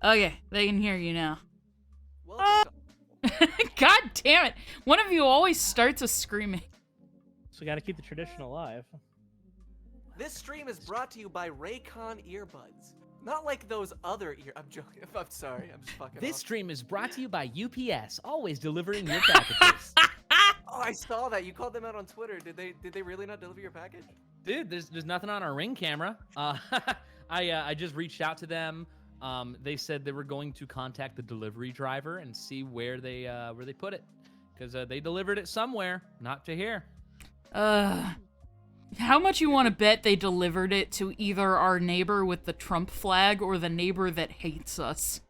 Okay, they can hear you now. Welcome God damn it! One of you always starts with screaming. So we gotta keep the tradition alive. This stream is brought to you by Raycon earbuds. Not like those other I'm joking. I'm sorry. I'm just fucking This off. stream is brought to you by UPS, always delivering your packages. Oh, I saw that. You called them out on Twitter. Did they really not deliver your package? Dude, there's nothing on our Ring camera. I just reached out to them. They said they were going to contact the delivery driver and see where they put it, because they delivered it somewhere, not to here. How much you want to bet they delivered it to either our neighbor with the Trump flag or the neighbor that hates us?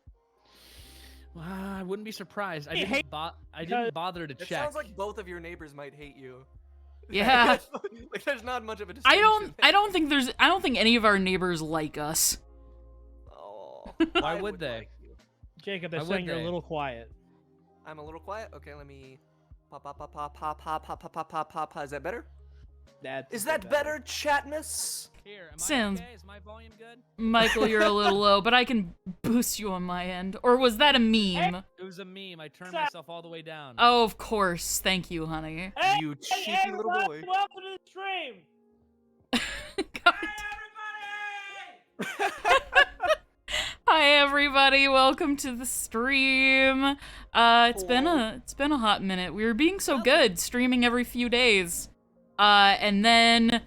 I wouldn't be surprised. I didn't bother to It check. sounds like both of your neighbors might hate you. Yeah. Like there's not much of a distinction. I don't think any of our neighbors like us. Oh, Why I would they? like you. Jacob, they're Why saying would you're a they? little quiet. I'm a little quiet. Okay, let me pop. Is that better? Is that better, Chatness? Here, am Sounds- I okay? Is my volume good? Michael, you're a little low, but I can boost you on my end. Or was that a meme? It was a meme. I turned myself all the way down. Oh, of course. Thank you, honey. Hey, You cheeky little everybody, boy. welcome to the stream. God. Hi everybody, welcome to the stream. It's been a hot minute. We were being so good, streaming every few days. And then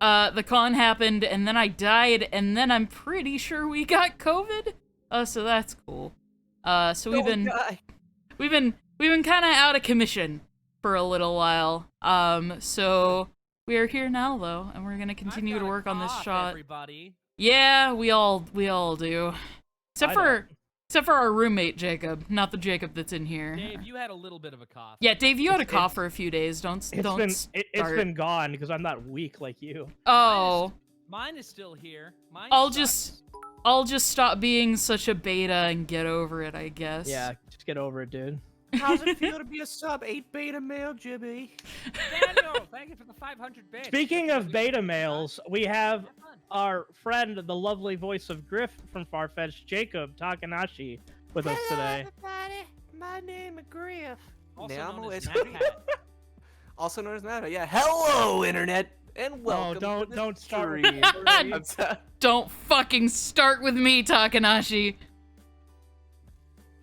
the con happened, and then I died, and then I'm pretty sure we got COVID. So that's cool. So we've been kind of out of commission for a little while. So we are here now though, and we're gonna continue to work on this shot. Everybody. Yeah, we all do. Except for our roommate Jacob, not the Jacob that's in here. Dave, you had a little bit of a cough. Yeah, Dave, you had a cough for a few days. Don't It's start. been gone because I'm not weak like you. Oh, Mine is still here. Mine I'll sucks. just stop being such a beta and get over it, I guess. Yeah, just get over it, dude. How's it feel to be a sub 8 beta male, Jimmy? Daniel, thank you for the 500 bits. Speaking of beta males, we have our friend, the lovely voice of GRIFF from Farfetch, Jacob Takanashi, with us today. Everybody. My name is Griff. Also Now known I'm as a- Matt Pat. Also known as Nata. Yeah. Hello, internet, and welcome. Oh, to the don't start stream. with me. I'm sorry. Don't fucking start with me, Takanashi.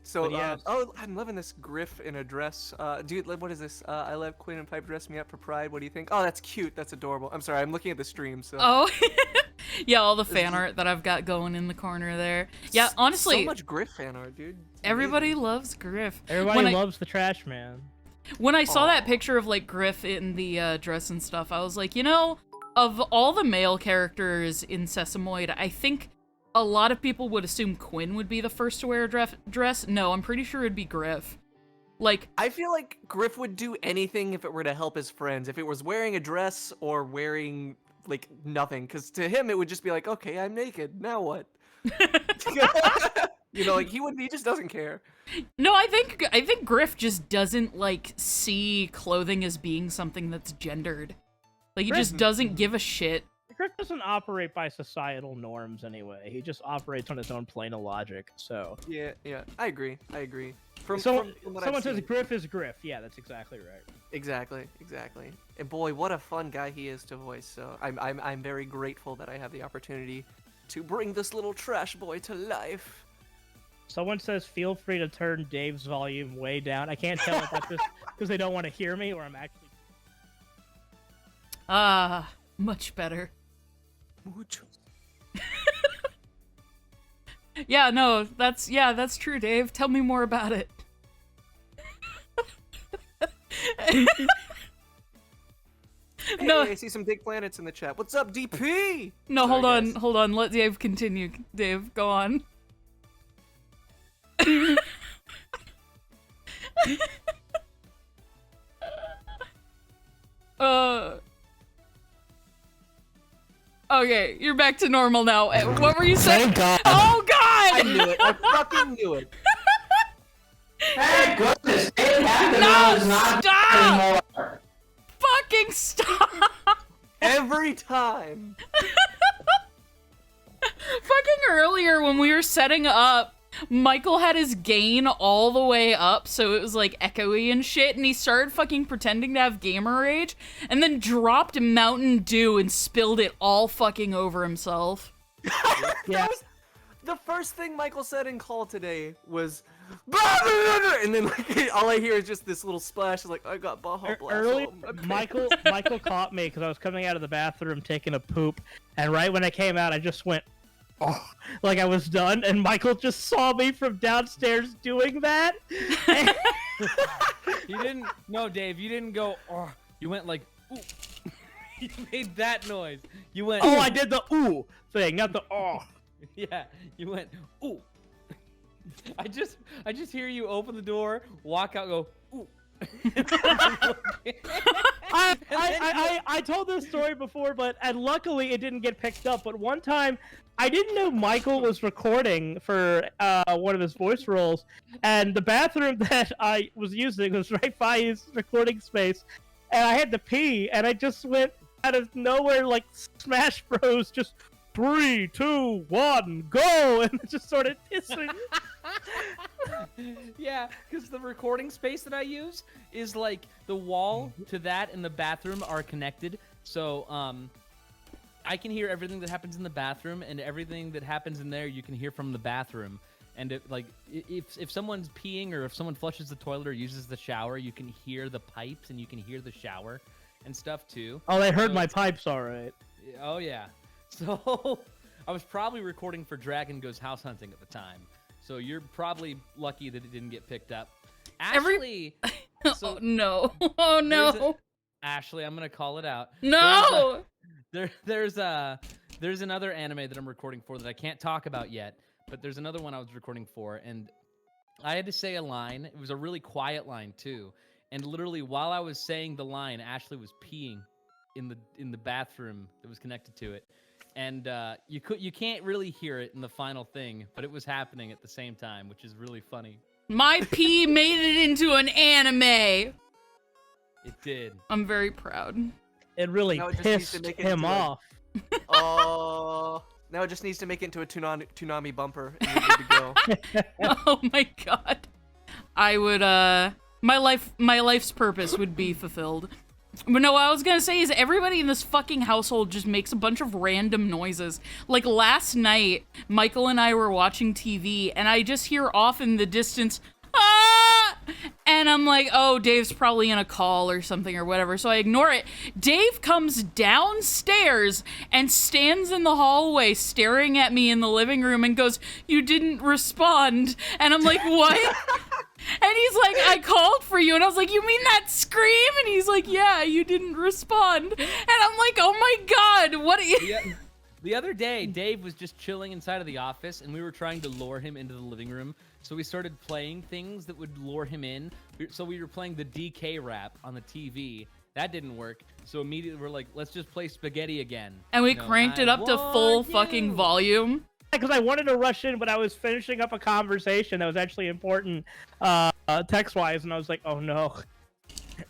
So, But yes. oh, I'm loving this Griff in a dress. Dude, what is this? I let Queen and Pipe dress me up for Pride. What do you think? Oh, that's cute. That's adorable. I'm sorry. I'm looking at the stream, so. Oh, yeah, all the fan art that I've got going in the corner there. Yeah, honestly, So much Griff fan art, dude. It's everybody amazing. loves Griff. Everybody loves the trash man. When I saw that Aw. picture of like Griff in the dress and stuff, I was like, you know, of all the male characters in Sesamoid, I think a lot of people would assume Quinn would be the first to wear a dress. No, I'm pretty sure it'd be Griff. Like, I feel like Griff would do anything if it were to help his friends. If it was wearing a dress or wearing like nothing, because to him it would just be like, okay, I'm naked. Now what? You know, like he just doesn't care. no, I think Griff just doesn't like see clothing as being something that's gendered. Like he just doesn't give a shit. GRIFF doesn't operate by societal norms anyway. He just operates on his own plane of logic, so. Yeah, I agree. From Someone what I've says seen. GRIFF is GRIFF. Yeah, that's exactly right. Exactly. And boy, what a fun guy he is to voice. So I'm very grateful that I have the opportunity to bring this little trash boy to life. Someone says feel free to turn Dave's volume way down. I can't tell if that's just because they don't want to hear me or I'm actually. Ah, much better. Mucho. Yeah, no, that's true, Dave. Tell me more about it. No. Hey, I see some big planets in the chat. What's up, DP? No, Sorry, guys. hold on. Let Dave continue. Dave, go on. Okay, you're back to normal now. What were you saying? Thank God. Oh God! I knew it. I fucking knew it. Thank goodness, Dave Hackett No, is not stop! anymore. Fucking stop! Every time. Fucking earlier when we were setting up, Michael had his gain all the way up, so it was like echoey and shit, and he started fucking pretending to have gamer rage, and then dropped Mountain Dew and spilled it all fucking over himself. Yeah. The first thing Michael said in call today was, and then like all I hear is just this little splash. Like I got Baja Blast. Early, on my pants." Michael caught me because I was coming out of the bathroom taking a poop, and right when I came out, I just went, oh, like I was done, and Michael just saw me from downstairs doing that. You didn't. No, Dave. You didn't go. Oh, you went like. Ooh. You made that noise. You went. Oh, I did the ooh thing, not the oh. Yeah, you went. Ooh. I just hear you open the door, walk out, go. Ooh. I told this story before, and luckily it didn't get picked up. But one time, I didn't know Michael was recording for one of his voice roles, and the bathroom that I was using was right by his recording space, and I had to pee, and I just went out of nowhere like Smash Bros. Just 3, 2, 1, go, and it just started hissing. Yeah, because the recording space that I use is like the wall to that and the bathroom are connected. So I can hear everything that happens in the bathroom, and everything that happens in there you can hear from the bathroom. And if someone's peeing or if someone flushes the toilet or uses the shower, you can hear the pipes and you can hear the shower and stuff too. Oh, they heard So my it's- pipes, all right. Oh yeah. So I was probably recording for Dragon Goes House Hunting at the time. So you're probably lucky that it didn't get picked up. Ashley. Oh no. Oh no. Ashley, I'm gonna call it out. No. There's another anime that I'm recording for that I can't talk about yet, but there's another one I was recording for, and I had to say a line. It was a really quiet line too, and literally while I was saying the line, Ashley was peeing in the bathroom that was connected to it, and you can't really hear it in the final thing, but it was happening at the same time, which is really funny. My pee made it into an anime. It did. I'm very proud. It really Now it just needs to pissed make it him into a- off. Oh, now it just needs to make it into a Toonami bumper, and we're good to go. Oh my god. I would my life's purpose would be fulfilled. But no, what I was gonna say is everybody in this fucking household just makes a bunch of random noises. Like last night, Michael and I were watching TV, and I just hear off in the distance, ah! And I'm like, oh, Dave's probably in a call or something or whatever, so I ignore it. Dave comes downstairs and stands in the hallway staring at me in the living room and goes, "You didn't respond." And I'm like, what? And he's like, "I called for you." And I was like, "You mean that scream?" And he's like, "Yeah, you didn't respond." And I'm like, oh my god, what are you... The other day, Dave was just chilling inside of the office, and we were trying to lure him into the living room. So we started playing things that would lure him in. So we were playing the DK rap on the TV. That didn't work. So immediately we're like, let's just play spaghetti again. And we You know, cranked it I up to full want fucking you. volume. Because I wanted to rush in, but I was finishing up a conversation that was actually important text-wise, and I was like, oh no.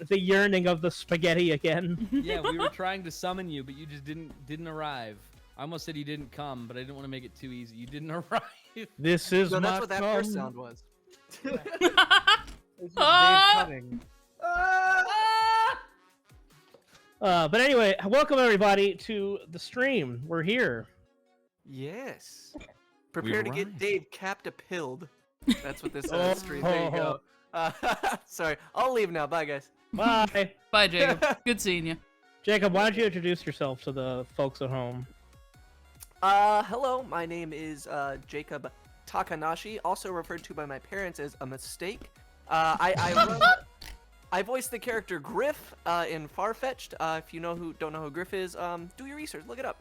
The yearning of the spaghetti again. Yeah, we were trying to summon you, but you just didn't arrive. I almost said you didn't come, but I didn't want to make it too easy. You didn't arrive. This is No, my that's what that first sound was. Ah! But anyway, welcome everybody to the stream. We're here. Yes. Prepare to get arrived. Dave capta-pilled. That's what this stream. There you go. Sorry, I'll leave now. Bye, guys. Bye. Bye, Jacob. Good seeing you. Jacob, why don't you introduce yourself to the folks at home? Hello. My name is Jacob Takanashi, also referred to by my parents as a mistake. I voice the character Griff in Farfetch'd. If you don't know who Griff is, do your research, look it up.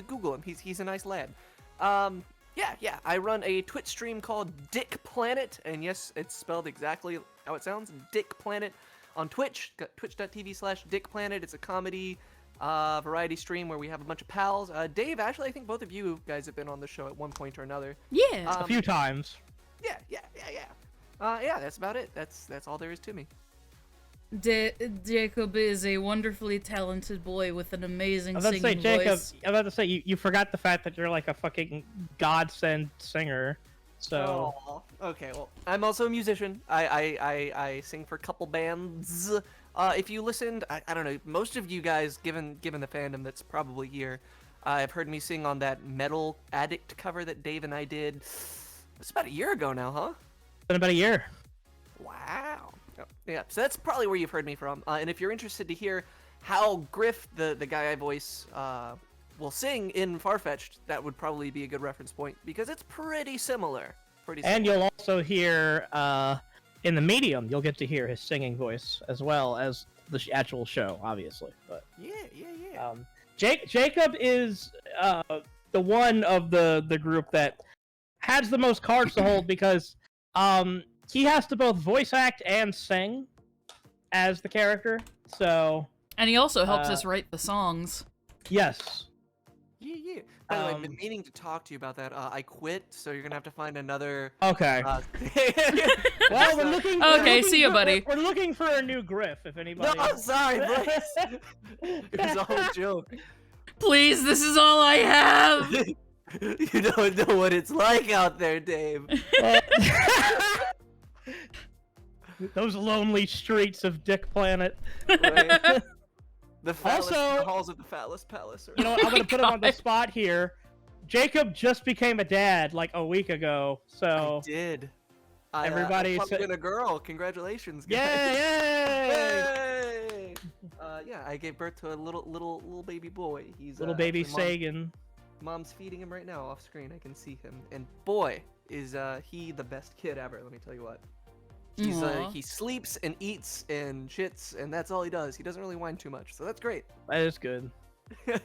Google him. He's a nice lad. Yeah. I run a Twitch stream called Dick Planet, and yes, it's spelled exactly how it sounds. Dick Planet on Twitch. Got twitch.tv/DickPlanet. It's a comedy variety stream where we have a bunch of pals. Dave, actually, I think both of you guys have been on the show at one point or another. Yeah. A few times. Yeah. Yeah, that's about it. That's all there is to me. Jacob is a wonderfully talented boy with an amazing I was about to say, singing Jacob, voice. I was about to say, you forgot the fact that you're like a fucking godsend singer. So Okay, well, I'm also a musician. I sing for a couple bands. If you listened, I don't know, most of you guys, given the fandom that's probably here, have heard me sing on that Metal Addict cover that Dave and I did. It's about a year ago now, huh? been about a year. Wow. Oh, yeah, so that's probably where you've heard me from. And if you're interested to hear how Griff, the guy I voice, will sing in Farfetch'd, that would probably be a good reference point because it's pretty similar. And you'll also hear in the medium, you'll get to hear his singing voice as well as the actual show, obviously. But yeah. Jacob is the one of the group that has the most cards to hold because he has to both voice act and sing as the character. So And he also helps us write the songs. yes. Yeah. By the way, I've been meaning to talk to you about that. I quit, so you're gonna have to find another. Okay. Well, we're looking. Okay, see ya, buddy. We're looking for a new Griff, if anybody. No, I'm sorry, Bryce. It was all a joke. Please, this is all I have. You don't know what it's like out there, Dave. Those lonely streets of Dick Planet. Right? The Also- halls of the Phallus Palace. Or... You know what? I'm gonna put him on the spot here. Jacob just became a dad like a week ago, so I did. Everybody I plugged said- in a girl. Congratulations, guys. yay! Yay! Yeah, I gave birth to a little baby boy. He's Little baby actually Sagan. Mom's feeding him right now off screen. I can see him, and boy, is he the best kid ever. Let me tell you what. Aw. He sleeps and eats and shits, and that's all he does. He doesn't really whine too much, so that's great. That is good.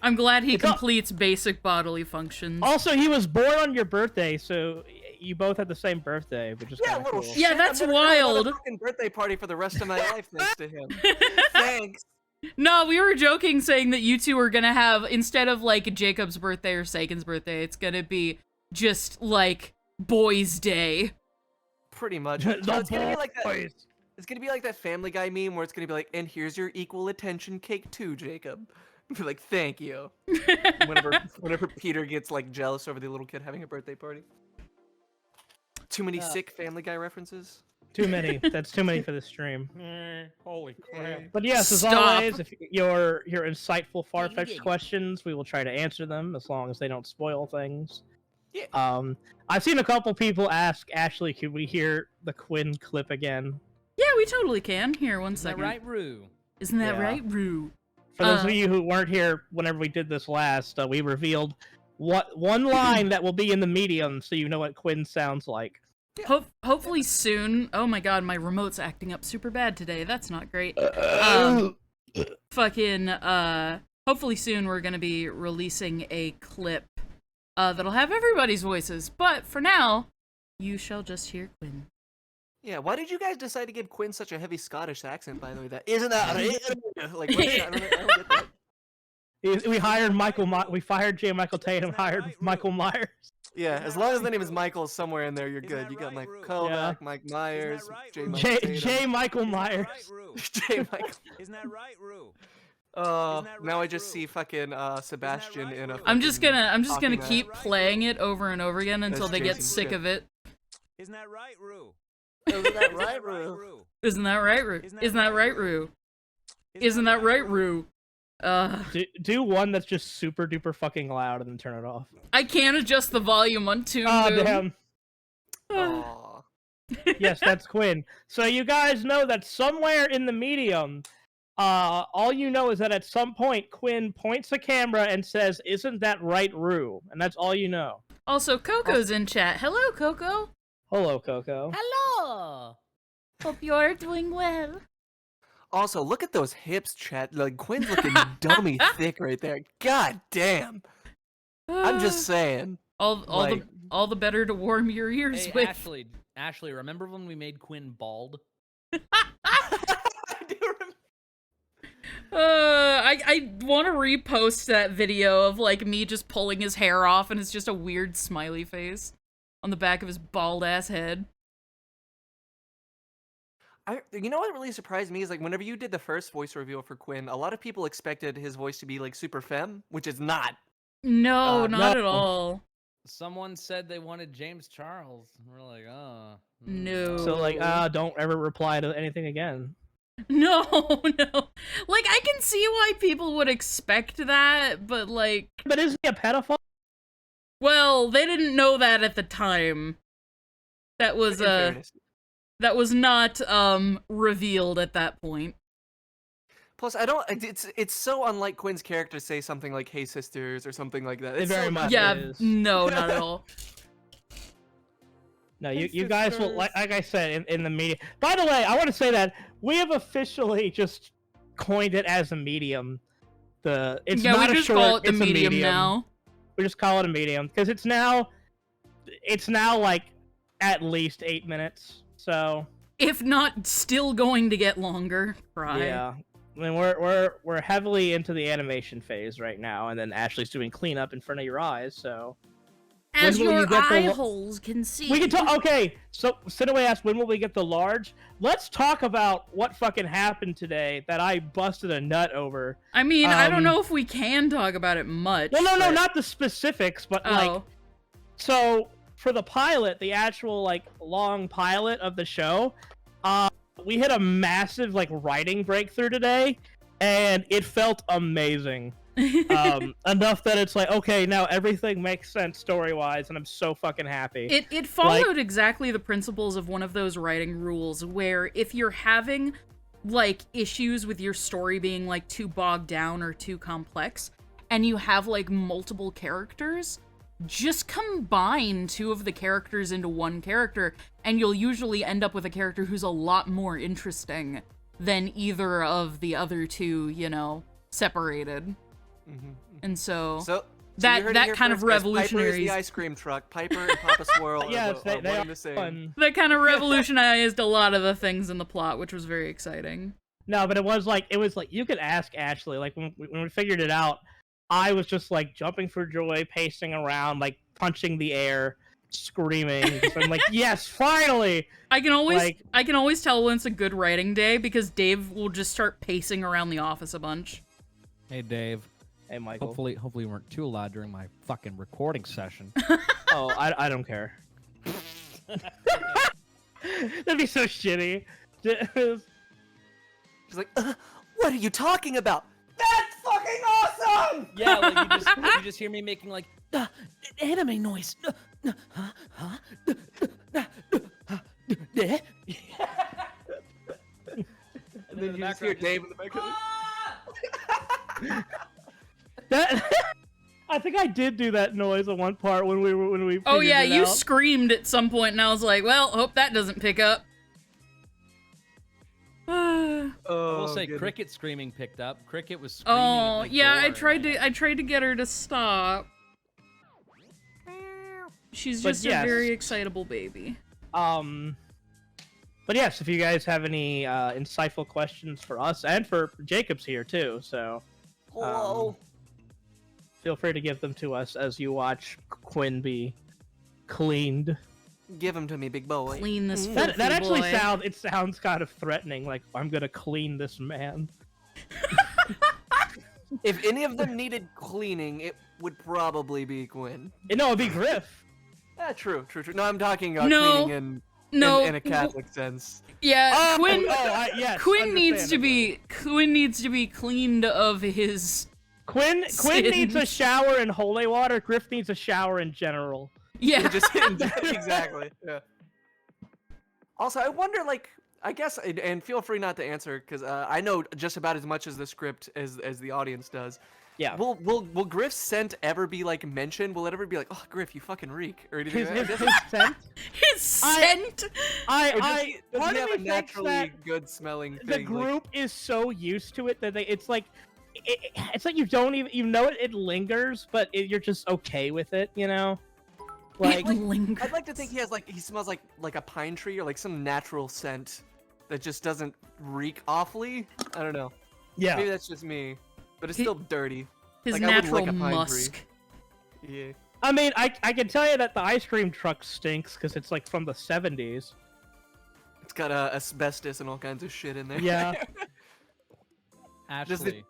I'm glad he It's all- completes basic bodily functions. Also, he was born on your birthday, so you both had the same birthday, which is Yeah, kind of little cool. shit. Yeah, that's I'm gonna throw another wild. fucking birthday party for the rest of my life thanks to him. Thanks. No, we were joking saying that you two are gonna have, instead of like Jacob's birthday or Sagan's birthday, it's gonna be just like Boys' Day. Pretty much. The No, it's gonna be like that. boys. It's gonna be like that Family Guy meme where it's gonna be like, and here's your equal attention cake too, Jacob. Be like, thank you. whenever Peter gets like jealous over the little kid having a birthday party. Too many sick Family Guy references. Too many. That's too many for the stream. Holy crap. But yes, as Stop. always, if your insightful, far-fetched questions, we will try to answer them as long as they don't spoil things. Yeah. I've seen a couple people ask Ashley, could we hear the Quinn clip again? Yeah, we totally can. Here, one Isn't that second. right, Rue? Isn't that Yeah. right, Rue? For those of you who weren't here whenever we did this last, we revealed one line that will be in the medium, so you know what Quinn sounds like. Hopefully soon. Oh my god, my remote's acting up super bad today. That's not great. Hopefully soon we're gonna be releasing a clip that'll have everybody's voices. But for now, you shall just hear Quinn. Yeah, why did you guys decide to give Quinn such a heavy Scottish accent, by the way? That isn't that like what is that? I don't get that. We hired we fired J. Michael Tatum, hired Michael Myers. Yeah, as long as the name is Michael somewhere in there, you're Isn't good. that You got right, Mike Rue? Kovac, Mike Myers, right, J. Rue? Michael Tatum. J. Michael Myers. J. Michael. Isn't that right, Rue? Oh, that now I right, just Rue? see fucking Sebastian right, in a. Rue? I'm just gonna talking keep about- playing it over and over again until That's they get Jason's sick shit. of it. Isn't that right, Rue? Isn't that right, Rue? Isn't that right, Rue? Isn't that right, Rue? Isn't that right, Rue? Do one that's just super duper fucking loud and then turn it off. I can't adjust the volume on Toon Oh Boom. damn. Aw. Yes, that's Quinn. So you guys know that somewhere in the medium, all you know is that at some point Quinn points a camera and says, "Isn't that right, Rue?" And that's all you know. Also, Coco's in chat. Hello, Coco. Hello, Coco. Hello! Hope you're doing well. Also, look at those hips, chat. Like Quinn's looking dummy thick right there. God damn. I'm just saying. all the better to warm your ears Hey, with. Ashley, remember when we made Quinn bald? I do remember. I want to repost that video of like me just pulling his hair off and it's just a weird smiley face on the back of his bald ass head. You know what really surprised me is like whenever you did the first voice reveal for Quinn, a lot of people expected his voice to be like super femme, which is not. No, not no. at all. Someone said they wanted James Charles. We're like, oh. No. So like, don't ever reply to anything again. No, no. Like, I can see why people would expect that, but like... But isn't he a pedophile? Well, they didn't know that at the time. That was, In fairness. that was not, revealed at that point. Plus, I don't. It's so unlike Quinn's character to say something like "Hey sisters" or something like that. It It's very so much Yeah, is. no, not at all. No, you guys will, like I said, in the media. By the way, I want to say that we have officially just coined it as a medium. It's Yeah, not we a just short, call it the it's a medium now. We just call it a medium because it's now like at least 8 minutes. So If not still going to get longer. Right. yeah, I mean we're heavily into the animation phase right now, and then Ashley's doing cleanup in front of your eyes. So As when will you your get the eye lo- holes can see. we can talk. Okay, so Sinaway asked when will we get the large. Let's talk about what fucking happened today that I busted a nut over. I mean, I don't um, know if we can talk about it much. Well, no, but- not the specifics, but like, Oh. so for the pilot, the actual like long pilot of the show, we hit a massive like writing breakthrough today, and it felt amazing. Enough that it's like, okay, now everything makes sense story-wise, and I'm so fucking happy. It followed exactly the principles of one of those writing rules where if you're having like issues with your story being like too bogged down or too complex and you have like multiple characters, just combine two of the characters into one character and you'll usually end up with a character who's a lot more interesting than either of the other two, you know, separated. And so So that- you heard it that here kind of first, guys. Piper is revolutionary- the ice cream truck. Piper and Papa Swirl yes, are they one are and the same. fun. that kind of revolutionized a lot of the things in the plot, which was very exciting. No, but it was like you could ask Ashley. Like when we figured it out, I was just like jumping for joy, pacing around, like punching the air, screaming. Because I'm like, yes, finally! I can Like- always tell when it's a good writing day because Dave will just start pacing around the office a bunch. Hey, Dave. Hey, Michael. Hopefully you weren't too loud during my fucking recording session. Oh, I don't care. That'd be so shitty. She's like, what are you talking about? That's fucking awesome! Yeah, like you just hear me making like anime noise. And then you just hear Dave in the background. That, I think I did do that noise at one part when we. Oh figured yeah, it you out. screamed at some point, and I was like, "Well, hope that doesn't pick up." I Oh, will say, goodness. Cricket screaming picked up. Cricket was screaming. Oh at the yeah, I door. tried to get her to stop. She's But just yes. a very excitable baby. But yes, if you guys have any insightful questions for us and for Jacob's here too, so Hello. feel free to give them to us as you watch Quinn be cleaned. Give him to me, big boy. Clean this That filthy actually boy. sounds kind of threatening. Like I'm gonna clean this man. If any of them needed cleaning, it would probably be Quinn. No, it'd be Griff. True. No, I'm talking No. cleaning No, in a Catholic sense. Yeah, Quinn. Yes, Quinn needs to understandably. be cleaned of his. Quinn needs a sins. shower in holy water. Griff needs a shower in general. Yeah. Exactly. Yeah. Also, I wonder, like, I guess, and feel free not to answer, because I know just about as much as the script as the audience does. Yeah. Will Griff's scent ever be like mentioned? Will it ever be like, oh, Griff, you fucking reek, or anything? His Like that? scent. His scent. Or I does part he of have a me thinks naturally that good smelling the thing? group is so used to it that it's like it's like you don't even it lingers, but you're just okay with it, you know. Like It lingers. I'd like to think he smells like a pine tree or like some natural scent that just doesn't reek awfully. I don't know. yeah. Maybe that's just me, but it's He- still dirty. His like, I would natural lick a pine tree. musk. Yeah. I mean, I can tell you that the ice cream truck stinks because it's like from the 70s. It's got asbestos and all kinds of shit in there. Yeah. Does Ashley.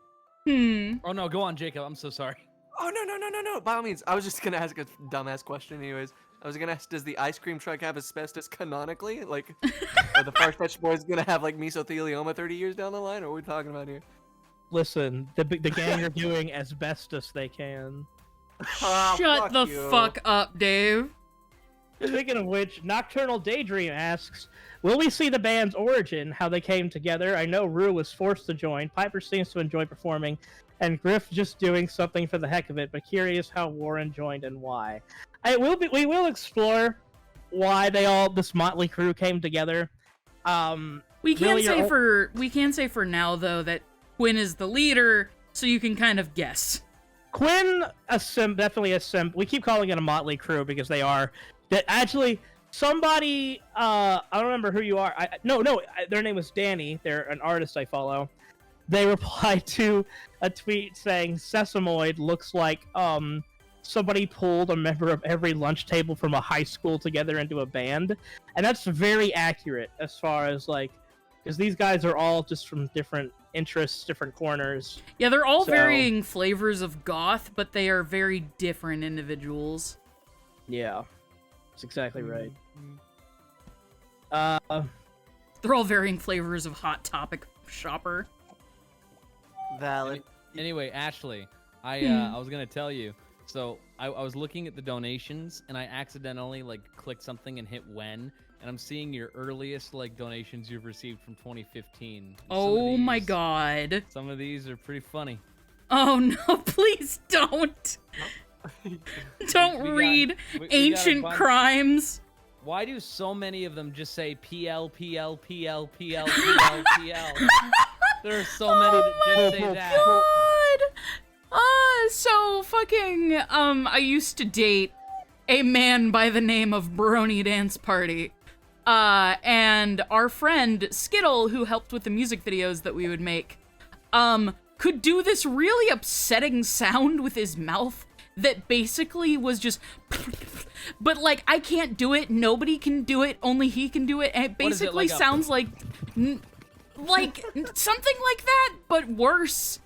Hmm. Oh no, go on, Jacob. I'm so sorry. Oh no! By all means, I was just gonna ask a dumbass question. Anyways, I was gonna ask, does the ice cream truck have asbestos canonically? Like, are the Far-Fetched boys gonna have like mesothelioma 30 years down the line? Or what are we talking about here? Listen, the gang are doing as best as they can. Oh, Shut fuck the you. fuck up, Dave. Speaking of which, Nocturnal Daydream asks, will we see the band's origin, how they came together? I know Rue was forced to join, Piper seems to enjoy performing, and Griff just doing something for the heck of it, but curious how Warren joined and why. We will explore why this motley crew came together. We can really say for now though that Quinn is the leader, so you can kind of guess. Quinn definitely we keep calling it a motley crew because they are. That actually somebody I don't remember who you are. Their name was Danny. They're an artist I follow. They replied to a tweet saying Sesamoid looks like somebody pulled a member of every lunch table from a high school together into a band, and that's very accurate as far as like, because these guys are all just from different interests, different corners. Yeah, they're all varying flavors of goth, but they are very different individuals. Yeah, that's exactly right. They're all varying flavors of Hot Topic shopper. Valid. Anyway, Ashley, I was gonna tell you. So I was looking at the donations, and I accidentally like clicked something and hit when, and I'm seeing your earliest like donations you've received from 2015. Oh my god. Some of these are pretty funny. Oh no, please don't. Don't read we got a ancient bunch. crimes. Why do so many of them just say PL, PL, PL, PL, PL, PL? There are so many that just say that. So fucking, I used to date a man by the name of Brony Dance Party. And our friend Skittle, who helped with the music videos that we would make, could do this really upsetting sound with his mouth that basically was just, but like, I can't do it, nobody can do it, only he can do it, and it basically sounds like something like that, but worse.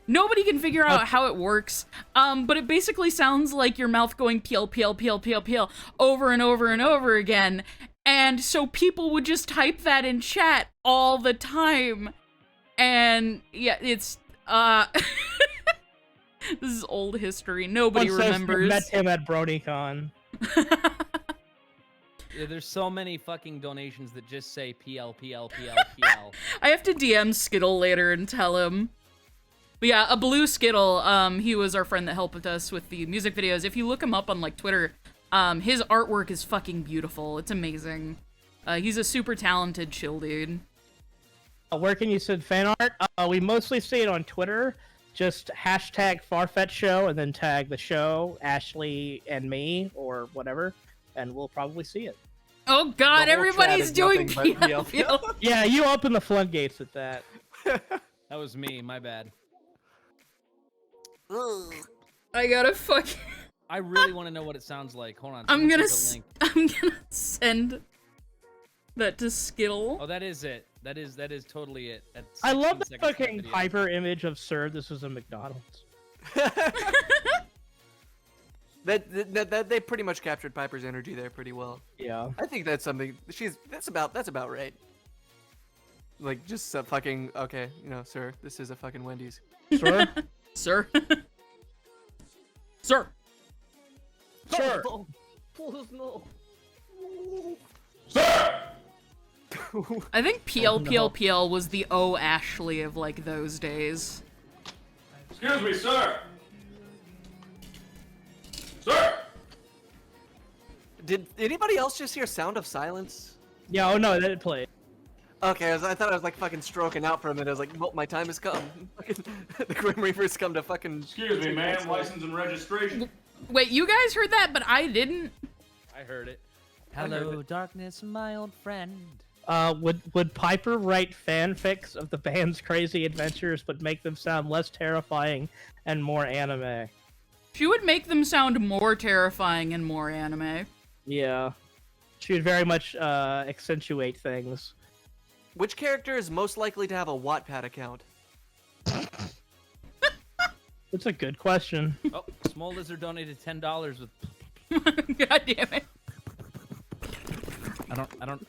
Nobody can figure out how it works, but it basically sounds like your mouth going peel, peel, peel, peel, peel, over and over and over again, and so people would just type that in chat all the time, and yeah, it's, this is old history. Nobody remembers. Met him at BronyCon. Yeah, there's so many fucking donations that just say PL, PL, PL, PL. I have to DM Skittle later and tell him. But yeah, a blue Skittle, he was our friend that helped us with the music videos. If you look him up on like Twitter, his artwork is fucking beautiful. It's amazing. He's a super talented chill dude. Where can you send fan art? We mostly see it on Twitter. Just hashtag Farfetch Show and then tag the show, Ashley and me, or whatever, and we'll probably see it. Oh god, everybody's doing PL. Yeah, you open the floodgates at that. That was me, my bad. I gotta fucking... I really want to know what it sounds like. Hold on. I'm gonna link. send that to Skittle. Oh, that is it. That is totally it. That's I love the 16 seconds of fucking video. Piper image of Sir. This is a McDonald's. They pretty much captured Piper's energy there pretty well. Yeah. I think that's something that's about right. Like just fucking okay, sir, this is a fucking Wendy's. Sir. Sir. Sir. Sir. Please no. Sir. I think PL was the O Ashley of like those days. Excuse me, sir. Sir. Did anybody else just hear Sound of Silence? Yeah. Oh no, that played. Okay, I thought I was like fucking stroking out for a minute. I was like, well, my time has come. The Grim Reaper's come to fucking. Excuse me, ma'am. License and registration. Wait, you guys heard that, but I didn't. I heard it. Hello, darkness, my old friend. Would Piper write fanfics of the band's crazy adventures, but make them sound less terrifying and more anime? She would make them sound more terrifying and more anime. Yeah. She would very much accentuate things. Which character is most likely to have a Wattpad account? That's a good question. Oh, Small Lizard donated $10 with. God damn it. I don't.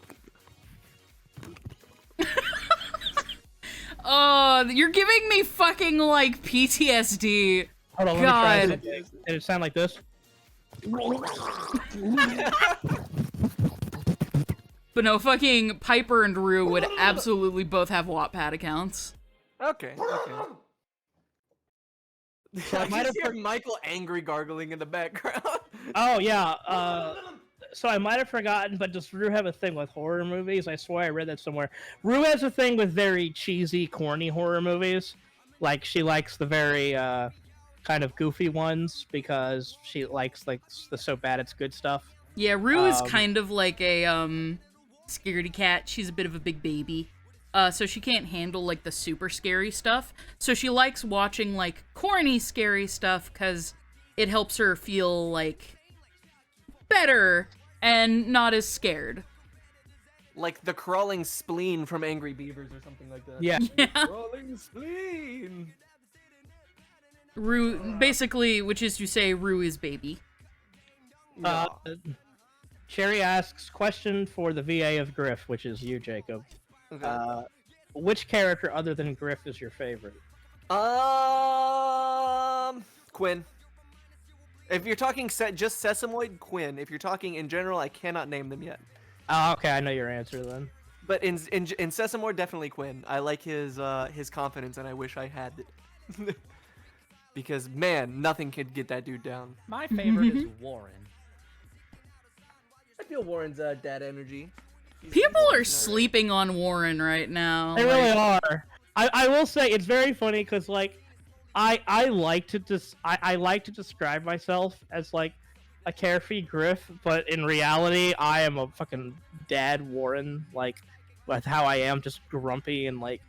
Oh, you're giving me fucking like PTSD. Hold on, God. let me try it. Did it sound like this? But no, fucking Piper and Rue would absolutely both have Wattpad accounts. Okay. I I might just have hear Michael angry gargling in the background. Oh yeah. So I might have forgotten, but does Rue have a thing with horror movies? I swear I read that somewhere. Rue has a thing with very cheesy, corny horror movies. Like she likes the very kind of goofy ones because she likes like the so bad it's good stuff. Yeah, Rue is kind of like a scaredy cat. She's a bit of a big baby. So she can't handle like the super scary stuff. So she likes watching like corny scary stuff because it helps her feel like better and not as scared. Like the crawling spleen from Angry Beavers or something like that. Yeah. Yeah. Crawling spleen. Rue, basically, which is to say, Rue is baby. Yeah. Cherry asks, question for the VA of Griff, which is you, Jacob. Okay. Which character other than Griff is your favorite? Quinn. If you're talking just Sesamoid, Quinn. If you're talking in general, I cannot name them yet. Oh, okay, I know your answer then. But in Sesamoid, definitely Quinn. I like his confidence, and I wish I had it. Because man, nothing could get that dude down. My favorite is Warren. I feel Warren's dad energy. People are sleeping on Warren right now. They really are. I will say it's very funny because like I like to I like to describe myself as like a carefree Griff, but in reality I am a fucking dad Warren, like with how I am, just grumpy and like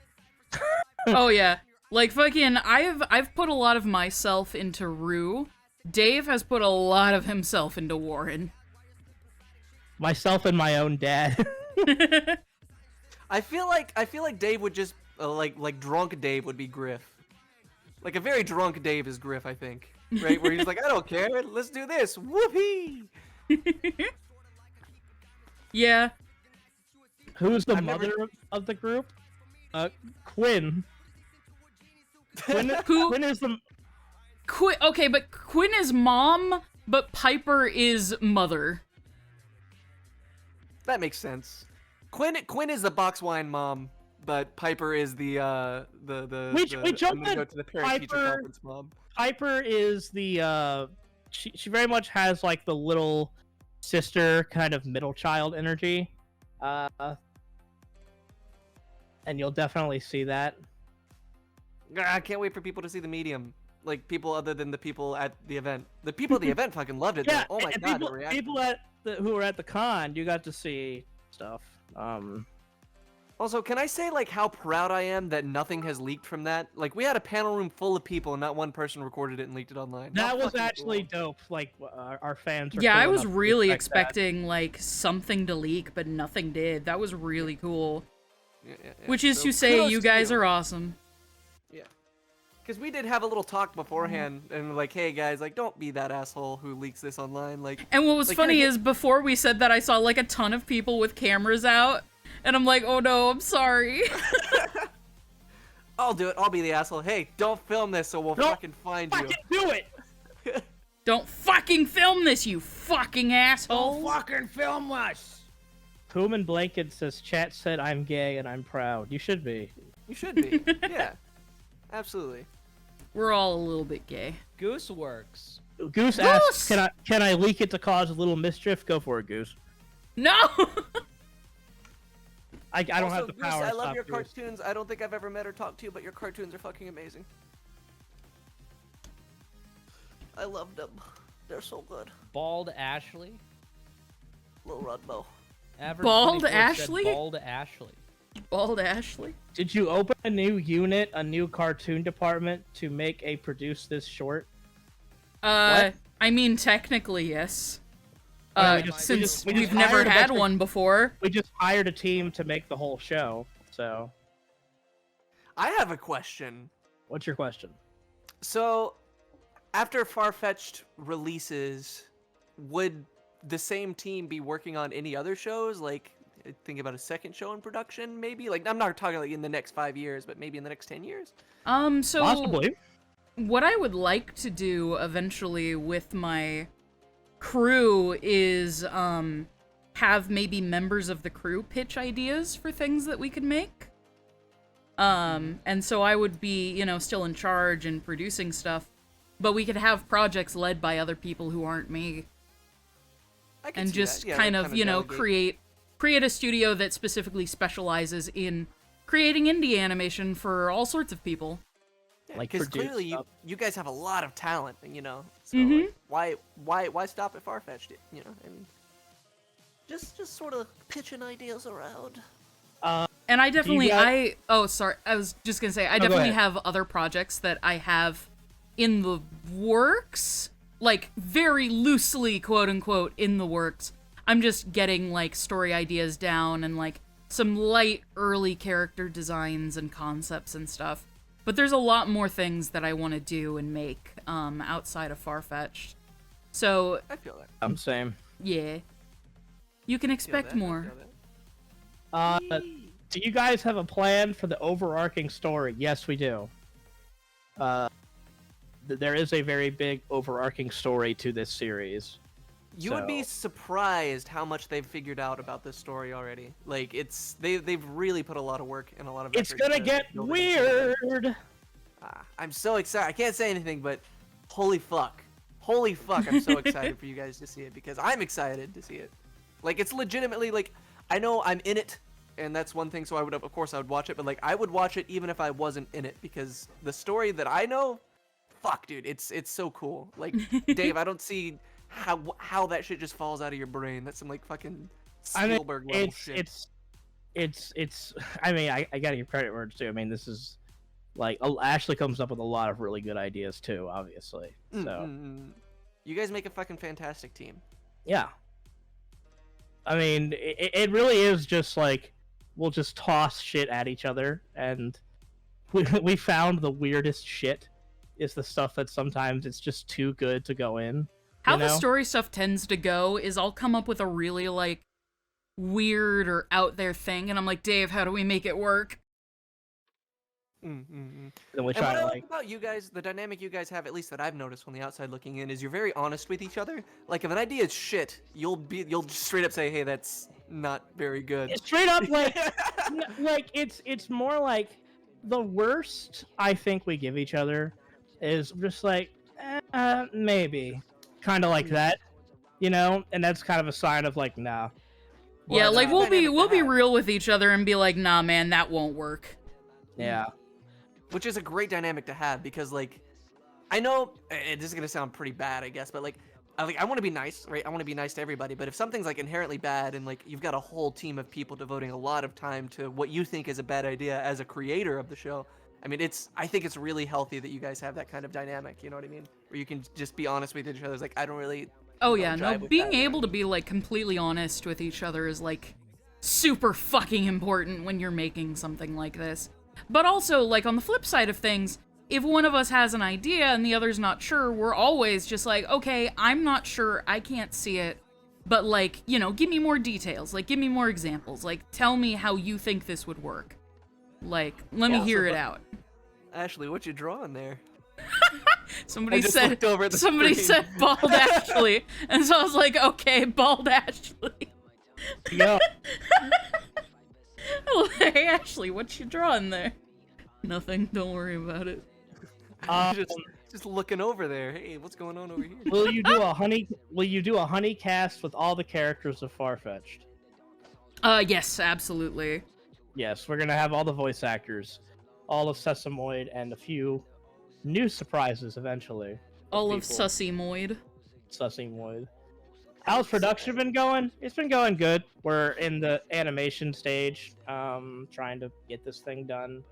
Oh yeah. Like fucking I've put a lot of myself into Rue. Dave has put a lot of himself into Warren. myself and my own dad. I feel like Dave would just like drunk Dave would be Griff. Like a very drunk Dave is Griff, I think. Right? Where he's like, I don't care, let's do this. Whoopee! Yeah. Who's the I've never- mother of the group? Quinn. Quinn is the Okay, but Quinn is mom, but Piper is mother. That makes sense. Quinn is the box wine mom, but Piper is the We jumped I'm gonna go in. to the parent teacher Piper- conference mom. Piper is the she very much has like the little sister kind of middle child energy. And you'll definitely see that. I can't wait for people to see the medium. Like people other than the people at the event. The people at the event fucking loved it. Yeah, though. Oh my and god, the reaction. people who were at the con, you got to see stuff. Also, can I say like how proud I am that nothing has leaked from that? Like we had a panel room full of people and not one person recorded it and leaked it online. That How was fucking actually cool. dope. Like our fans. Are Yeah, I cool was enough to really respect that. expecting like something to leak, but nothing did. That was really cool. Yeah. Which is So to say, kudos you to guys you. are awesome. Yeah. Because we did have a little talk beforehand and like, hey guys, like don't be that asshole who leaks this online. Like And what was Like, funny yeah, is before we said that, I saw like a ton of people with cameras out, and I'm like, oh no, I'm sorry. I'll do it. I'll be the asshole. Hey, don't film this so we'll Don't fucking find you. Fucking do it! Don't fucking film this, you fucking asshole. Fucking film us! Human Blanket says, chat said I'm gay and I'm proud. You should be. You should be. Yeah. Absolutely. We're all a little bit gay. Goose works. Goose asks, can I leak it to cause a little mischief? Go for it, Goose. No! I don't Also, have the Goose, power. I to love stop your Goose. cartoons. I don't think I've ever met or talked to you, but your cartoons are fucking amazing. I love them. They're so good. Bald Ashley. Little Rudbo. Average Bald 24 said Ashley? Bald Ashley. Bald Ashley? Did you open a new unit, a new cartoon department to make a produce this short? I mean, technically, yes. Yeah, we just Since we just we've never hired a had bunch of- one before. We just hired a team to make the whole show. So, I have a question. what's your question? So, after Farfetch'd releases, would the same team be working on any other shows? Like, think about a second show in production, maybe? Like, I'm not talking like in the next 5 years, but maybe in the next 10 years? So Possibly. what I would like to do eventually with my crew is have maybe members of the crew pitch ideas for things that we could make. And so I would be, you know, still in charge and producing stuff, but we could have projects led by other people who aren't me. I can And see just that. Yeah, kind like, of, you know, delegate. create a studio that specifically specializes in creating indie animation for all sorts of people. Yeah, like, because produce clearly stuff. you guys have a lot of talent, you know. So Mhm. like, why stop at Farfetch'd? You know, I mean, just sort of pitching ideas around. And I definitely, guys- oh, sorry, I was just gonna say, I go definitely ahead. have other projects that I have in the works, like, very loosely, quote-unquote, in the works. I'm just getting, like, story ideas down and, like, some light early character designs and concepts and stuff. But there's a lot more things that I want to do and make, outside of Farfetch'd. So, I feel that. I'm same. yeah. You can I feel expect that, I more. feel that. Do you guys have a plan for the overarching story? Yes, we do. There is a very big overarching story to this series. You would be So- surprised how much they've figured out about this story already. Like, they've really put a lot of work and a lot of It's effort gonna into get building it. weird. I'm so excited. I can't say anything, but holy fuck. Holy fuck, I'm so excited for you guys to see it because I'm excited to see it. Like, it's legitimately, like, I know I'm in it, and that's one thing, so I would, of course, I would watch it, but, like, I would watch it even if I wasn't in it because the story that I know, fuck, dude, it's so cool. Like, Dave, I don't see how that shit just falls out of your brain. That's some, like, fucking I mean, Spielberg level shit. it's. I mean, I gotta give credit where it's due. I mean, this is like Ashley comes up with a lot of really good ideas too. Obviously, so You guys make a fucking fantastic team. yeah. I mean, it really is just like we'll just toss shit at each other, and we found the weirdest shit is the stuff that sometimes it's just too good to go in. How you the know? story stuff tends to go is I'll come up with a really, like, weird or out there thing, and I'm like, Dave, how do we make it work? Then we And try what to I like like. about you guys, the dynamic you guys have, at least that I've noticed from the outside looking in, is you're very honest with each other. Like, if an idea is shit, you'll just straight up say, hey, that's not very good. Straight up, like, like it's more like the worst I think we give each other is just like maybe, kind of like that, you know, and that's kind of a sign of like nah. Yeah, Well, like that's a dynamic we'll to be have. real with each other and be like, nah, man, that won't work. Yeah. Which is a great dynamic to have because, like, I know this is gonna sound pretty bad, I guess, but like I want to be nice, right? I want to be nice to everybody. But if something's like inherently bad and like you've got a whole team of people devoting a lot of time to what you think is a bad idea as a creator of the show, I mean, I think it's really healthy that you guys have that kind of dynamic. You know what I mean? Where you can just be honest with each other. It's like I don't really. Oh don't yeah, no, jive with being that, able man. to be, like, completely honest with each other is, like, super fucking important when you're making something like this. But also, like, on the flip side of things, if one of us has an idea and the other's not sure, we're always just like, okay, I'm not sure, I can't see it, but, like, you know, give me more details, like, give me more examples, like, tell me how you think this would work. Like, let me Yeah, hear so it the- out. Ashley, what you drawing there? Somebody I just said, looked over at the somebody screen. said bald Ashley, and so I was like, okay, bald Ashley. Yeah. Hey Ashley, what you drawing there? Nothing, don't worry about it. Just looking over there. Hey, what's going on over here? Will you do a honey cast with all the characters of Farfetch'd? Yes, absolutely. Yes, we're gonna have all the voice actors, all of Sesamoid, and a few new surprises eventually. All of people. Sussy Sesamoid. How's production been going? It's been going good. We're in the animation stage, trying to get this thing done.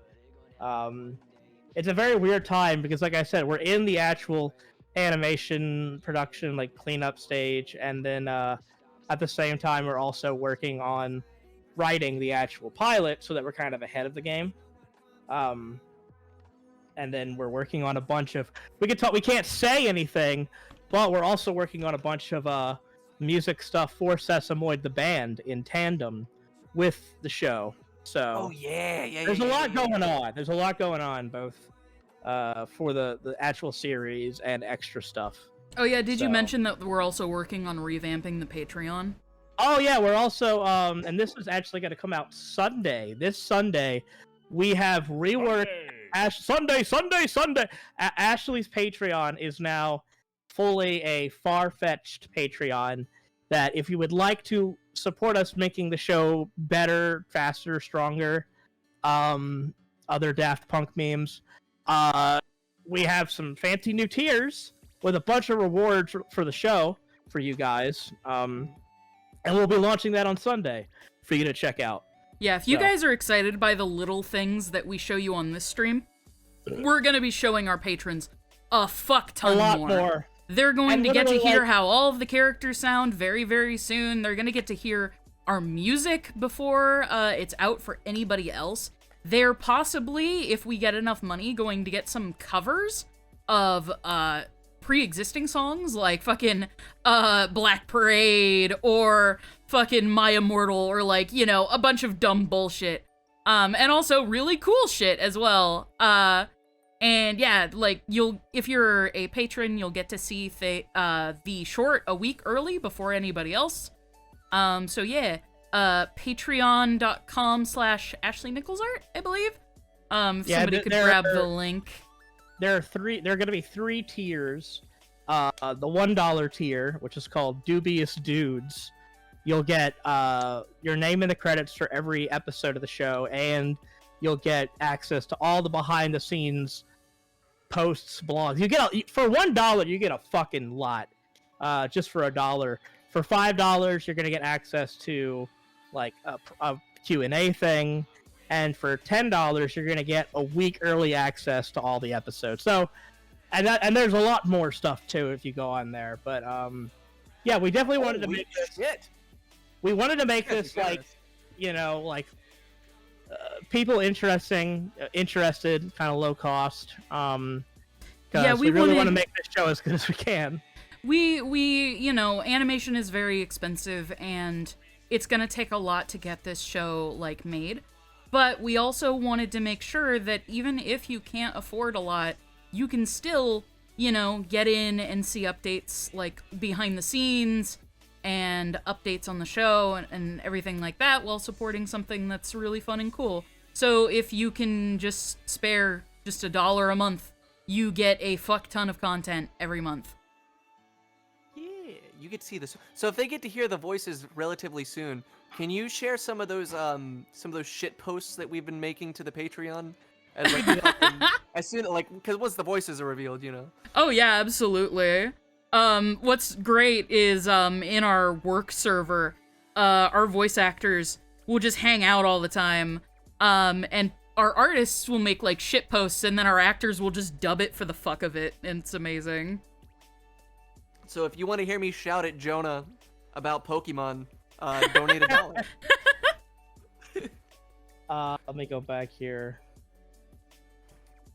It's a very weird time because, like I said, we're in the actual animation production, like cleanup stage, and then at the same time, we're also working on writing the actual pilot so that we're kind of ahead of the game. And and then we're working on a bunch of. We can't say anything, but we're also working on a bunch of music stuff for Sesamoid the band in tandem with the show. So Oh yeah. there's a lot going on. There's a lot going on both for the actual series and extra stuff. Oh yeah, did you So- mention that we're also working on revamping the Patreon? Oh yeah, we're also and this is actually going to come out Sunday. This Sunday, we have reworked Sunday. Ashley's Patreon is now fully a far-fetched Patreon. That if you would like to support us making the show better, faster, stronger, other Daft Punk memes, we have some fancy new tiers with a bunch of rewards for the show for you guys. And we'll be launching that on Sunday for you to check out. Yeah, if you So- guys are excited by the little things that we show you on this stream, we're gonna be showing our patrons a fuck A ton lot more. They're going And to get to literally, hear like- how all of the characters sound very, very soon. They're gonna get to hear our music before it's out for anybody else. They're possibly, if we get enough money, going to get some covers of pre-existing songs like fucking Black Parade or fucking My Immortal or like, you know, a bunch of dumb bullshit. And also really cool shit as well. And yeah, like if you're a patron, you'll get to see the short a week early before anybody else. So yeah, patreon.com/Ashley Nichols Art, I believe. If Yeah, somebody could there grab are- the link. There are going to be 3 tiers. The $1 tier, which is called Dubious Dudes, you'll get your name in the credits for every episode of the show, and you'll get access to all the behind-the-scenes posts, blogs. For $1, you get a fucking lot. Just for $1. For $5, you're gonna get access to like a Q&A thing, and for $10, you're gonna get a week early access to all the episodes. So, and there's a lot more stuff too if you go on there. But yeah, we definitely wanted to Holy make this. shit. We wanted to make Yes, this you like, guys. you know, like people interested, kind of low cost. Yeah, we we really want wanted- to make this show as good as we can. We, you know, animation is very expensive and it's gonna take a lot to get this show, like, made. But we also wanted to make sure that even if you can't afford a lot, you can still, you know, get in and see updates, like, behind the scenes and updates on the show and everything like that while supporting something that's really fun and cool. So if you can just spare just $1 a month, you get a fuck ton of content every month. Yeah, you get to see this. So if they get to hear the voices relatively soon, can you share some of those shit posts that we've been making to the Patreon? As as soon because once the voices are revealed, you know. Oh yeah, absolutely. What's great is in our work server, our voice actors will just hang out all the time. And our artists will make like shit posts and then our actors will just dub it for the fuck of it, and it's amazing. So if you want to hear me shout at Jonah about Pokemon, donate $1. Let me go back here.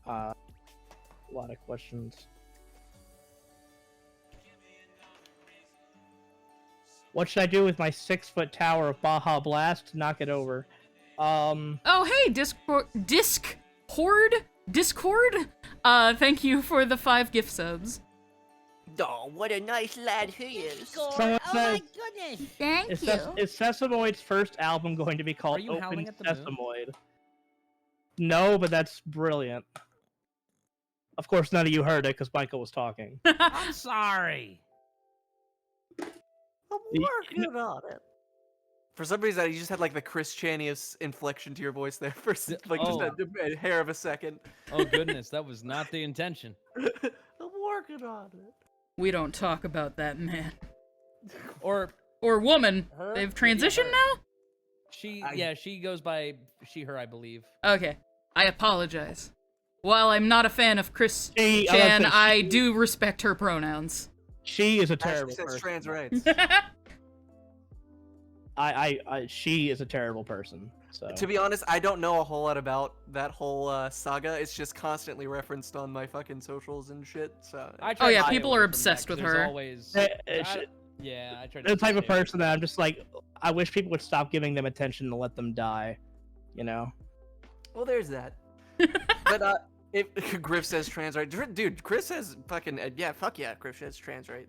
A lot of questions. What should I do with my 6-foot tower of Baja Blast to knock it over? Oh hey, Discord. Thank you for the 5 gift subs. Oh, what a nice lad he is. Someone says, goodness! Thank is Sesamoid's first album going to be called Are you Open howling at the moon? Sesamoid? No, but that's brilliant. Of course, none of you heard it because Michael was talking. I'm sorry. I'm working on it. For some reason, you just had like the Chris Chanius inflection to your voice there for just a hair of a second. Oh goodness, that was not the intention. I'm working on it. We don't talk about that man. Or Or woman. Her? They've Yeah, transitioned her. now? she goes by she, her, I believe. Okay. I apologize. While I'm not a fan of Chris She- Chan, I was I saying do respect her pronouns. She is a Ashley terrible says person. trans rights. she is a terrible person. So To be honest, I don't know a whole lot about that whole saga. It's just constantly referenced on my fucking socials and shit. So I Oh, try yeah, to stay people away are from that, obsessed 'cause with there's her. Always, yeah, I try to the type of stay away person that I'm just like, I wish people would stop giving them attention and let them die. You know. well, there's that. But if Griff says trans right, dude, Chris says fucking yeah, fuck yeah, Griff says trans right.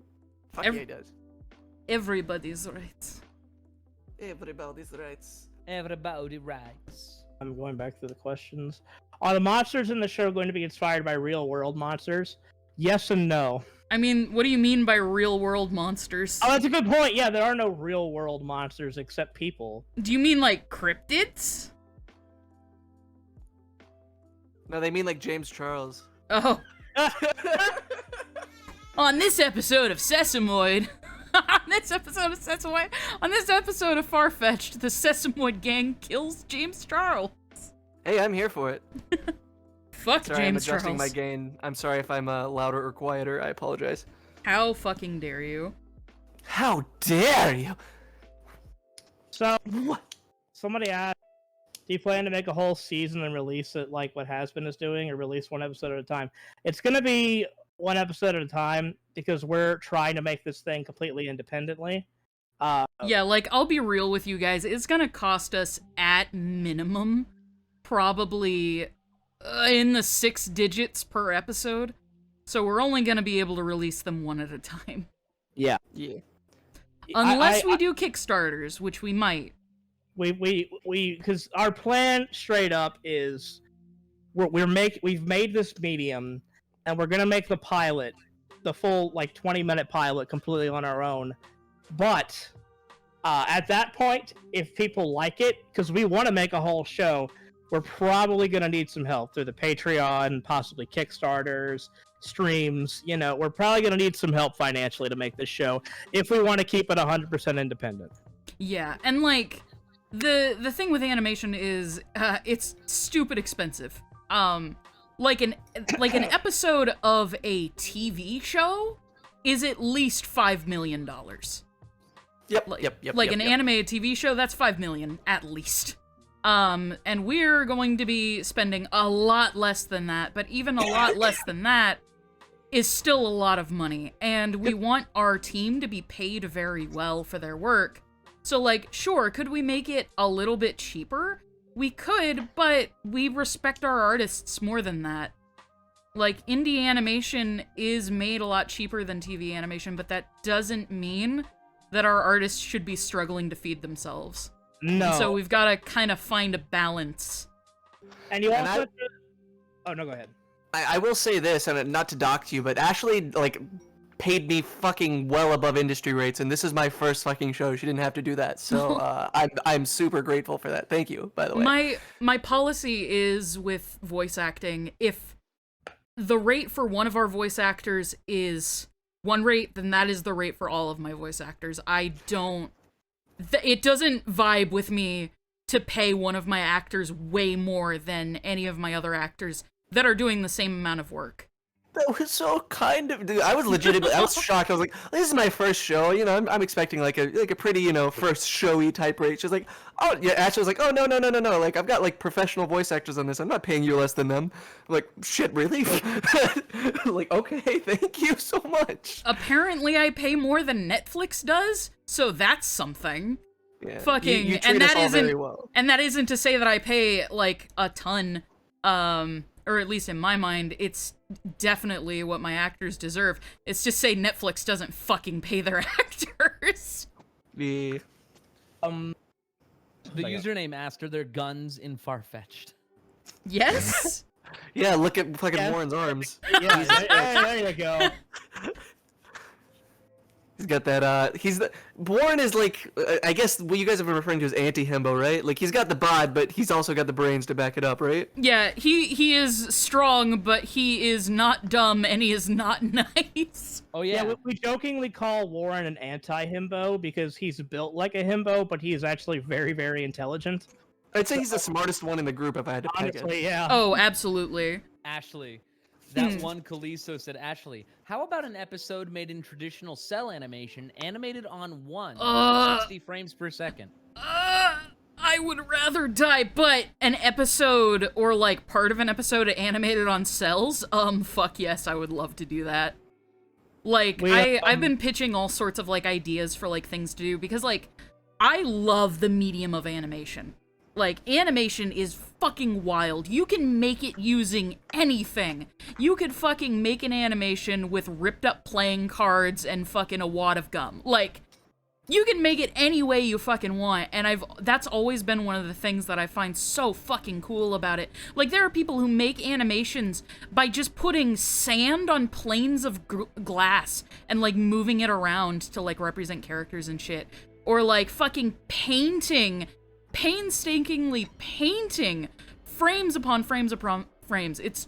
Fuck yeah, he does. Everybody's right. Everybody's rights. Everybody rights. I'm going back to the questions. Are the monsters in the show going to be inspired by real world monsters? Yes and no. I mean, what do you mean by real world monsters? Oh, that's a good point. Yeah, there are no real world monsters except people. Do you mean like cryptids? No, they mean like James Charles. Oh. On this episode of Sesamoid, on this episode of Farfetched, the Sesamoid gang kills James Charles. Hey, I'm here for it. Fuck Sorry, I'm James adjusting Charles. my gain. I'm sorry if I'm louder or quieter. I apologize. How fucking dare you? How dare you? So, What? somebody asked, do you plan to make a whole season and release it like what Has Been is doing, or release one episode at a time? It's going to be one episode at a time because we're trying to make this thing completely independently. Yeah, like, I'll be real with you guys. It's gonna cost us, at minimum, probably in the 6 digits per episode. So we're only gonna be able to release them one at a time. Yeah. Yeah. Unless we do Kickstarters, which we might. Because our plan straight up is we've made this medium and we're gonna make the pilot, the full like 20-minute pilot, completely on our own. But at that point, if people like it, because we want to make a whole show, we're probably gonna need some help through the Patreon, possibly Kickstarters, streams. You know, we're probably gonna need some help financially to make this show if we want to keep it 100% independent. Yeah, and like, the thing with animation is it's stupid expensive. Like an episode of a TV show is at least $5 million. Yep. Like an animated TV show, that's $5 million at least. And we're going to be spending a lot less than that, but even a lot less than that is still a lot of money. And we want our team to be paid very well for their work. So, like, sure, could we make it a little bit cheaper? We could, but we respect our artists more than that. Like, indie animation is made a lot cheaper than TV animation, but that doesn't mean that our artists should be struggling to feed themselves. No. And so we've got to kind of find a balance. And you And also have to... Oh, no, go ahead. I will say this, and not to dock you, but Ashley, like, paid me fucking well above industry rates, and this is my first fucking show. She didn't have to do that, so I'm super grateful for that. Thank you, by the way. My policy is with voice acting, if the rate for one of our voice actors is one rate, then that is the rate for all of my voice actors. I don't... it doesn't vibe with me to pay one of my actors way more than any of my other actors that are doing the same amount of work. That was so kind of, dude. I was legitimately, I was shocked. I was like, "This is my first show. You know, I'm expecting like a pretty, you know, first showy type rate." She's like, "Oh yeah." Ashley was like, "Oh no. Like I've got like professional voice actors on this. I'm not paying you less than them." I'm like, shit, really? Like, okay, thank you so much. Apparently, I pay more than Netflix does, so that's something. Yeah. Fucking, you treat and us that all very isn't, well. and that isn't to say that I pay like a ton. Or at least in my mind, it's definitely what my actors deserve. It's just say Netflix doesn't fucking pay their actors. Yeah. The username asked, are there guns in Farfetched? Yes? Yeah, look at fucking Yeah. Warren's arms. Yeah, there you go. He's got that, Warren is like, I guess what you guys have been referring to as anti-himbo, right? Like, he's got the bod, but he's also got the brains to back it up, right? Yeah, he is strong, but he is not dumb, and he is not nice. Oh Yeah, yeah. we jokingly call Warren an anti-himbo because he's built like a himbo, but he is actually very, very intelligent. I'd say he's the smartest one in the group if I had to pick it. Honestly, yeah. Oh, absolutely. Ashley, That one Kalisto said, Ashley, how about an episode made in traditional cell animation, animated on 60 frames per second? I would rather die, but an episode or like part of an episode animated on cells, fuck yes, I would love to do that. Like, I've been pitching all sorts of like ideas for like things to do because like I love the medium of animation. Like, animation is fucking wild. You can make it using anything. You could fucking make an animation with ripped up playing cards and fucking a wad of gum. Like, you can make it any way you fucking want, and that's always been one of the things that I find so fucking cool about it. Like, there are people who make animations by just putting sand on planes of glass and, like, moving it around to, like, represent characters and shit. Or, like, fucking painstakingly painting frames upon frames upon frames. It's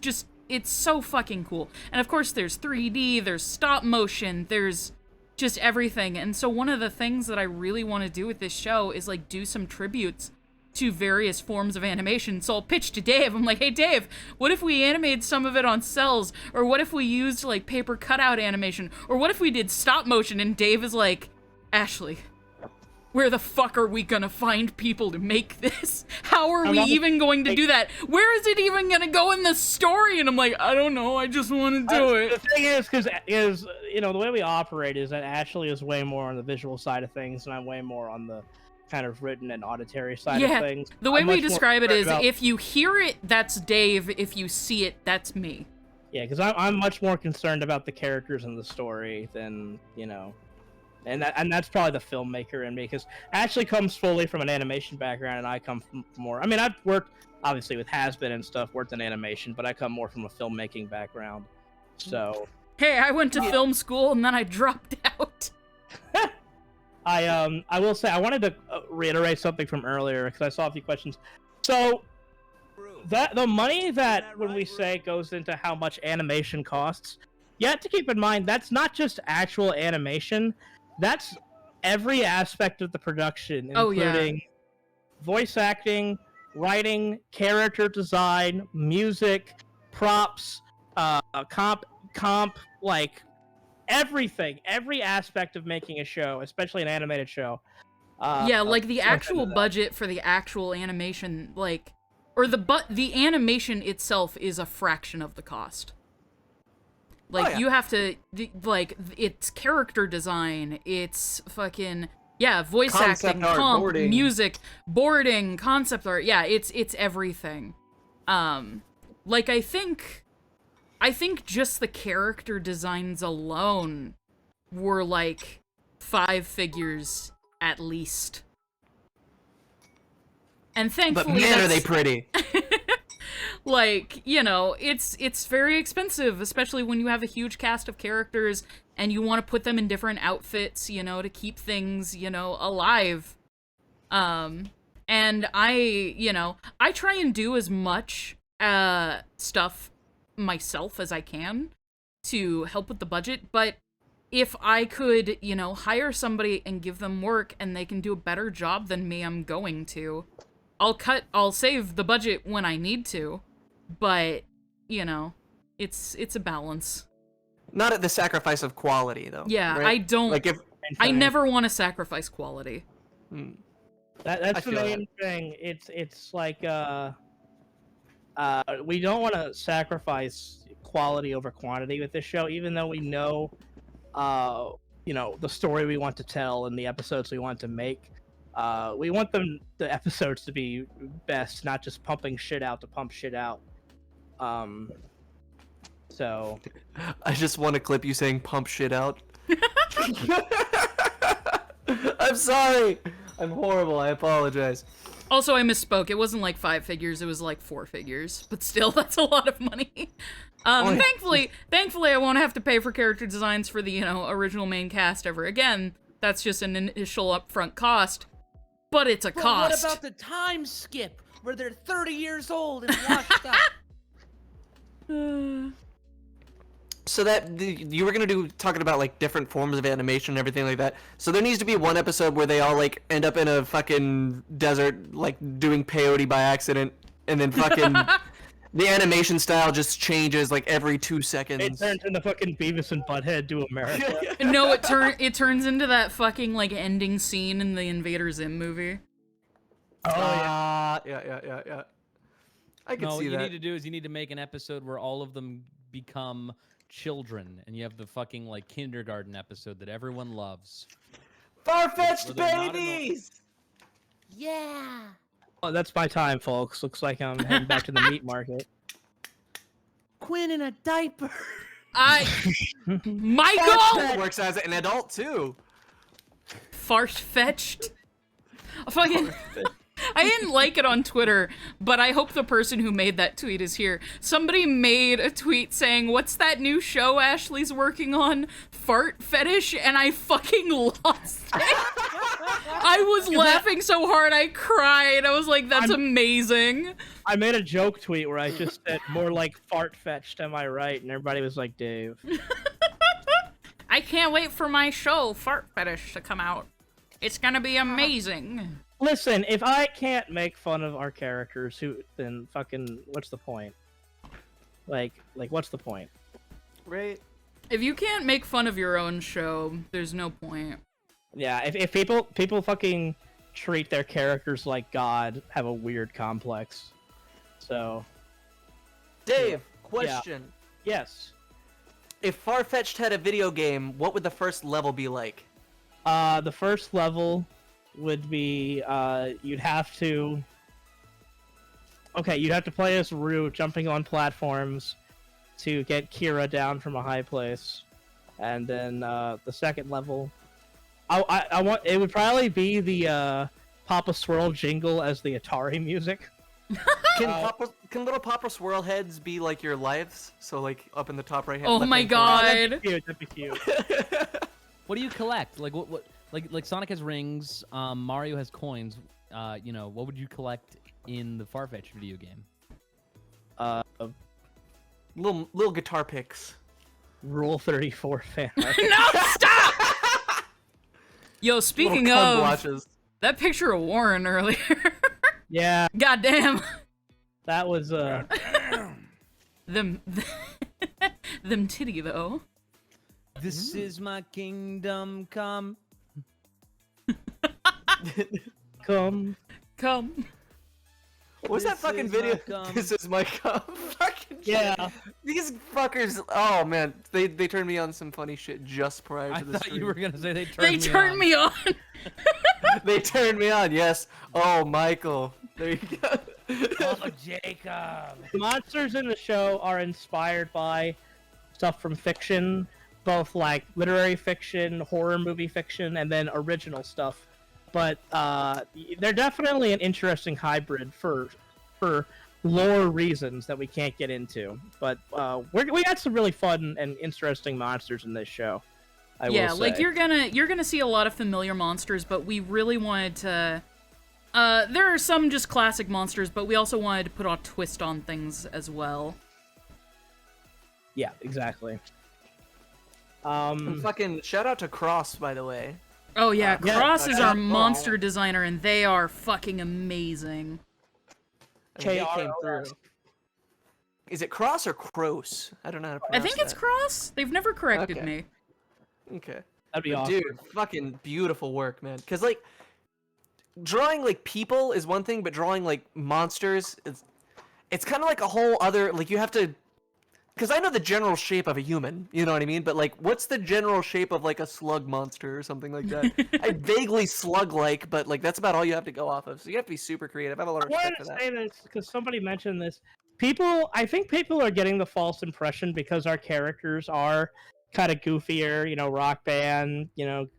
so fucking cool. And of course there's 3D, there's stop motion, there's just everything. And so one of the things that I really want to do with this show is like do some tributes to various forms of animation. So I'll pitch to Dave. I'm like, hey Dave, what if we animated some of it on cells? Or what if we used like paper cutout animation? Or what if we did stop motion? And Dave is like, Ashley, where the fuck are we gonna find people to make this? How are we even going to do that? Where is it even gonna go in the story? And I'm like, I don't know, I just want to do it. The thing is, you know, the way we operate is that Ashley is way more on the visual side of things, and I'm way more on the kind of written and auditory side of things. The way we describe it is, if you hear it, that's Dave. If you see it, that's me. Yeah, because I'm much more concerned about the characters and the story than, you know... And that's probably the filmmaker in me, because Ashley comes fully from an animation background, and I come from more... I mean, I've worked, obviously, with Has-Been and stuff, worked in animation, but I come more from a filmmaking background, so... Hey, I went to film school, and then I dropped out. I will say, I wanted to reiterate something from earlier, because I saw a few questions. So, the money that, when we say, goes into how much animation costs, you have to keep in mind, that's not just actual animation. That's every aspect of the production, including voice acting, writing, character design, music, props, comp, like everything, every aspect of making a show, especially an animated show. Yeah, like the actual budget for the actual animation, like, or the animation itself is a fraction of the cost. Like, you have to, like, it's character design, it's fucking, voice acting, comp, music, boarding, concept art, it's everything. Like, I think just the character designs alone were, like, 5 figures at least. And thankfully, but man, are they pretty. Like, you know, it's very expensive, especially when you have a huge cast of characters and you want to put them in different outfits, you know, to keep things, you know, alive. And I try and do as much stuff myself as I can to help with the budget, but if I could, you know, hire somebody and give them work and they can do a better job than me, I'm going to. I'll save the budget when I need to, but, you know, it's a balance. Not at the sacrifice of quality, though. Yeah, right? I don't... Like I never want to sacrifice quality. That's the main thing. It's like, we don't want to sacrifice quality over quantity with this show, even though we know, you know, the story we want to tell and the episodes we want to make. We want the episodes to be best, not just pumping shit out to pump shit out. So... I just want to clip you saying pump shit out. I'm sorry! I'm horrible, I apologize. Also, I misspoke. It wasn't like 5 figures, it was like 4 figures. But still, that's a lot of money. Thankfully, I won't have to pay for character designs for the, you know, original main cast ever again. That's just an initial upfront cost. But it's a cost. What about the time skip, where they're 30 years old and washed up? So that you were talking about like different forms of animation and everything like that. So there needs to be one episode where they all like end up in a fucking desert, like doing peyote by accident, and then fucking The animation style just changes like every 2 It seconds. turns into fucking Beavis and Butthead to America. No, it turns into that fucking like ending scene in the Invader Zim movie. Oh yeah. Yeah. I can No, what see you that. need to do is you need to make an episode where all of them become children, and you have the fucking like kindergarten episode that everyone loves. Far-fetched Where they're not babies! Oh, that's my time, folks. Looks like I'm heading back to the meat market. Quinn in a diaper. Michael! Works as an adult too. Far-fetched. Fucking. I didn't like it on Twitter, but I hope the person who made that tweet is here. Somebody made a tweet saying, "What's that new show Ashley's working on? Fart Fetish?" And I fucking lost it. I was laughing so hard I cried. I was like, "That's amazing." I made a joke tweet where I just said more like fart fetched, am I right? And everybody was like, Dave. I can't wait for my show, Fart Fetish, to come out. It's gonna be amazing. Listen, if I can't make fun of our characters, then fucking what's the point? Like what's the point? Right. If you can't make fun of your own show, there's no point. Yeah, if people fucking treat their characters like God, have a weird complex. So, Dave, question. yes. If Farfetch'd had a video game, what would the first level be like? The first level would be you'd have to play as Rue jumping on platforms to get Kira down from a high place, and then the second level, I want it would probably be the Papa Swirl jingle as the Atari music. Can little Papa Swirl heads be like your lives? So like up in the top right hand. Oh my god. That'd be cute. What do you collect? Like what like Sonic has rings, Mario has coins. You know, what would you collect in the Farfetch'd video game? Little guitar picks. Rule 34 fan art. No, stop! Yo, speaking Little cum of blotches. that picture of Warren earlier. Yeah, Goddamn. that was Them titty though. This is my kingdom come. come. Come. What's that This fucking is video? my cum. This is my cum. Fucking shit. Yeah. These fuckers. Oh man, they turned me on some funny shit just prior I to the thought stream. you were gonna say they turned They me turned on. me on. They turned me on. Yes. Oh, Michael. There you go. Oh, Jacob. Monsters in the show are inspired by stuff from fiction, both like literary fiction, horror movie fiction, and then original stuff. But they're definitely an interesting hybrid for lore reasons that we can't get into. But we got some really fun and interesting monsters in this show. I will like say. you're gonna see a lot of familiar monsters, but we really wanted to. There are some just classic monsters, but we also wanted to put a twist on things as well. Yeah, exactly. And fucking shout out to Cross, by the way. Oh yeah, yeah, Cross is yeah. our monster designer, and they are fucking amazing. I mean, he came KROS. through. Is it Cross or Cross? I don't know how to I pronounce think it's that. Cross. They've never corrected Okay. me. Okay. That'd be But awesome. dude, fucking beautiful work, man. Cause like, drawing like people is one thing, but drawing like monsters, it's kind of like a whole other. Like you have to, cause I know the general shape of a human, you know what I mean? But like, what's the general shape of like a slug monster or something like that? I vaguely slug-like, but like that's about all you have to go off of. So you have to be super creative. I have a lot of I wanted respect for to that. say this because somebody mentioned this. I think people are getting the false impression because our characters are kind of goofier, rock band,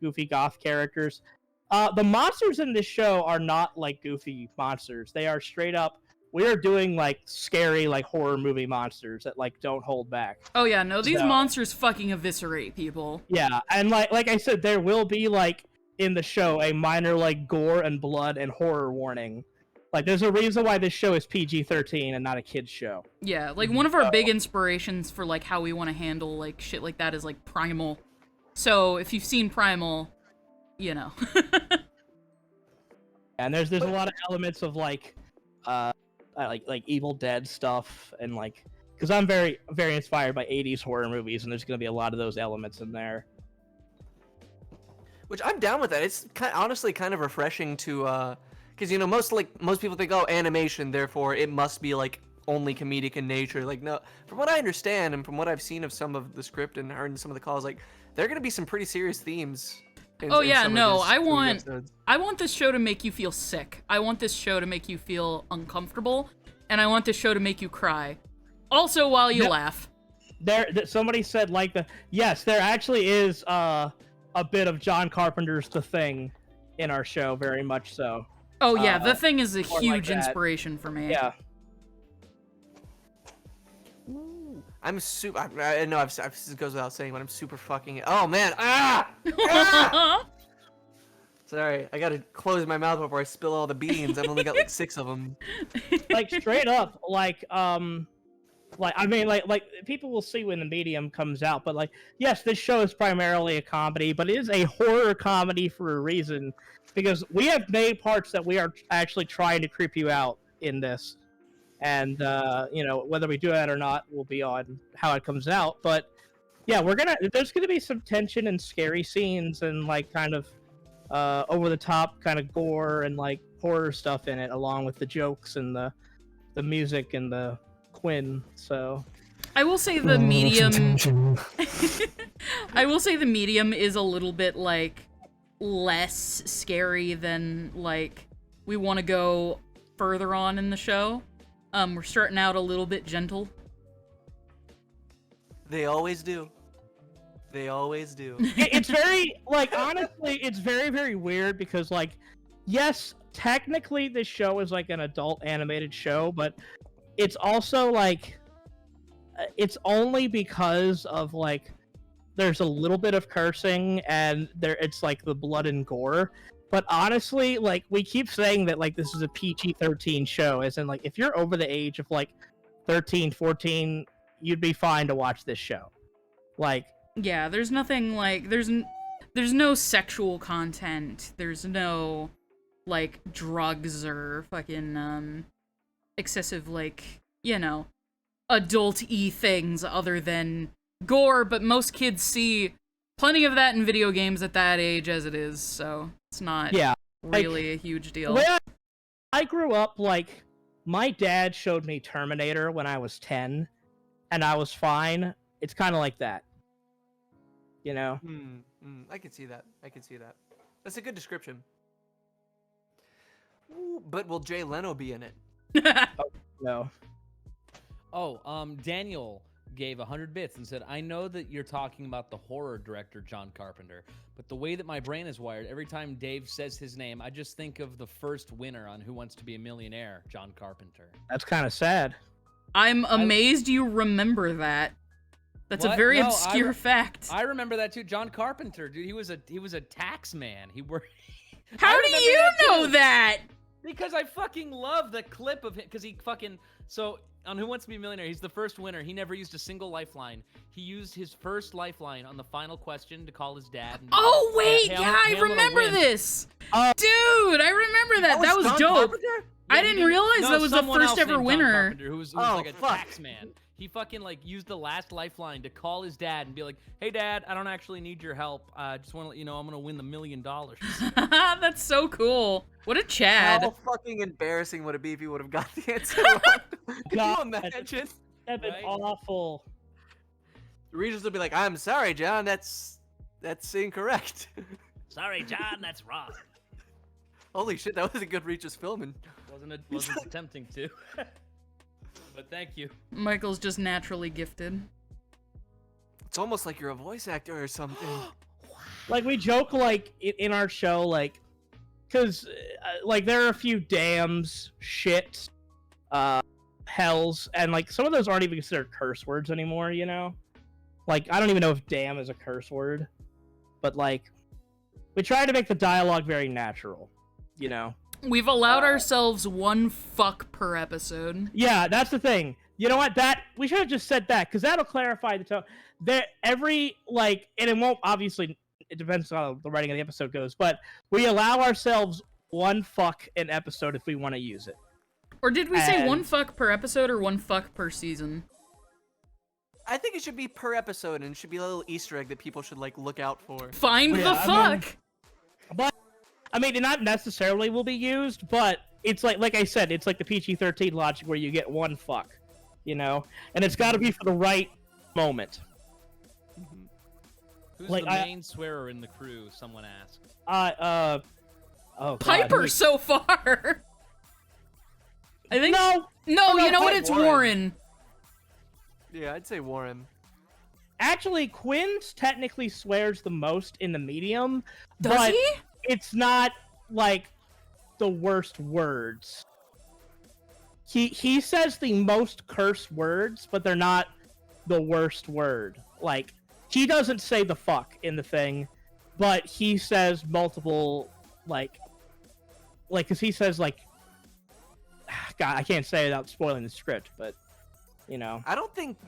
goofy goth characters. The monsters in this show are not like goofy monsters. They are straight up. We are doing like scary, like horror movie monsters that like don't hold back. Oh yeah, no, these So- monsters fucking eviscerate people. Yeah, and like I said, there will be like in the show a minor like gore and blood and horror warning. Like there's a reason why this show is PG-13 and not a kids show. Yeah, like one of our big inspirations for like how we want to handle like shit like that is like Primal. So if you've seen Primal, you know. And there's a lot of elements of like like Evil Dead stuff, and like because I'm very inspired by 80s horror movies, and there's gonna be a lot of those elements in there. Which I'm down with that. It's honestly kind of refreshing to, because most people think, oh, animation, therefore it must be like only comedic in nature. Like, no, from what I understand and from what I've seen of some of the script and heard in some of the calls, like there are gonna be some pretty serious themes. Oh yeah, no, I want this show to make you feel sick. I want this show to make you feel uncomfortable, and I want this show to make you cry. Also, while you laugh. Somebody said yes, there actually is a bit of John Carpenter's The Thing in our show, very much so. Oh yeah, The Thing is a huge inspiration for me. Yeah. I'm super. I know this goes without saying, but I'm super fucking. Oh man! Ah! Sorry, I gotta close my mouth before I spill all the beans. I've only got like 6 of them. Like straight up, like people will see when the medium comes out, but like, yes, this show is primarily a comedy, but it is a horror comedy for a reason, because we have made parts that we are actually trying to creep you out in this. And, whether we do that or not will be on how it comes out. But, yeah, there's going to be some tension and scary scenes and, like, kind of over-the-top kind of gore and, like, horror stuff in it, along with the jokes and the music and the Quinn, so... I will say the medium... I will say the medium is a little bit, like, less scary than, like, we want to go further on in the show. We're starting out a little bit gentle. They always do. They always do. It's very, like, honestly, it's very, very weird because, like, yes, technically this show is, like, an adult animated show, but it's also, like, it's only because of, like, there's a little bit of cursing and it's, like, the blood and gore. But honestly, like, we keep saying that, like, this is a PG-13 show, as in, like, if you're over the age of, like, 13, 14, you'd be fine to watch this show. Like... Yeah, there's nothing, like, there's no sexual content. There's no, like, drugs or fucking, excessive, like, adult-y things other than gore, but most kids see plenty of that in video games at that age as it is, so... It's not really a huge deal. When I grew up, like, my dad showed me Terminator when I was 10, and I was fine. It's kind of like that. I can see that. That's a good description. Ooh, but will Jay Leno be in it? No. Daniel gave 100 bits and said, I know that you're talking about the horror director John Carpenter, but the way that my brain is wired, every time Dave says his name, I just think of the first winner on Who Wants to Be a Millionaire, John Carpenter. That's kind of sad. I'm amazed you remember that. That's a very obscure fact. I remember that too. John Carpenter, dude, he was a tax man. He worked. How do you know that? Because I fucking love the clip of him. Because he fucking on Who Wants to Be a Millionaire, he's the first winner. He never used a single lifeline. He used his first lifeline on the final question to call his dad. And oh wait, I remember this. Dude, I remember that. That was John dope. Carpenter? I didn't realize that was the first ever winner. Who was like a tax man. He fucking like used the last lifeline to call his dad and be like, "Hey dad, I don't actually need your help. I just want to let you know I'm gonna win the $1 million." That's so cool. What a Chad. How fucking embarrassing would it be if you would have got the answer wrong? Can you imagine? That'd been awful. The Regis would be like, "I'm sorry, John. That's incorrect." Sorry, John. That's wrong. Holy shit, that was a good Regis filming. Wasn't attempting to. But thank you. Michael's just naturally gifted. It's almost like you're a voice actor or something. Like, we joke, like, in our show, like, because, like, there are a few dams, shits, hells, and, like, some of those aren't even considered curse words anymore, Like, I don't even know if damn is a curse word. But, like, we try to make the dialogue very natural, We've allowed ourselves one fuck per episode. Yeah, that's the thing. You know what? We should have just said that, because that'll clarify the tone. And it won't, obviously, it depends on how the writing of the episode goes, but we allow ourselves one fuck an episode if we want to use it. Or did we say And- one fuck per episode or one fuck per season? I think it should be per episode, and it should be a little Easter egg that people should like look out for. Find Yeah, the I mean- fuck! I mean, it not necessarily will be used, but it's like I said, it's like the PG-13 logic where you get one fuck, you know, and it's got to be for the right moment. Who's Like, the I- main swearer in the crew? Someone asked. Oh, God, Piper who's- so far! I think. No, No, no, you know what? Warren. It's Warren. Yeah, I'd say Warren. actually, Quinn's technically swears the most in the medium, Does but he? it's not like the worst words. He says the most curse words, but they're not the worst word. Like, he doesn't say the fuck in the thing, but he says multiple, like, because he says, like, God, I can't say it without spoiling the script, but, you know. I don't think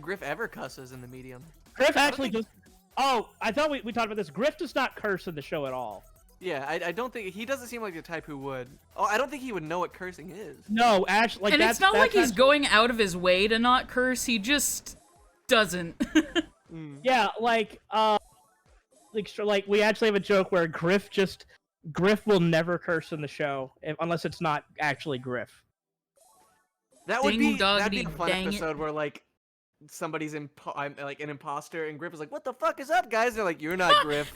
Griff ever cusses in the medium. Griff actually think- does. Oh, I thought we talked about this. Griff does not curse in the show at all. Yeah, I don't think he doesn't seem like the type who would. Oh, I don't think he would know what cursing is. No, actually, like And that's, it's not that's like he's actually- going out of his way to not curse, he just doesn't. Yeah, like we actually have a joke where Griff will never curse in the show unless it's not actually Griff. That'd be a Ding-doggity fun dang it. episode where like somebody's like an imposter and Griff is like, "What the fuck is up, guys?" They're like, "You're not Griff."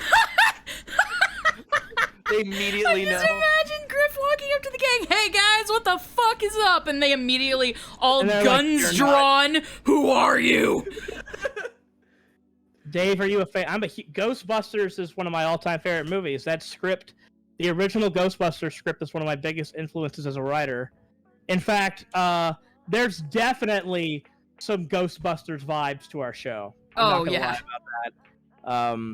They immediately I just know. imagine Griff walking up to the gang, "Hey guys, what the fuck is up?" And they immediately, all And they're like, guns "You're not." drawn, "Who are you?" Dave, are you a fan? Ghostbusters is one of my all-time favorite movies. That script, the original Ghostbusters script, is one of my biggest influences as a writer. In fact, there's definitely some Ghostbusters vibes to our show. I'm not Oh, gonna yeah. lie about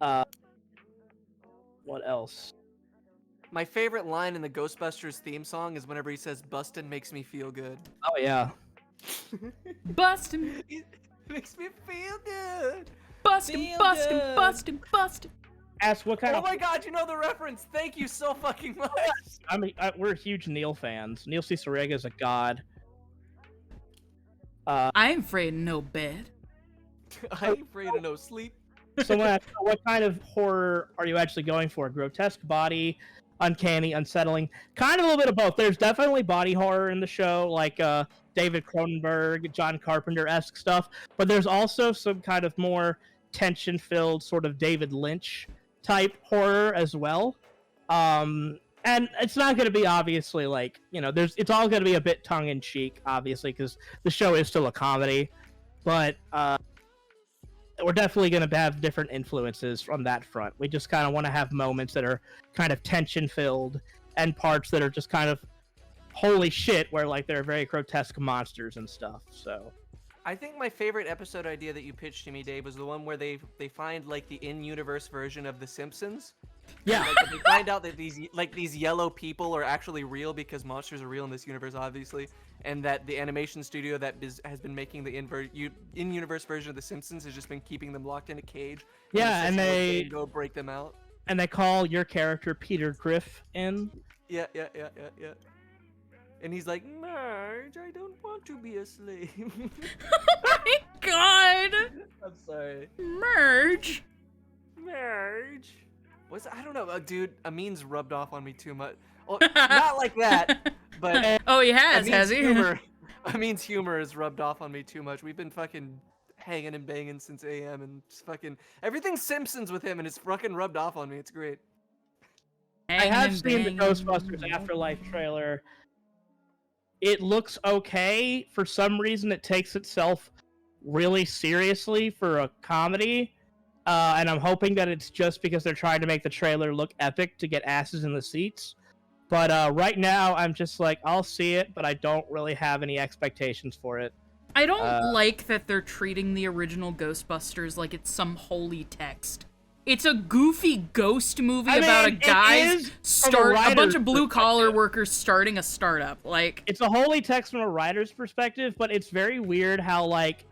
that. What else? My favorite line in the Ghostbusters theme song is whenever he says, "Bustin' makes me feel good." Oh yeah. Bust him, It makes me feel good. bust him, Feel bust him, good. bust him, bust him. Ask what kind Oh of. my god, you know the reference. Thank you so fucking much. I mean, we're huge Neil fans. Neil Cicerega is a god. I ain't afraid of no bed. I ain't afraid of no sleep. Someone asked, what kind of horror are you actually going for? Grotesque body, uncanny, unsettling? Kind of a little bit of both. There's definitely body horror in the show, like David Cronenberg, John Carpenter-esque stuff. But there's also some kind of more tension-filled sort of David Lynch type horror as well. And it's not going to be obviously like, you know, it's all going to be a bit tongue-in-cheek, obviously, because the show is still a comedy. But we're definitely going to have different influences from that front. We just kind of want to have moments that are kind of tension-filled and parts that are just kind of holy shit, where like they're very grotesque monsters and stuff. So I think my favorite episode idea that you pitched to me, Dave, was the one where they find like the in-universe version of The Simpsons. yeah, Like, they find out that these yellow people are actually real because monsters are real in this universe, obviously, and that the animation studio that has been making the in-universe version of The Simpsons has just been keeping them locked in a cage. Yeah, and it's just they- go break them out. and they call your character Peter Griff in. Yeah. And he's like, "Marge, I don't want to be a slave." Oh my god! I'm sorry. Merge. Marge. I don't know, dude. Amin's rubbed off on me too much. Well, not like that, but Oh, he has Amin's he? humor. Amin's humor has rubbed off on me too much. We've been fucking hanging and banging since AM, and just fucking everything's Simpsons with him, and it's fucking rubbed off on me. It's great. I have seen the Ghostbusters Afterlife trailer. It looks okay. For some reason, it takes itself really seriously for a comedy. And I'm hoping that it's just because they're trying to make the trailer look epic to get asses in the seats. But right now, I'm just like, I'll see it, but I don't really have any expectations for it. I don't like that they're treating the original Ghostbusters like it's some holy text. It's a goofy ghost movie about a it guy's is from a a bunch writer's of blue collar perspective. workers starting a startup. Like, It's a holy text from a writer's perspective, but it's very weird how, like,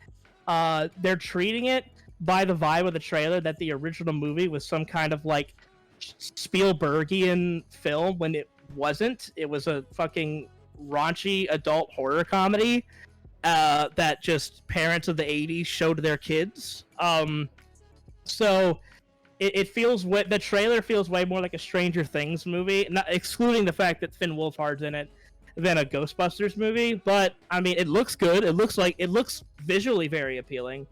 they're treating it by the vibe of the trailer that the original movie was some kind of, like, Spielbergian film when it wasn't. It was a fucking raunchy adult horror comedy that just parents of the 80s showed their kids. So it feels the trailer feels way more like a Stranger Things movie, not excluding the fact that Finn Wolfhard's in it, than a Ghostbusters movie. But I mean, it looks good. It looks visually very appealing.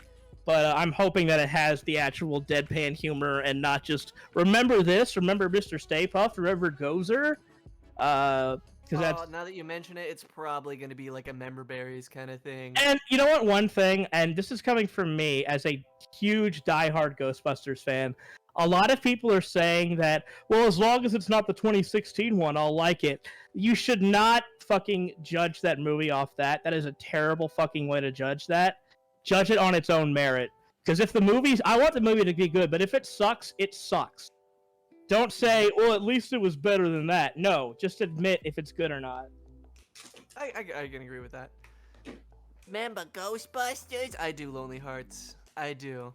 But I'm hoping that it has the actual deadpan humor and not just remember Mr. Stay Puft, remember Gozer. Because now that you mention it, it's probably going to be like a Member Berries kind of thing. And you know what? One thing, and this is coming from me as a huge diehard Ghostbusters fan, a lot of people are saying that, well, as long as it's not the 2016 one, I'll like it. You should not fucking judge that movie off that. That is a terrible fucking way to judge that. Judge it on its own merit. Because if I want the movie to be good, but if it sucks, it sucks. Don't say, well, at least it was better than that. No, just admit if it's good or not. I can agree with that. Remember Ghostbusters? I do Lonely Hearts. I do.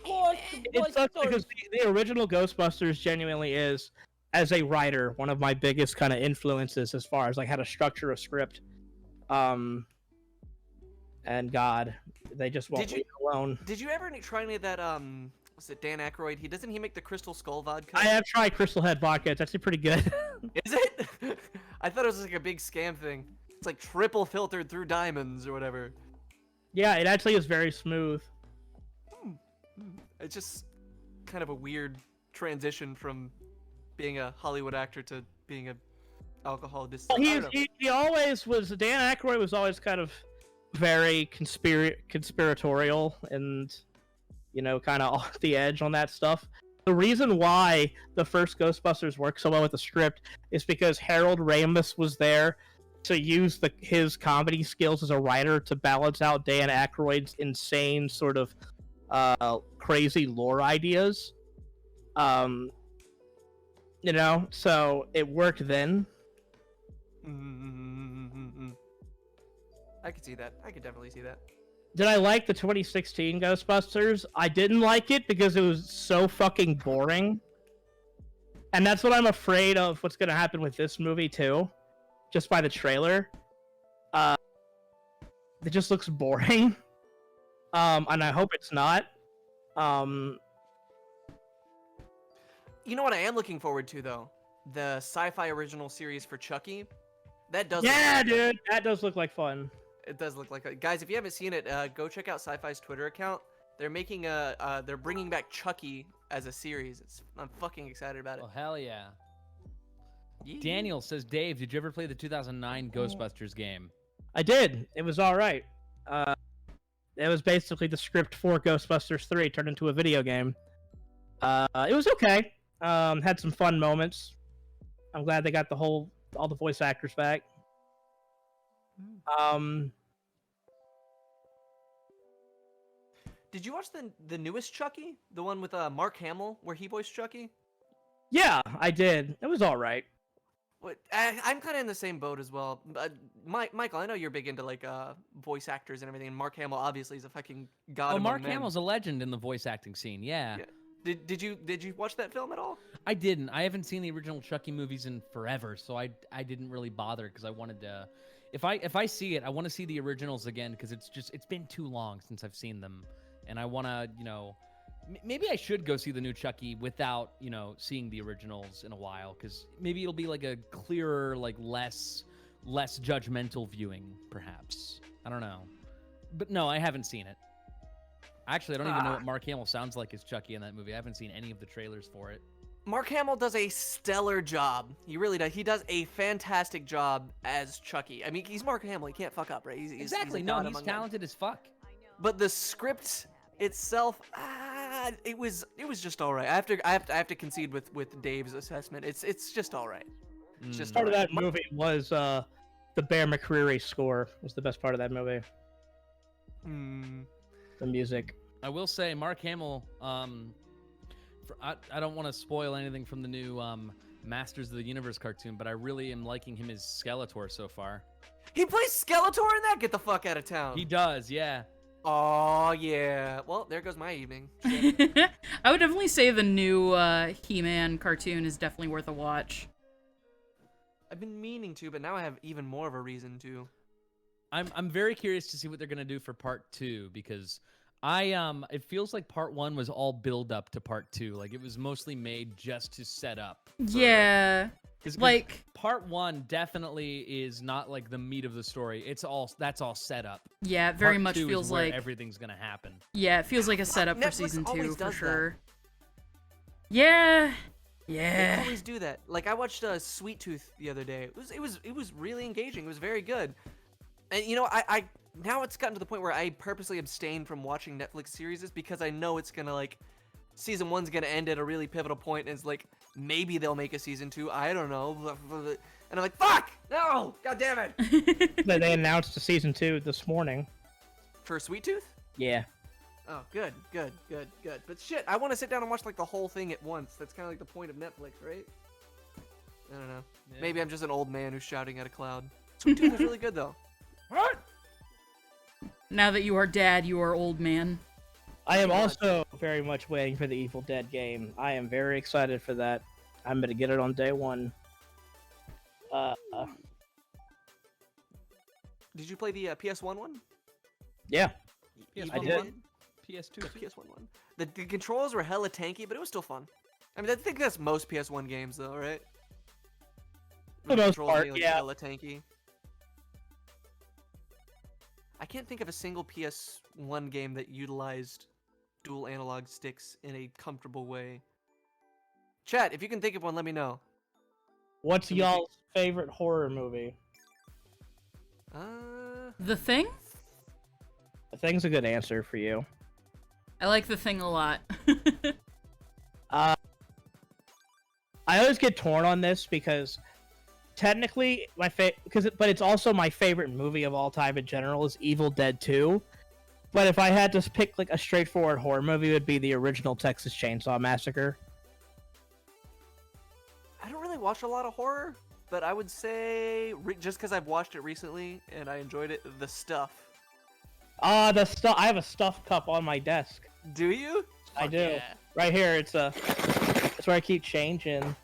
It sucks because the original Ghostbusters genuinely is, as a writer, one of my biggest kind of influences as far as like how to structure a script. And God, they just won't leave it alone. Did you ever try any of that, was it Dan Aykroyd? Doesn't he make the Crystal Skull vodka? I have tried Crystal Head vodka. It's actually pretty good. Is it? I thought it was like a big scam thing. It's like triple filtered through diamonds or whatever. Yeah, it actually is very smooth. It's just kind of a weird transition from being a Hollywood actor to being a alcohol distiller. He always was. Dan Aykroyd was always kind of very conspiratorial and, you know, kind of off the edge on that stuff. The reason why the first Ghostbusters worked so well with the script is because Harold Ramis was there to use his comedy skills as a writer to balance out Dan Aykroyd's insane sort of crazy lore ideas. You know, so it worked then. I could see that. I could definitely see that. Did I like the 2016 Ghostbusters? I didn't like it because it was so fucking boring. And that's what I'm afraid of what's going to happen with this movie, too. Just by the trailer. It just looks boring. And I hope it's not. You know what I am looking forward to, though? The sci-fi original series for Chucky. That does dude! That does look like fun. It does look like guys, if you haven't seen it, go check out Sci-Fi's Twitter account. They're making they're bringing back Chucky as a series. I'm fucking excited about it. Oh hell yeah. Daniel says, Dave, did you ever play the 2009 Ghostbusters game? I did. It was all right. It was basically the script for Ghostbusters 3 turned into a video game. It was okay. Had some fun moments. I'm glad they got all the voice actors back. Did you watch the newest Chucky? The one with Mark Hamill, where he voiced Chucky? Yeah, I did. It was all right. I'm kind of in the same boat as well. Michael, I know you're big into like voice actors and everything, and Mark Hamill obviously is a fucking god. Oh, among Mark men. Hamill's a legend in the voice acting scene. Yeah. Did you watch that film at all? I didn't. I haven't seen the original Chucky movies in forever, so I didn't really bother because I wanted to. If I see it, I want to see the originals again because it's been too long since I've seen them, and I want to, you know, maybe I should go see the new Chucky without, you know, seeing the originals in a while because maybe it'll be like a clearer, like less judgmental viewing, perhaps. I don't know, but no, I haven't seen it. Actually, I don't even know what Mark Hamill sounds like as Chucky in that movie. I haven't seen any of the trailers for it. Mark Hamill does a stellar job. He really does. He does a fantastic job as Chucky. I mean, he's Mark Hamill. He can't fuck up, right? He's talented as fuck. But the script itself, it was just all right. I have to concede with Dave's assessment. It's just all right. It's just part of that movie was the Bear McCreary score was the best part of that movie. The music. I will say, Mark Hamill. I don't want to spoil anything from the new Masters of the Universe cartoon, but I really am liking him as Skeletor so far. He plays Skeletor in that? Get the fuck out of town. He does, yeah. Oh yeah. Well, there goes my evening. I would definitely say the new He-Man cartoon is definitely worth a watch. I've been meaning to, but now I have even more of a reason to. I'm very curious to see what they're gonna do for part 2 because it feels like part 1 was all build up to part 2. Like it was mostly made just to set up. Yeah. 'Cause Like, part 1 definitely is not like the meat of the story. That's all set up. yeah, it very Part much 2 is feels where like everything's gonna happen. yeah, it feels like a setup for Netflix season 2 always for does that. sure. Yeah. They Yeah. always do that. Like I watched Sweet Tooth the other day. It was really engaging. It was very good. And you know, I now it's gotten to the point where I purposely abstain from watching Netflix series because I know it's gonna like season 1's gonna end at a really pivotal point, and it's like maybe they'll make a season 2. I don't know. And I'm like, fuck! No! God damn it! They announced a season 2 this morning. For Sweet Tooth? Yeah. Oh, good. But shit, I want to sit down and watch like the whole thing at once. That's kind of like the point of Netflix, right? I don't know. Yeah. Maybe I'm just an old man who's shouting at a cloud. Sweet Tooth is really good though. What? Now that you are dad, you are old man. I am also very much waiting for the Evil Dead game. I am very excited for that. I'm gonna get it on day 1. Did you play the PS1 one? Yeah. PS1 I did. one? PS2 The too? PS1 one. The controls were hella tanky, but it was still fun. I mean, I think that's most PS1 games though, right? For the most controls part, being, like, yeah. hella tanky. I can't think of a single PS1 game that utilized dual analog sticks in a comfortable way. Chat, if you can think of one, let me know. What's y'all's favorite horror movie? The Thing? The Thing's a good answer for you. I like The Thing a lot. I always get torn on this because technically but it's also my favorite movie of all time in general is Evil Dead 2. But if I had to pick like a straightforward horror movie, it would be the original Texas Chainsaw Massacre. I don't really watch a lot of horror, but I would say, just because I've watched it recently and I enjoyed it, The Stuff. The stuff. I have a stuffed cup on my desk. Do you? I do. Yeah. Right here. It's where I keep changing.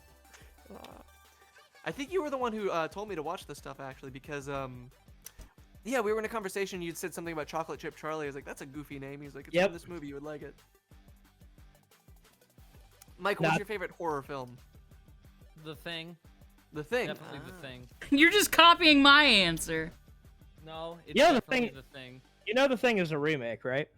I think you were the one who told me to watch this stuff actually, because yeah, we were in a conversation. You'd said something about Chocolate Chip Charlie. I was like, that's a goofy name. He's like, it's Yep. from this movie. You would like it. Michael, what's your favorite horror film? The Thing. The Thing. Definitely The Thing. You're just copying my answer. No, it's Yeah, The definitely Thing- The Thing. You know The Thing is a remake, right?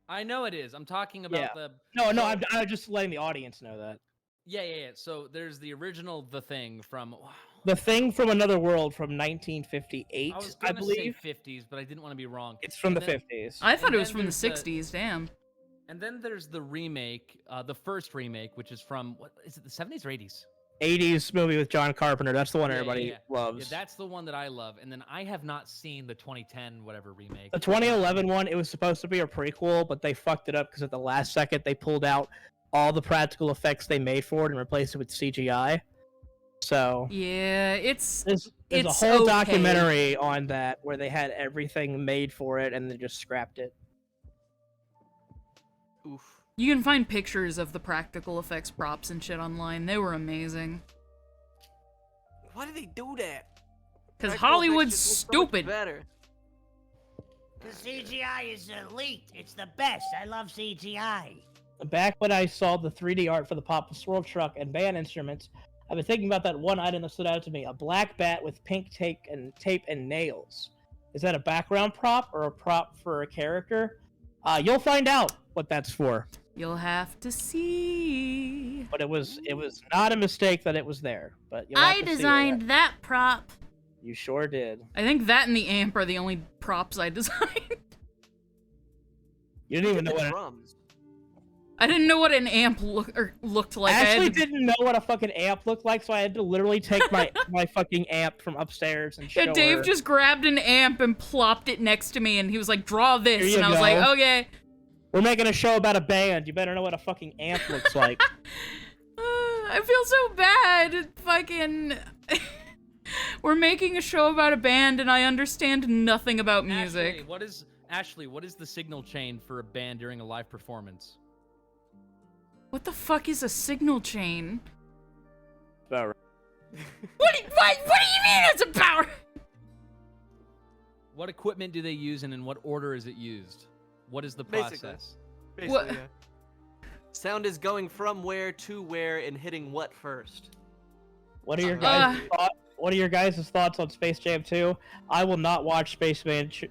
I know it is. I'm talking about Yeah. the... No, so- I'm just letting the audience know that. Yeah. So there's the original The Thing from... The Thing from Another World from 1958, I was I gonna believe. say 50s, but I didn't want to be wrong. It's from the And then- 50s. I thought And it was then from the there's the- 60s, damn. And then there's the remake, the first remake, which is from, what is it, the 70s or 80s? 80s movie with John Carpenter. That's the one Yeah, everybody yeah. loves. Yeah, that's the one that I love. And then I have not seen the 2010 whatever remake. The 2011 one, it was supposed to be a prequel, but they fucked it up because at the last second they pulled out all the practical effects they made for it and replaced it with CGI. So Yeah, there's a it's whole okay. documentary on that where they had everything made for it and they just scrapped it. Oof. You can find pictures of the practical effects props and shit online. They were amazing. Why do they do that? Because Practical Hollywood's effects just look so much stupid. Better. The CGI is elite. It's the best. I love CGI. Back when I saw the 3D art for the Papa Swirl truck and band instruments, I've been thinking about that one item that stood out to me: a black bat with pink tape and nails. Is that a background prop or a prop for a character? You'll find out what that's for. You'll have to see. But it was not a mistake that it was there. But you'll have I to see what designed that prop. You sure did. I think that and the amp are the only props I designed. You didn't even know The what. drums. I didn't know what an amp looked like. I Ashley had to- didn't know what a fucking amp looked like, so I had to literally take my fucking amp from upstairs and show Yeah, Dave her. just grabbed an amp and plopped it next to me, and he was like, "Draw Here this," you and I was go. like, "Okay." We're making a show about a band. You better know what a fucking amp looks like. I feel so bad. Fucking. We're making a show about a band, and I understand nothing about music. Ashley, what is the signal chain for a band during a live performance? What the fuck is a signal chain? About right. What do you mean it's a power? What equipment do they use, and in what order is it used? What is the process? Basically, yeah. Sound is going from where to where and hitting what first. What are your guys' thoughts? What are your guys' thoughts on Space Jam 2? I will not watch Space Jam 2.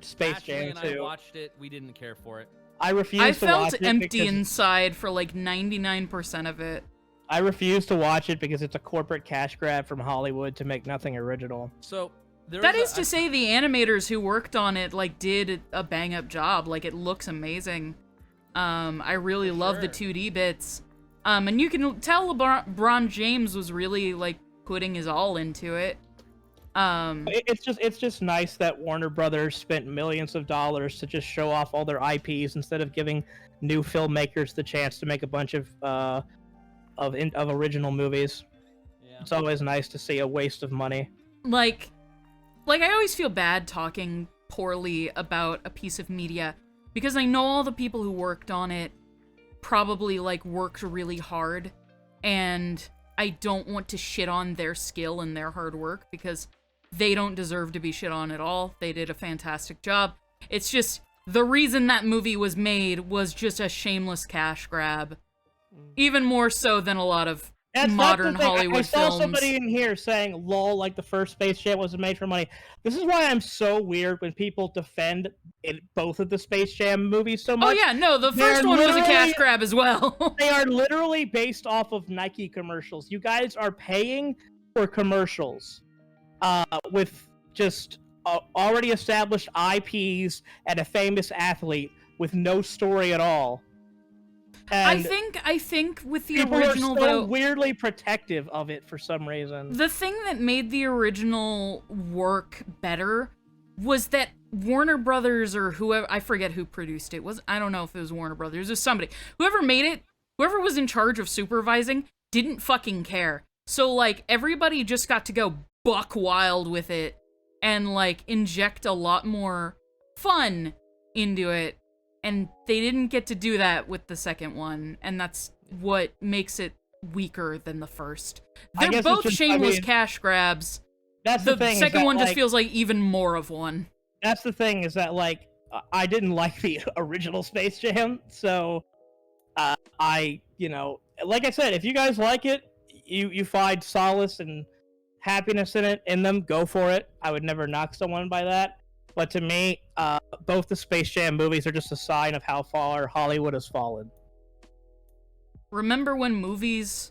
And I watched it. We didn't care for it. I refuse to watch it. I felt empty inside for like 99% of it. I refuse to watch it because it's a corporate cash grab from Hollywood to make nothing original. So that is to say, the animators who worked on it like did a bang up job. Like, it looks amazing. I really love the 2D bits. And you can tell LeBron James was really like putting his all into it. It's just nice that Warner Brothers spent millions of dollars to just show off all their IPs instead of giving new filmmakers the chance to make a bunch of original movies. Yeah. It's always nice to see a waste of money. Like I always feel bad talking poorly about a piece of media because I know all the people who worked on it probably like worked really hard, and I don't want to shit on their skill and their hard work because they don't deserve to be shit on at all. They did a fantastic job. It's just the reason that movie was made was just a shameless cash grab. Even more so than a lot of modern Hollywood films. I saw somebody in here saying, lol, like the first Space Jam wasn't made for money. This is why I'm so weird when people defend both of the Space Jam movies so much. Oh yeah, no, the first one was a cash grab as well. They are literally based off of Nike commercials. You guys are paying for commercials with just already established IPs and a famous athlete with no story at all. And I think with the people original, are so though, weirdly protective of it for some reason. The thing that made the original work better was that Warner Brothers, or whoever, I forget who produced it. I don't know if it was Warner Brothers or somebody. Whoever made it, whoever was in charge of supervising, didn't fucking care. So like everybody just got to go buck wild with it and like inject a lot more fun into it. And they didn't get to do that with the second one, and that's what makes it weaker than the first. They're both shameless cash grabs. That's the thing. The second one just feels like even more of one. That's the thing, is that like I didn't like the original Space Jam, so like I said, if you guys like it, you find solace and happiness in them, go for it. I would never knock someone by that. But to me, both the Space Jam movies are just a sign of how far Hollywood has fallen. Remember when movies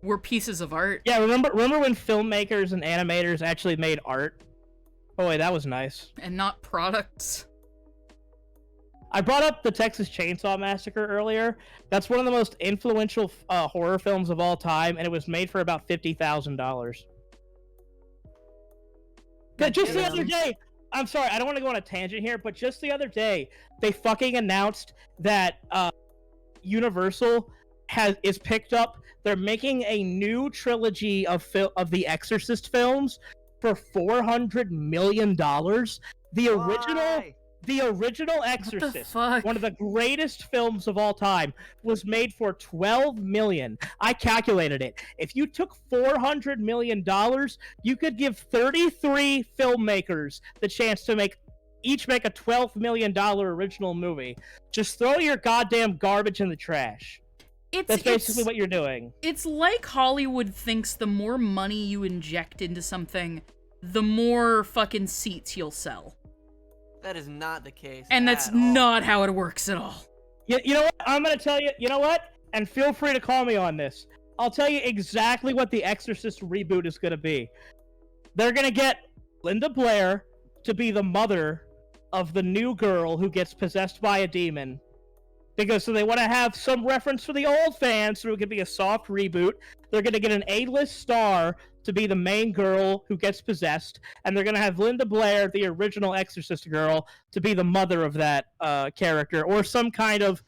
were pieces of art? Yeah, remember when filmmakers and animators actually made art? Boy, that was nice. And not products. I brought up the Texas Chainsaw Massacre earlier. That's one of the most influential horror films of all time, and it was made for about $50,000. Just the other day... I'm sorry, I don't want to go on a tangent here, but just the other day, they fucking announced that Universal is picked up. They're making a new trilogy of the Exorcist films for $400 million. The original Exorcist, one of the greatest films of all time, was made for $12 million. I calculated it. If you took $400 million, you could give 33 filmmakers the chance to each make a $12 million original movie. Just throw your goddamn garbage in the trash. That's basically what you're doing. It's like Hollywood thinks the more money you inject into something, the more fucking seats you'll sell. That is not the case. And that's not how it works at all. You know what? I'm going to tell you, you know what? And feel free to call me on this. I'll tell you exactly what the Exorcist reboot is going to be. They're going to get Linda Blair to be the mother of the new girl who gets possessed by a demon. Because so they want to have some reference for the old fans, so it could be a soft reboot. They're going to get an A-list star to be the main girl who gets possessed, and they're going to have Linda Blair, the original Exorcist girl, to be the mother of that character, or some kind of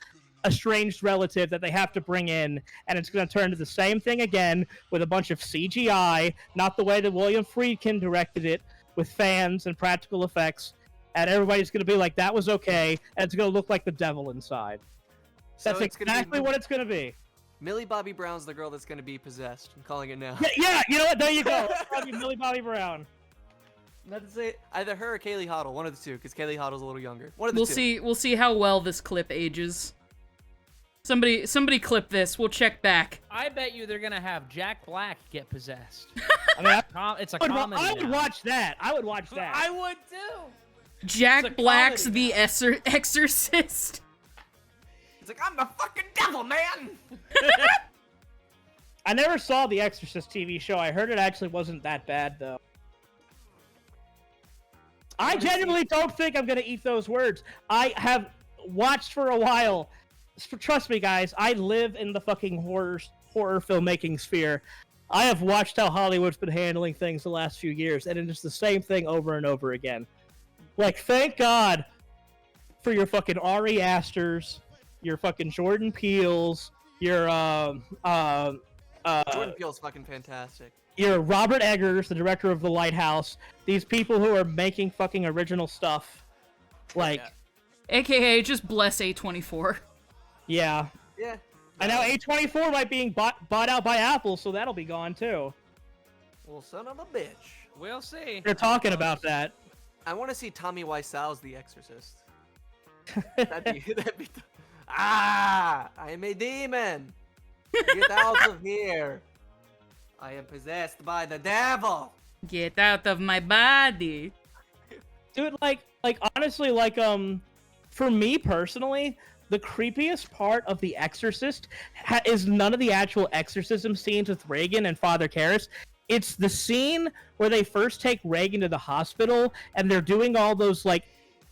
estranged relative that they have to bring in, and it's going to turn into the same thing again with a bunch of CGI, not the way that William Friedkin directed it, with fans and practical effects, and everybody's going to be like, that was okay, and it's going to look like the devil inside. That's exactly what it's going to be. Millie Bobby Brown's the girl that's gonna be possessed. I'm calling it now. Yeah, you know what? There you go. Fucking Millie Bobby Brown. Not to say either her or Kaylee Hoddle, one of the two, because Kaylee Hoddle's a little younger. One of the We'll two. see. We'll see how well this clip ages. Somebody clip this. We'll check back. I bet you they're gonna have Jack Black get possessed. I mean, It's a I comedy. would now. watch that. I would watch that. I would too. Jack It's a Black's comedy The Exorcist. It's like, I'm the fucking devil, man! I never saw the Exorcist TV show. I heard it actually wasn't that bad, though. I genuinely don't think I'm gonna eat those words. I have watched for a while. Trust me, guys. I live in the fucking horror filmmaking sphere. I have watched how Hollywood's been handling things the last few years, and it's the same thing over and over again. Like, thank God for your fucking Ari Asters, your fucking Jordan Peels, your Jordan Peele's fucking fantastic. you're Robert Eggers, the director of The Lighthouse. These people who are making fucking original stuff. Like, AKA, just bless A24. yeah. Yeah. And now A24 might being bought out by Apple, so that'll be gone too. Well, son of a bitch. We'll see. They're talking about that. I want to see Tommy Wiseau's The Exorcist. that'd be I am a demon. Get out of here. I am possessed by the devil. Get out of my body. Dude, like honestly, for me personally, the creepiest part of The Exorcist is none of the actual exorcism scenes with Reagan and Father Karras. It's the scene where they first take Reagan to the hospital and they're doing all those like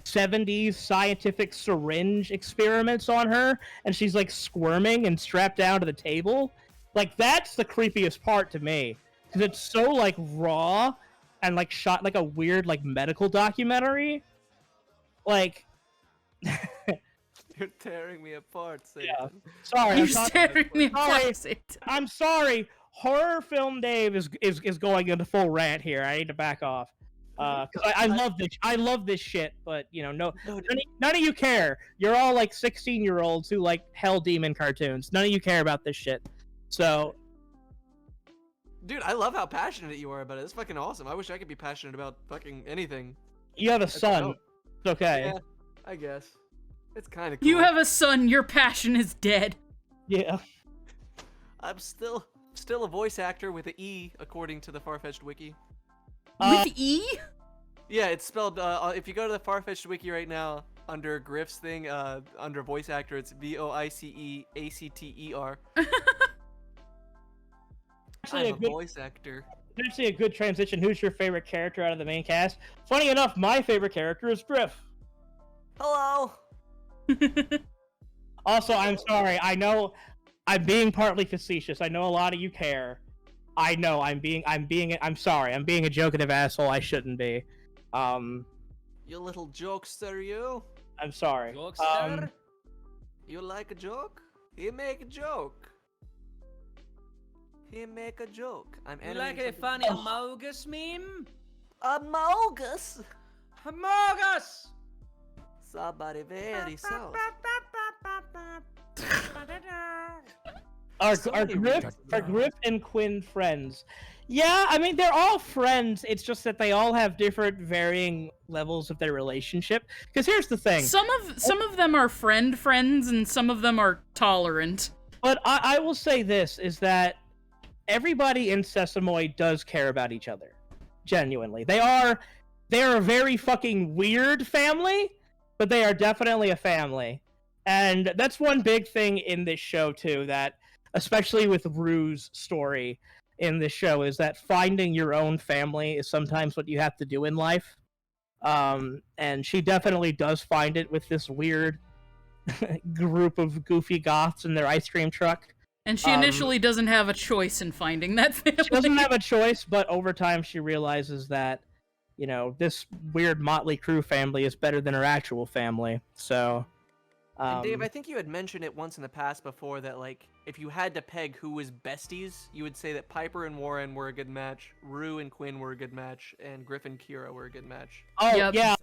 70s scientific syringe experiments on her, and she's like squirming and strapped down to the table. Like, that's the creepiest part to me, because it's so like raw and like shot like a weird like medical documentary. Like, You're tearing me apart, Satan. yeah. Sorry, You're I'm talking- staring me Sorry. across it. I'm sorry. Horror film Dave is going into full rant here. I need to back off. Because I love this. I love this shit, but you know, none of you care. You're all like 16-year-olds who like Hell Demon cartoons. None of you care about this shit. So, Dude, I love how passionate you are about it. It's fucking awesome. I wish I could be passionate about fucking anything. you have a That's son. dope. It's okay. Yeah, I guess. It's kind of cool. You have a son, your passion is dead. Yeah. I'm still a voice actor with an E, according to the Farfetch'd wiki. With E? Yeah, it's spelled, if you go to the Farfetch'd wiki right now, under GRIFF's thing, under voice actor, it's VOICEACTER. Actually, I'm a voice actor. actually a good transition. Who's your favorite character out of the main cast? Funny enough, my favorite character is Griff. Hello! Also, I'm sorry. I know I'm being partly facetious. I know a lot of you care. I know I'm sorry. I'm being a jokative asshole. I shouldn't be. You little jokester, you. I'm sorry. Jokester? You like a joke? He make a joke. He make a joke. I'm You like animating a funny Amogus meme? Amogus. Amogus! Somebody very so. Are Somebody Griff read are that. Griff and Quinn friends? Yeah, I mean they're all friends. It's just that they all have different, varying levels of their relationship. Because here's the thing. Some of them are friends, and some of them are tolerant. But I will say this, is that everybody in Sesamoid does care about each other. Genuinely. They're a very fucking weird family, but they are definitely a family. And that's one big thing in this show, too, that, especially with Rue's story in this show, is that finding your own family is sometimes what you have to do in life. And she definitely does find it with this weird group of goofy goths in their ice cream truck. And she initially doesn't have a choice in finding that family. She doesn't have a choice, but over time she realizes that, you know, this weird Motley Crue family is better than her actual family. So, And Dave, I think you had mentioned it once in the past before that, like, if you had to peg who was besties, you would say that Piper and Warren were a good match, Rue and Quinn were a good match, and Griff and Kira were a good match. oh Yep. yeah.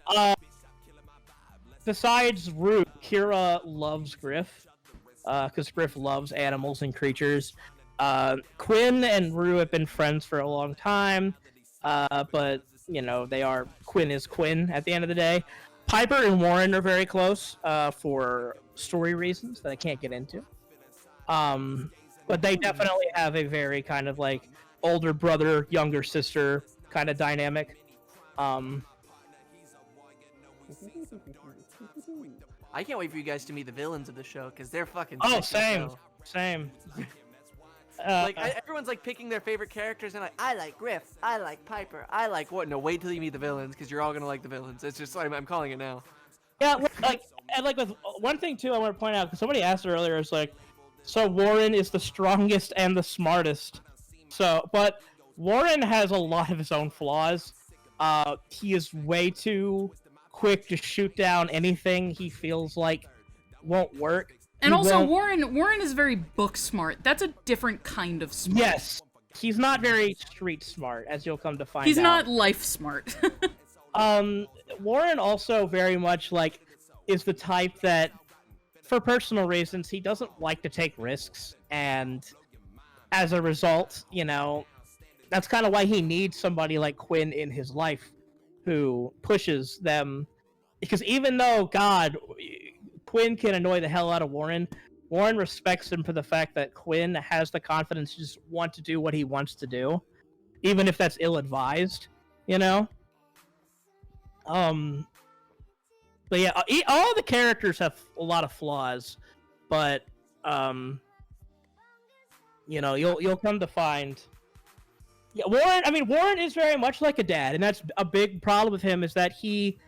Besides Rue, Kira loves Griff. because Griff loves animals and creatures. Quinn and Rue have been friends for a long time, but Quinn is Quinn at the end of the day. Piper and Warren are very close for story reasons that I can't get into. But they definitely have a very kind of like older brother, younger sister kind of dynamic. I can't wait for you guys to meet the villains of the show because they're fucking. Oh, sick as hell. same. Everyone's like picking their favorite characters and like, I like Griff, I like Piper, I like what? No, wait till you meet the villains because you're all gonna like the villains. It's just I'm calling it now. Yeah, with one thing too, I want to point out because somebody asked earlier, it's like, so Warren is the strongest and the smartest. But Warren has a lot of his own flaws. He is way too quick to shoot down anything he feels like won't work. And also, Warren is very book smart. That's a different kind of smart. Yes, he's not very street smart, as you'll come to find out. He's not life smart. Warren also very much is the type that, for personal reasons, he doesn't like to take risks, and as a result, that's kind of why he needs somebody like Quinn in his life who pushes them. Because even though, Quinn can annoy the hell out of Warren respects him for the fact that Quinn has the confidence to just want to do what he wants to do, even if that's ill-advised, But yeah, all the characters have a lot of flaws, but you'll come to find. Yeah, Warren is very much like a dad, and that's a big problem with him, is that he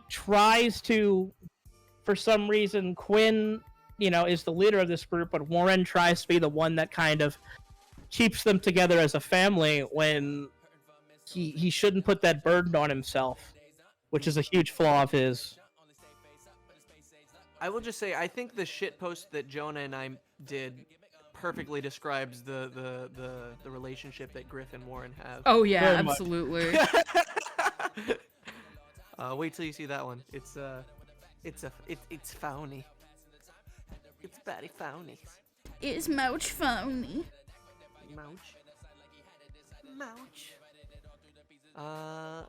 tries to, for some reason, Quinn, is the leader of this group, but Warren tries to be the one that kind of keeps them together as a family when he shouldn't put that burden on himself, which is a huge flaw of his. I will just say, I think the shitpost that Jonah and I did perfectly describes the relationship that Griff and Warren have. Oh yeah, Very absolutely. Wait till you see that one. It's phony. It's very phony. It's much phony. Mouch. I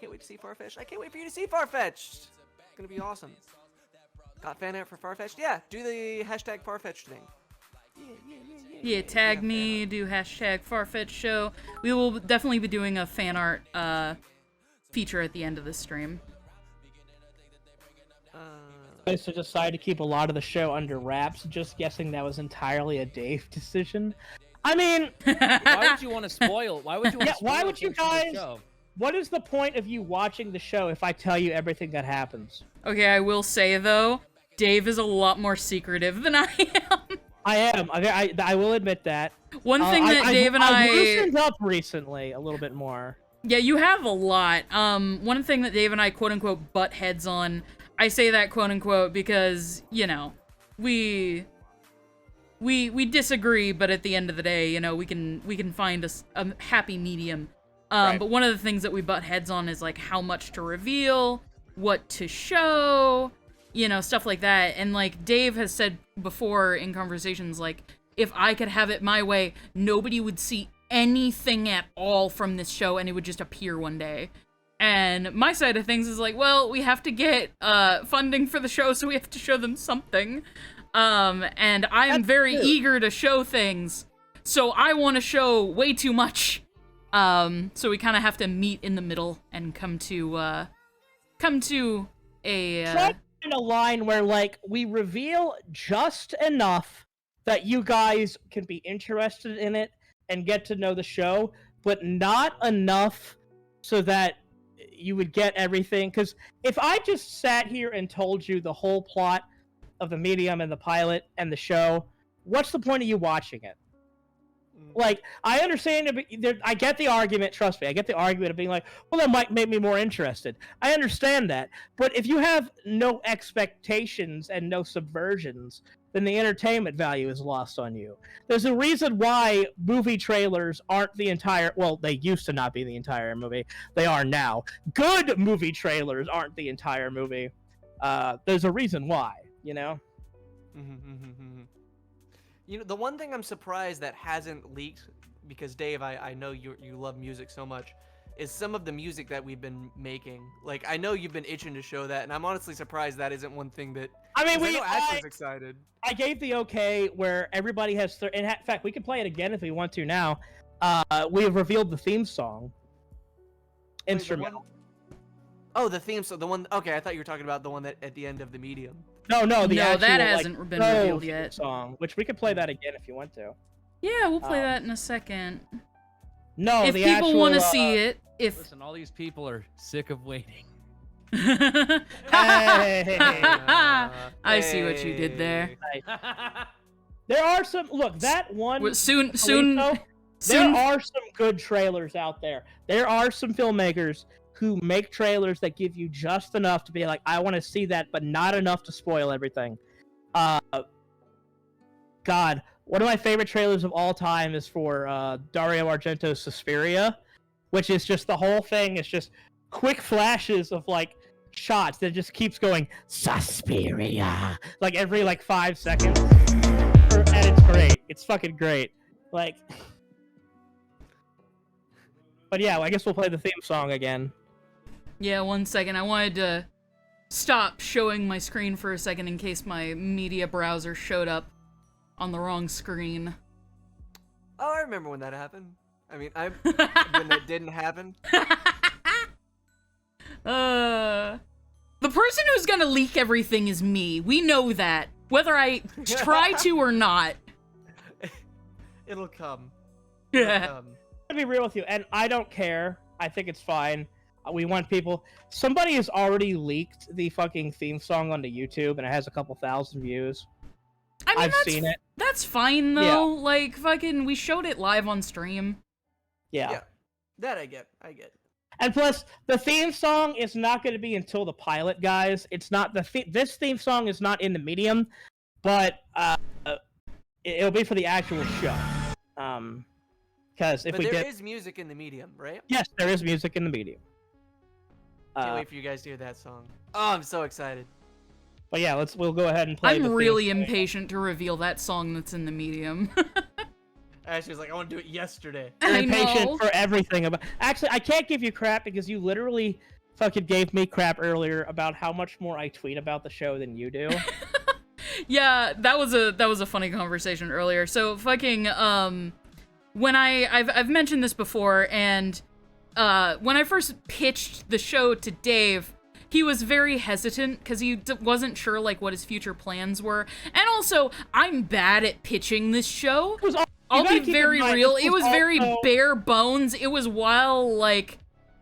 can't wait to see Farfetch'd. I can't wait for you to see Farfetch'd. It's gonna be awesome. Got fan art for Farfetch'd? Yeah, do the hashtag Farfetch'd thing. Yeah, tag me, do hashtag Farfetch show. We will definitely be doing a fan art feature at the end of the stream. I also decided to keep a lot of the show under wraps, just guessing that was entirely a Dave decision. I mean, Why would you want to spoil? Why would you? Want to why spoil would you things from the guys? show? What is the point of you watching the show if I tell you everything that happens? Okay, I will say though, Dave is a lot more secretive than I am. I am. I will admit that. One thing that Dave and I've loosened up recently a little bit more. Yeah, you have a lot. One thing that Dave and I quote unquote butt heads on. I say that quote unquote because, we disagree, but at the end of the day, we can find a happy medium. Right. But one of the things that we butt heads on is like how much to reveal, what to show, stuff like that. And like Dave has said before in conversations, like, if I could have it my way, nobody would see anything at all from this show and it would just appear one day. And my side of things is like, well, we have to get funding for the show, so we have to show them something. And I am very eager to show things, so I want to show way too much. So we kind of have to meet in the middle and come to a Try in a line where we reveal just enough that you guys can be interested in it and get to know the show, but not enough so that you would get everything. Because if I just sat here and told you the whole plot of the medium and the pilot and the show, what's the point of you watching it? I understand, I get the argument, trust me, I get the argument of being like, well, that might make me more interested. I understand that. But if you have no expectations and no subversions, then the entertainment value is lost on you. There's a reason why movie trailers aren't the entire, well, they used to not be the entire movie. They are now. Good movie trailers aren't the entire movie. There's a reason why, You know, the one thing I'm surprised that hasn't leaked, because Dave, I know you love music so much, is some of the music that we've been making. Like, I know you've been itching to show that, and I'm honestly surprised that isn't one thing that. I mean, 'cause I know Ashley's excited. I gave the okay where everybody has. In fact, we can play it again if we want to now. We have revealed the theme song. Wait, Instrumental. Oh, the theme song, the one. Okay, I thought you were talking about the one that at the end of the medium. No, the No, actual, that hasn't been full revealed theme yet. Song, which we could play that again if you want to. Yeah, we'll play that in a second. No, If the people actual, want to see it, if Listen, all these people are sick of waiting. Hey. I see what you did there. There are some. Look, that one. Soon, There are some good trailers out there. There are some filmmakers who make trailers that give you just enough to be like, I want to see that, but not enough to spoil everything. God, one of my favorite trailers of all time is for Dario Argento's Suspiria, which is just the whole thing. It's just quick flashes of like shots that just keeps going Suspiria like every like 5 seconds, and it's great. It's fucking great. Like, but yeah, I guess we'll play the theme song again. Yeah, 1 second. I wanted to stop showing my screen for a second in case my media browser showed up on the wrong screen. Oh, I remember when that happened. I mean, when that didn't happen. The person who's gonna leak everything is me. We know that. Whether I try to or not. It'll come. To be real with you, and I don't care. I think it's fine. We want people. Somebody has already leaked the fucking theme song onto YouTube, and it has a couple thousand views. I mean, I've seen it. That's fine though. Yeah. Like fucking, we showed it live on stream. Yeah. That I get. And plus, the theme song is not going to be until the pilot, guys. It's not this theme song is not in the medium, but it'll be for the actual show. Because if But there is music in the medium, right? yes, there is music in the medium. Can't wait for you guys to hear that song. Oh, I'm so excited. But yeah, we'll go ahead and play. I'm the really theme song. impatient to reveal that song that's in the medium. Ashley's like, I want to do it yesterday. You're I impatient know. for everything about. Actually, I can't give you crap because you literally fucking gave me crap earlier about how much more I tweet about the show than you do. Yeah, that was a funny conversation earlier. So fucking when I've mentioned this before, and when I first pitched the show to Dave, he was very hesitant because he wasn't sure like what his future plans were, and also I'm bad at pitching this show. I'll be very real. It was very bare bones. It was while like,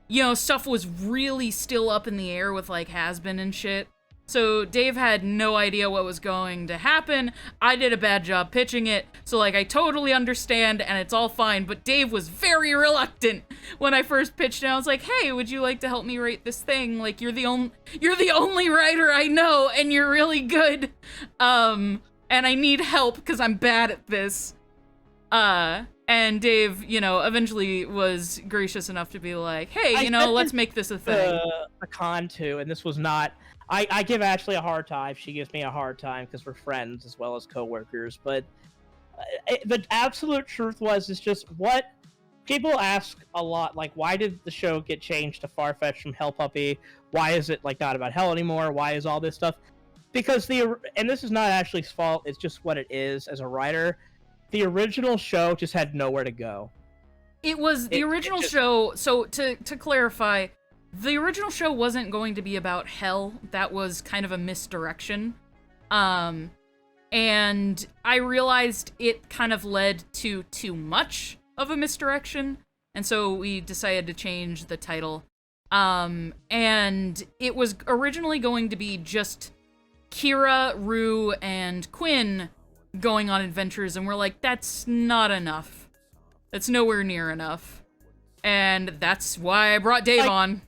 you know, stuff was really still up in the air with like Has-Been and shit. So Dave had no idea what was going to happen. I did a bad job pitching it. So like I totally understand and it's all fine, but Dave was very reluctant when I first pitched it. I was like, "Hey, would you like to help me write this thing? Like you're the only writer I know and you're really good. And I need help cuz I'm bad at this." And Dave, you know, eventually was gracious enough to be like, "Hey, you know, let's make this a thing." A con too, and this was not. I give Ashley a hard time. She gives me a hard time because we're friends as well as coworkers. But the absolute truth is just what people ask a lot. Like, why did the show get changed to Farfetch from Hell Puppy? Why is it like not about hell anymore? Why is all this stuff? Because and this is not Ashley's fault. It's just what it is as a writer. The original show just had nowhere to go. It was the original show. So to clarify, the original show wasn't going to be about hell. That was kind of a misdirection. And I realized it kind of led to too much of a misdirection. And so we decided to change the title. And it was originally going to be just Kira, Rue, and Quinn going on adventures, and we're like, that's not enough. That's nowhere near enough. And that's why I brought Dave on.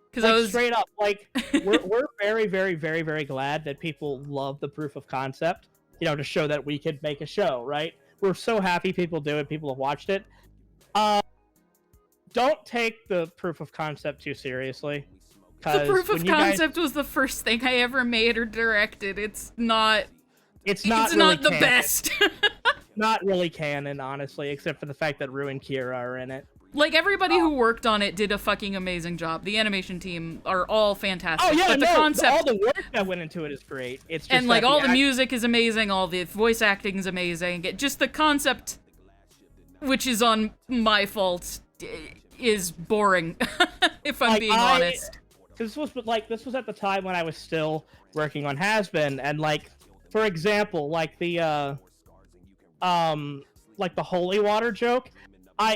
Because I was straight up, like, we're very, very, very, very glad that people love the proof of concept, you know, to show that we could make a show, right? We're so happy people do it, people have watched it. Don't take the proof of concept too seriously. The proof of concept was the first thing I ever made or directed. It's not it's not It's really not the canon. best. Not really canon, honestly, except for the fact that Rue and Kira are in it. Like, everybody who worked on it did a fucking amazing job. The animation team are all fantastic. Oh yeah, but the no, concept all the work that went into it is great. It's just and like that all the act- music is amazing, all the voice acting is amazing. Just the concept, which is on my fault, is boring. If I'm being honest. This was at the time when I was still working on Has-Been, and like, for example, like the holy water joke.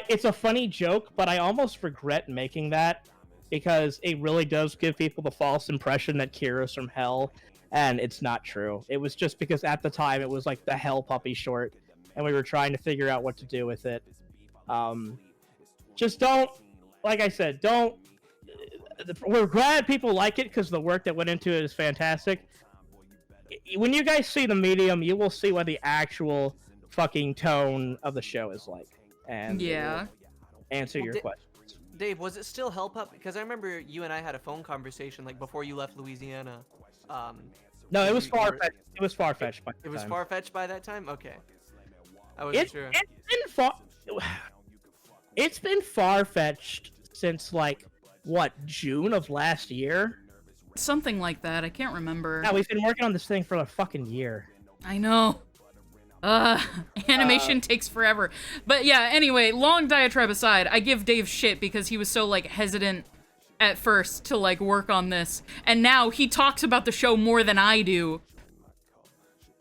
It's a funny joke, but I almost regret making that because it really does give people the false impression that Kira's from hell, and it's not true. It was just because at the time it was like the Hell Puppy short, and we were trying to figure out what to do with it. Just don't, like I said, don't. We're glad people like it because the work that went into it is fantastic. When you guys see the medium, you will see what the actual fucking tone of the show is like. And Yeah. answer your questions. Dave, was it still Help Up? Because I remember you and I had a phone conversation like before you left Louisiana. No, it was you were- far-fetched. It was far-fetched. It was far-fetched by that time? Okay. I wasn't sure. It's been far-fetched since like what, June of last year? Something like that. I can't remember. Yeah, we've been working on this thing for a fucking year. I know. Animation takes forever. But yeah, anyway, long diatribe aside, I give Dave shit because he was so, like, hesitant at first to, like, work on this. And now he talks about the show more than I do.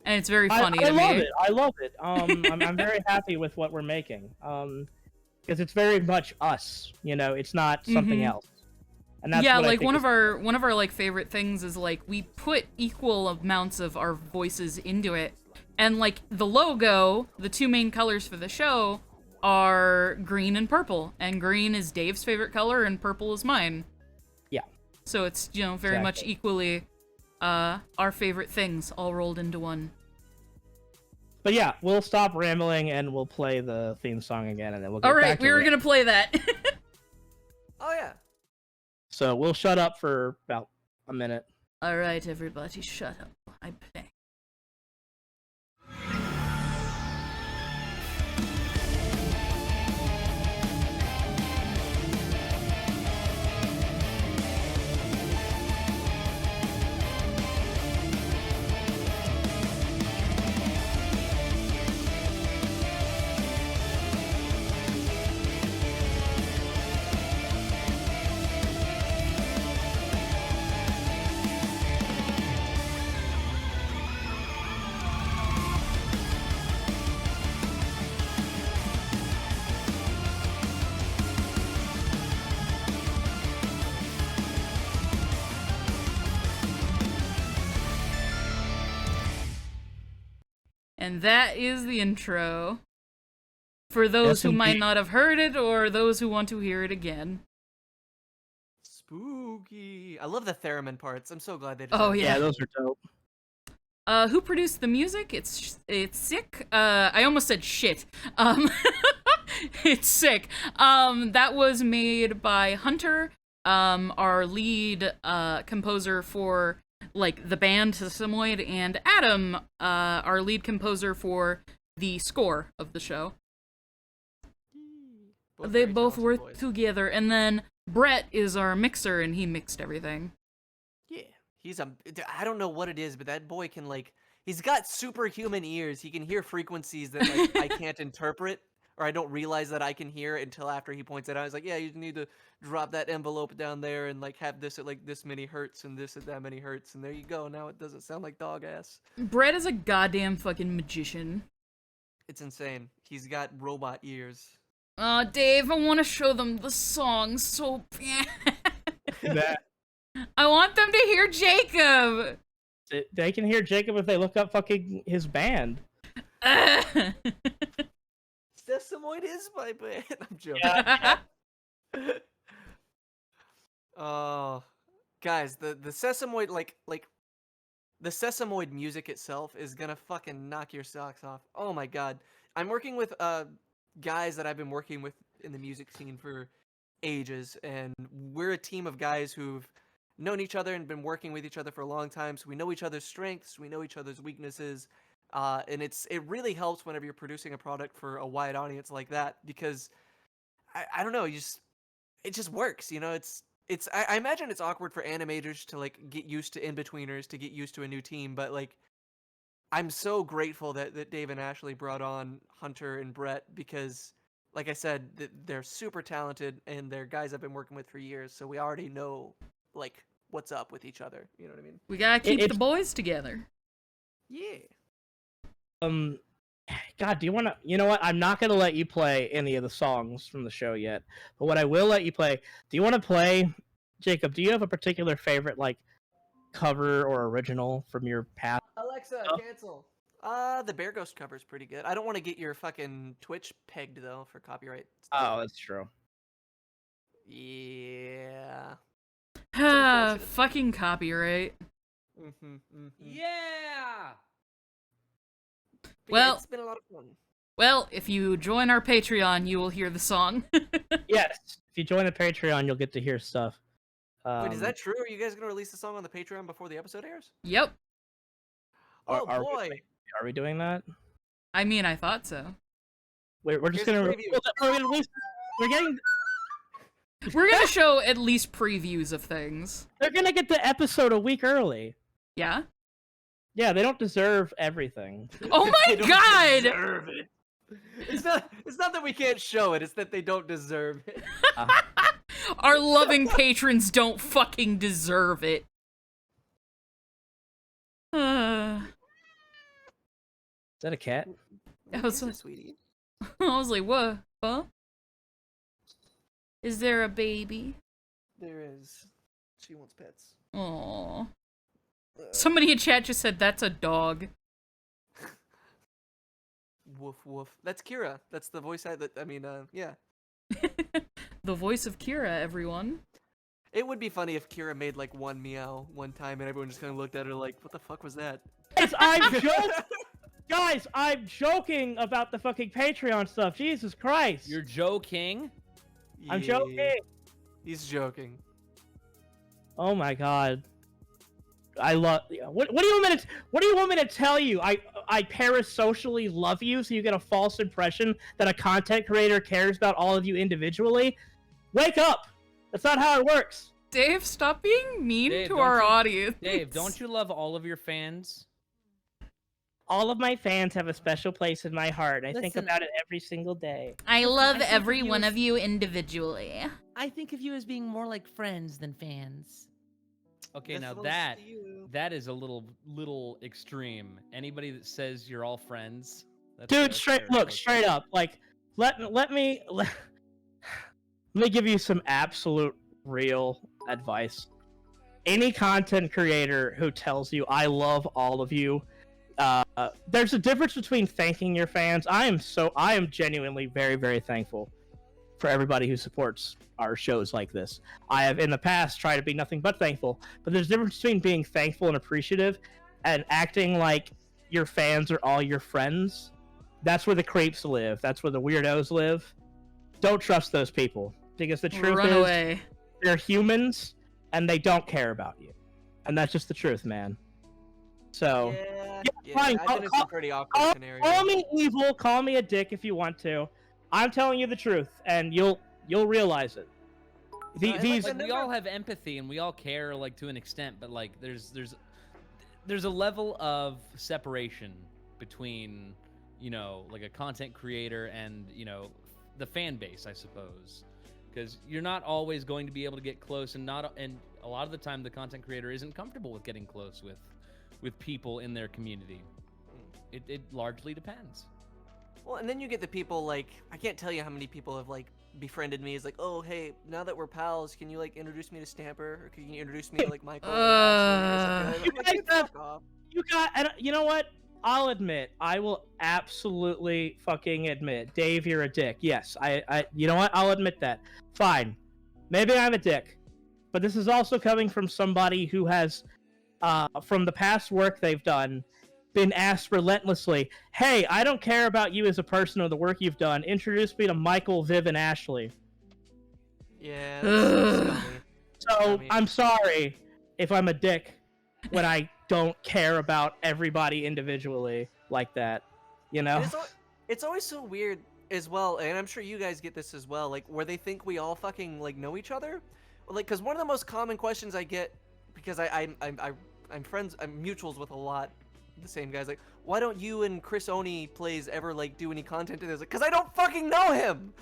And it's very funny to me. I love it. I'm very happy with what we're making. Because it's very much us, you know, it's not something else. And that's yeah, what I like think one of our like favorite things is like we put equal amounts of our voices into it. And like the logo, the two main colors for the show are green and purple. And green is Dave's favorite color and purple is mine. Yeah. So it's, you know, very much equally our favorite things all rolled into one. But yeah, we'll stop rambling and we'll play the theme song again, and then we'll get All back right, to we were it. gonna play that. Oh, yeah. So we'll shut up for about a minute. All right, everybody, shut up. I play. And that is the intro. For those Yes, who might indeed. not have heard it, or those who want to hear it again. Spooky. I love the theremin parts. I'm so glad they did Oh, that. yeah. Those are dope. Who produced the music? It's sick. I almost said shit. It's sick. That was made by Hunter, our lead composer for like the band Sesamoid, and Adam, our lead composer for the score of the show. They very both talented work boys. together, and then Brett is our mixer, and he mixed everything. Yeah. I don't know what it is, but that boy can, like, he's got superhuman ears. He can hear frequencies that, like, I can't interpret, or I don't realize that I can hear until after he points it out. He's like, yeah, you need to drop that envelope down there and, like, have this at, like, this many hertz and this at that many hertz, and there you go. Now it doesn't sound like dog ass. Brett is a goddamn fucking magician. It's insane. He's got robot ears. Dave, I want to show them the song so bad. That I want them to hear Jacob. they can hear Jacob if they look up fucking his band. Sesamoid is my band. I'm joking. Oh, guys, the Sesamoid like the Sesamoid music itself is gonna fucking knock your socks off. Oh my god, I'm working with guys that I've been working with in the music scene for ages, and we're a team of guys who've known each other and been working with each other for a long time, so we know each other's strengths, we know each other's weaknesses. And it really helps whenever you're producing a product for a wide audience like that, because I don't know, it just works, you know. I imagine it's awkward for animators to like get used to in-betweeners, to get used to a new team, but like I'm so grateful that Dave and Ashley brought on Hunter and Brett, because like I said, they're super talented and they're guys I've been working with for years, so we already know like what's up with each other, you know what I mean? We gotta keep the boys together. Yeah. God, do you want to? You know what? I'm not gonna let you play any of the songs from the show yet. But what I will let you play. Do you want to play, Jacob? Do you have a particular favorite like cover or original from your past? Alexa, cancel. The Bear Ghost cover is pretty good. I don't want to get your fucking Twitch pegged though for copyright stuff. Oh, that's true. Yeah. Fucking copyright. Yeah. But Well- yeah, it's been a lot of fun. Well, if you join our Patreon, you will hear the song. Yes. If you join the Patreon, you'll get to hear stuff. Wait, is that true? Are you guys gonna release the song on the Patreon before the episode airs? Yep. Oh Are boy. we doing that? I mean, I thought so. We're just Here's a gonna. preview. We're getting. We're gonna show at least previews of things. They're gonna get the episode a week early. Yeah? Yeah, they don't deserve everything. Oh my They don't god! deserve it. It's not that we can't show it, it's that they don't deserve it. Our loving patrons don't fucking deserve it. I Is that a cat? was, Yes, sweetie. I was like, what? Huh? Is there a baby? There is. She wants pets. Aww. Somebody in chat just said that's a dog. Woof woof. That's Kira. That's the voice yeah. The voice of Kira, everyone. It would be funny if Kira made like one meow one time and everyone just kind of looked at her like, what the fuck was that? Guys, I'm joking about the fucking Patreon stuff. Jesus Christ. You're joking. I'm Yeah, joking. He's joking. Oh my god. I love. What do you want me to tell you? I parasocially love you, so you get a false impression that a content creator cares about all of you individually. Wake up! That's not how it works. Dave, stop being mean Dave, to don't our you- audience. Dave, don't you love all of your fans? All of my fans have a special place in my heart. I think Listen. about it every single day. I love think every of you one as- of you individually. I think of you as being more like friends than fans. Okay, now This that one's to you. that is a little extreme. Anybody that says you're all friends, Dude, straight up. Like, let me give you some absolute real advice. Any content creator who tells you I love all of you, there's a difference between thanking your fans. I am genuinely very, very thankful for everybody who supports our shows like this. I have in the past tried to be nothing but thankful, but there's a difference between being thankful and appreciative and acting like your fans are all your friends. That's where the creeps live. That's where the weirdos live. Don't trust those people, because the truth Run is away. they're humans and they don't care about you. And that's just the truth, man. So Yeah, fine, I've been in some pretty awkward scenarios. call me evil, call me a dick if you want to. I'm telling you the truth, and you'll realize it. These Like, we all have empathy and we all care, like, to an extent, but like there's a level of separation between, you know, like a content creator and, you know, the fan base, I suppose, because you're not always going to be able to get close, and a lot of the time the content creator isn't comfortable with getting close with people in their community. It largely depends. Well, and then you get the people like, I can't tell you how many people have like befriended me. It's like, oh hey, now that we're pals, can you like introduce me to Stamper, or can you introduce me to like Michael? or Ashley or something like that? You I'm like, guys have- fuck off. and you know what? I'll admit, I will absolutely fucking admit, Dave, you're a dick. Yes, I you know what? I'll admit that. Fine. Maybe I'm a dick. But this is also coming from somebody who has, from the past work they've done, been asked relentlessly, hey, I don't care about you as a person or the work you've done. Introduce me to Michael, Viv, and Ashley. Yeah, that's scummy. So, Scummy. I'm sorry if I'm a dick when I don't care about everybody individually. like that, you know? And it's always so weird as well, and I'm sure you guys get this as well, like where they think we all fucking like know each other, like because one of the most common questions I get, because I'm friends, I'm mutuals with a lot of the same guys, like why don't you and Chris Oni plays ever like do any content to this? Like, because I don't fucking know him.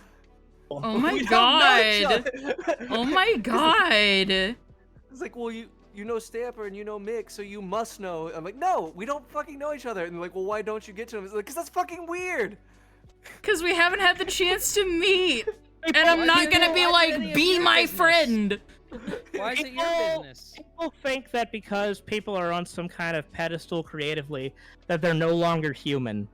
Oh my We don't know each god. other. Oh my god. It's like, well, you know Stamper and you know Mick, so you must know. I'm like, no, we don't fucking know each other. And they're like, well, why don't you get to him? It's like, because that's fucking weird. Because we haven't had the chance to meet. And I'm not gonna be why is it any like, of be your my business? friend. Why is it your business? People think that because people are on some kind of pedestal creatively, that they're no longer human.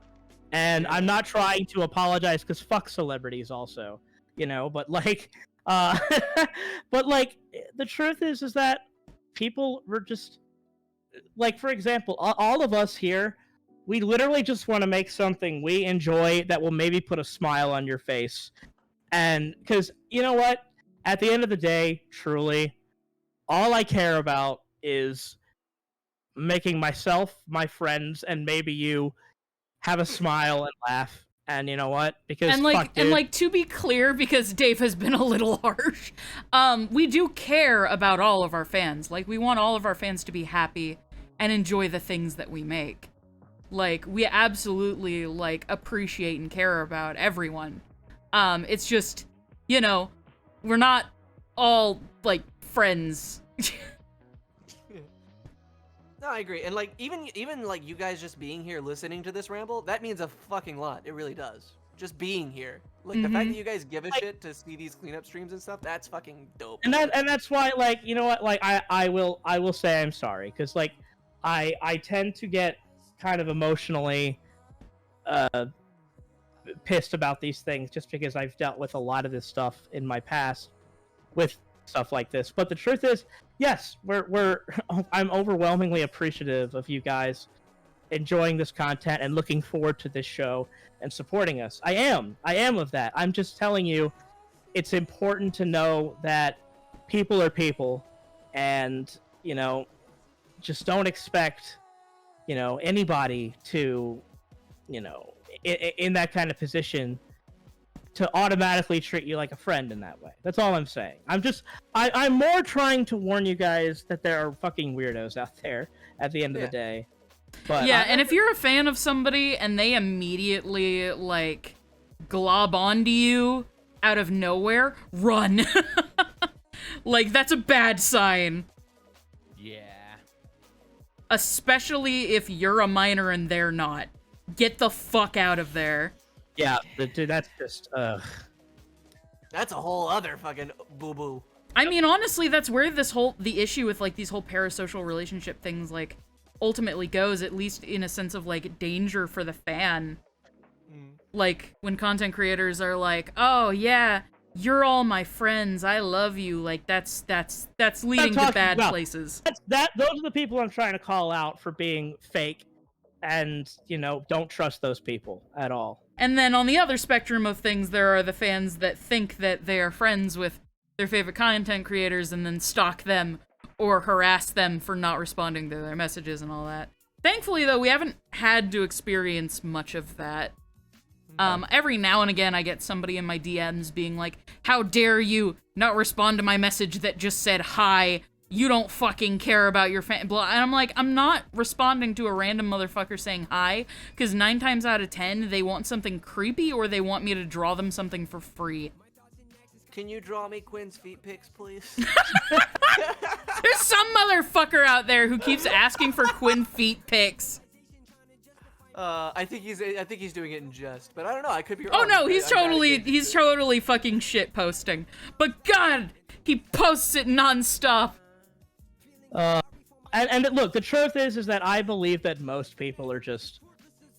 And I'm not trying to apologize, because fuck celebrities also, you know, but like, but like, the truth is that people were just, like, for example, all of us here, we literally just want to make something we enjoy that will maybe put a smile on your face. And because, you know what? At the end of the day, truly, all I care about is making myself, my friends, and maybe you have a smile and laugh. And you know what? Because fuck, dude. To be clear, because Dave has been a little harsh, we do care about all of our fans. Like, we want all of our fans to be happy and enjoy the things that we make. Like, we absolutely, like, appreciate and care about everyone. It's just, you know, we're not all, like, friends. No, I agree. And like, even like you guys just being here listening to this ramble, that means a fucking lot. It really does. Just being here. Like, the fact that you guys give a shit to see these cleanup streams and stuff, that's fucking dope. And that's why, like, you know what? Like, I will say I'm sorry, because like, I tend to get kind of emotionally pissed about these things, just because I've dealt with a lot of this stuff in my past with stuff like this. But the truth is, yes, I'm overwhelmingly appreciative of you guys enjoying this content and looking forward to this show and supporting us. I am of that. I'm just telling you, it's important to know that people are people, and, you know, just don't expect, you know, anybody to, you know, in that kind of position to automatically treat you like a friend in that way. That's all I'm saying. I'm more trying to warn you guys that there are fucking weirdos out there at the end of the day. But yeah, and if you're a fan of somebody and they immediately, like, glob onto you out of nowhere, run. Like, that's a bad sign. Yeah. Especially if you're a minor and they're not. Get the fuck out of there. Yeah, dude, that's just, That's a whole other fucking boo-boo. I mean, honestly, that's where the issue with, like, these whole parasocial relationship things, like, ultimately goes, at least in a sense of, like, danger for the fan. Like, when content creators are like, oh, yeah, you're all my friends, I love you, like, that's leading to bad places. Those are the people I'm trying to call out for being fake, and, you know, don't trust those people at all. And then on the other spectrum of things, there are the fans that think that they are friends with their favorite content creators and then stalk them or harass them for not responding to their messages and all that. Thankfully, though, we haven't had to experience much of that. Every now and again, I get somebody in my DMs being like, how dare you not respond to my message that just said hi, you don't fucking care about your fan, blah. And I'm like, I'm not responding to a random motherfucker saying hi, because 9 times out of 10, they want something creepy or they want me to draw them something for free. Can you draw me Quinn's feet pics, please? There's some motherfucker out there who keeps asking for Quinn feet pics. I think he's doing it in jest, but I don't know. I could be wrong. Oh no, he's totally fucking shit posting. But God, he posts it nonstop. And look, the truth is that I believe that most people are just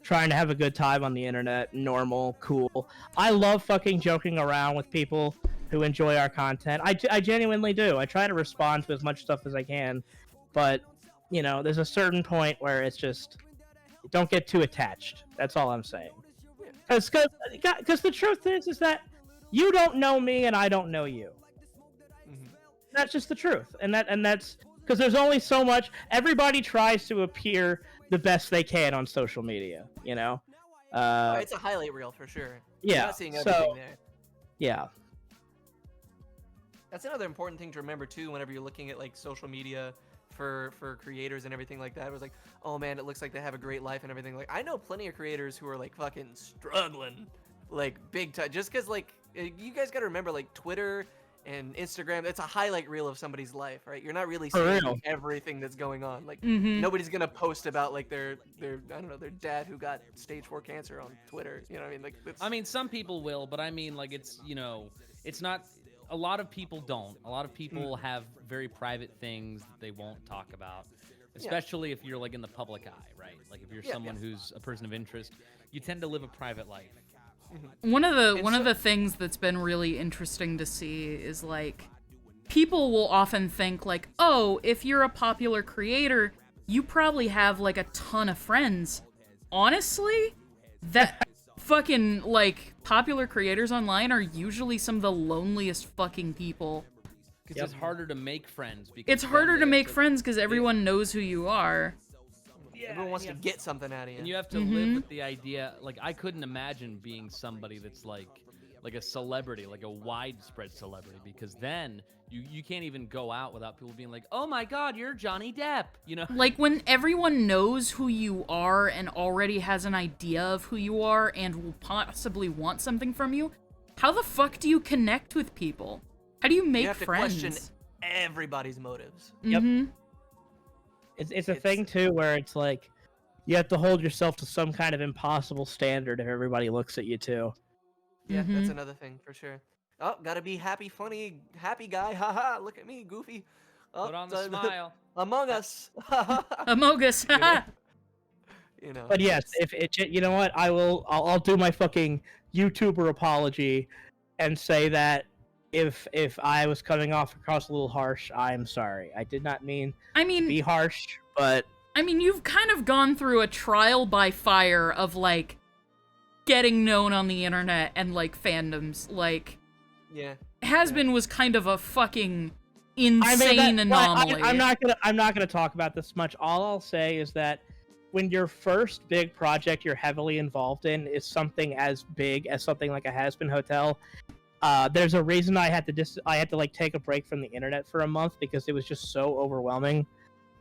trying to have a good time on the internet, normal, cool. I love fucking joking around with people who enjoy our content. I genuinely do. I try to respond to as much stuff as I can, but, you know, there's a certain point where it's just, don't get too attached. That's all I'm saying. Because the truth is that you don't know me and I don't know you. That's just the truth. And that's because there's only so much. Everybody tries to appear the best they can on social media, you know? It's a highlight reel for sure. Yeah, You're not seeing everything there. Yeah. That's another important thing to remember too whenever you're looking at like social media for creators and everything like that. It was like, oh man, it looks like they have a great life and everything. Like, I know plenty of creators who are like fucking struggling, like big time. Just because like you guys got to remember, like Twitter and Instagram, it's a highlight reel of somebody's life, right? You're not really seeing everything that's going on. Like nobody's gonna post about like their I don't know, their dad who got stage 4 cancer on Twitter. You know what I mean? Like, I mean, some people will, but I mean, like, it's, you know, it's not. A lot of people don't. A lot of people have very private things that they won't talk about, especially if you're like in the public eye, right? Like if you're someone who's a person of interest, you tend to live a private life. One of the things that's been really interesting to see is like people will often think like, oh, if you're a popular creator, you probably have like a ton of friends. Honestly, that fucking like popular creators online are usually some of the loneliest fucking people. Because it's harder to make friends. Because it's harder to make friends because everyone knows who you are. Everyone wants to get something out of you. And you have to live with the idea. Like, I couldn't imagine being somebody that's like a celebrity, like a widespread celebrity, because then you can't even go out without people being like, oh my god, you're Johnny Depp, you know? Like, when everyone knows who you are and already has an idea of who you are and will possibly want something from you, how the fuck do you connect with people? How do you make friends? You have to question everybody's motives. Yep. It's a thing too where it's like you have to hold yourself to some kind of impossible standard if everybody looks at you too. Yeah, that's another thing for sure. Oh, gotta be happy, funny, happy guy. Haha, look at me, goofy. Oh, Put on the smile. Among Us. Among Us. You know. But yes, if it, you know what, I'll do my fucking YouTuber apology and say that if I was coming off across a little harsh, I'm sorry. I did not mean to be harsh, but I mean, you've kind of gone through a trial by fire of like getting known on the internet and like fandoms. Like, Has-Been was kind of a fucking insane anomaly. I'm not gonna talk about this much. All I'll say is that when your first big project you're heavily involved in is something as big as something like a Has-Been Hotel, there's a reason I had to like take a break from the internet for a month because it was just so overwhelming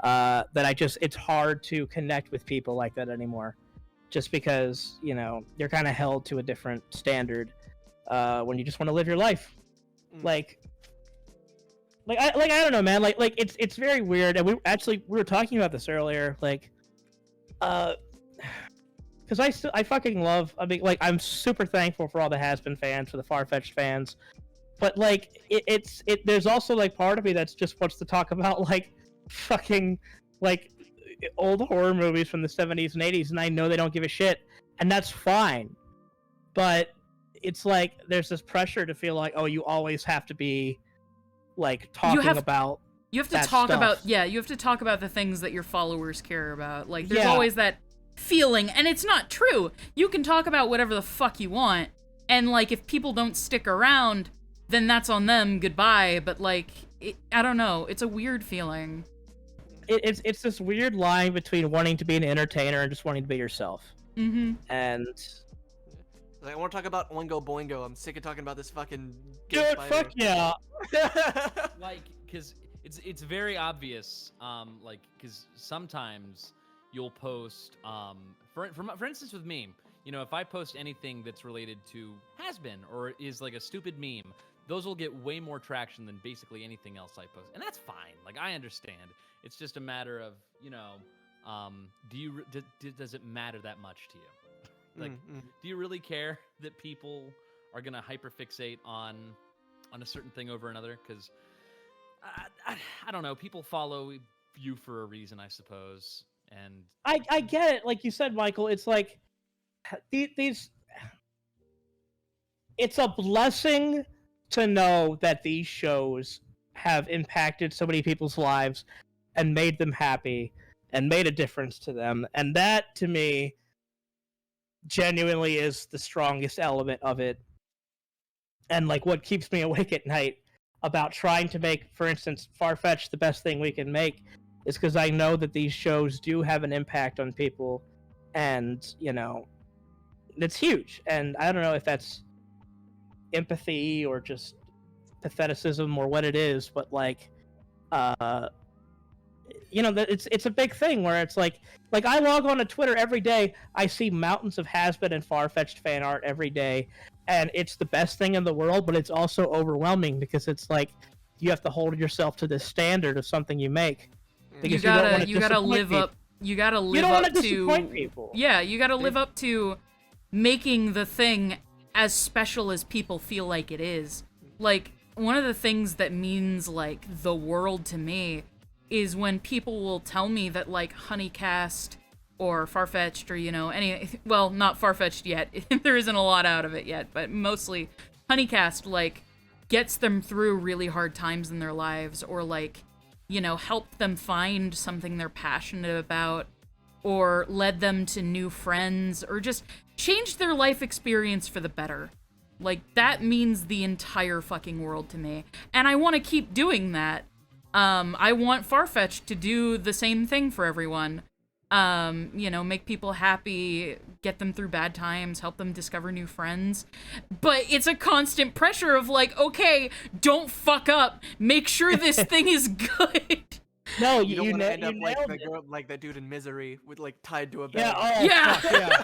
that it's hard to connect with people like that anymore. Just because, you know, you're kind of held to a different standard when you just want to live your life. Like I don't know, man. Like it's very weird, and we were talking about this earlier. Like, because I fucking love. I mean, like, I'm super thankful for all the Has-Been fans, for the Farfetch'd fans, but like there's also like part of me that's just wants to talk about like fucking like old horror movies from the 70s and 80s, and I know they don't give a shit, and that's fine. But it's like there's this pressure to feel like, oh, you always have to be like talking about. You have to talk about you have to talk about the things that your followers care about. Like there's always that feeling, and it's not true. You can talk about whatever the fuck you want, and like if people don't stick around, then that's on them. Goodbye. But like, I don't know. It's a weird feeling. It's this weird line between wanting to be an entertainer and just wanting to be yourself. And like, I want to talk about Oingo Boingo. I'm sick of talking about this fucking. Dude, fuck yeah. Like, cause it's very obvious. Like, cause sometimes you'll post. For instance, with me, you know, if I post anything that's related to Has-Been or is like a stupid meme, those will get way more traction than basically anything else I post, and that's fine. Like, I understand. It's just a matter of, you know, does it matter that much to you? Like, do you really care that people are gonna hyperfixate on a certain thing over another? Because I don't know. People follow you for a reason, I suppose. And I get it. Like you said, Michael, it's like these. It's a blessing to know that these shows have impacted so many people's lives and made them happy and made a difference to them. And that, to me, genuinely is the strongest element of it. And like what keeps me awake at night about trying to make, for instance, Farfetch the best thing we can make is because I know that these shows do have an impact on people, and it's huge. And I don't know if that's empathy or just patheticism or what it is, but like, it's a big thing where it's like I log on to Twitter every day. I see mountains of Hazbin and Farfetch'd fan art every day, and it's the best thing in the world. But it's also overwhelming because it's like you have to hold yourself to this standard of something you make. Because you gotta live up. You gotta live don't up want to disappoint people. Yeah, you gotta live up to making the thing as special as people feel like it is. Like, one of the things that means like the world to me is when people will tell me that like Honeycast or Farfetch'd or well, not Farfetch'd yet. There isn't a lot out of it yet, but mostly Honeycast like gets them through really hard times in their lives, or like helped them find something they're passionate about, or led them to new friends, or just changed their life experience for the better. Like, that means the entire fucking world to me. And I want to keep doing that. I want Farfetch'd to do the same thing for everyone. Make people happy, get them through bad times, help them discover new friends. But it's a constant pressure of like, okay, don't fuck up. Make sure this thing is good. No, You don't want to end up like nailed the it. girl, like that dude in Misery, with like tied to a bed. Yeah. Oh, Yeah. fuck, yeah.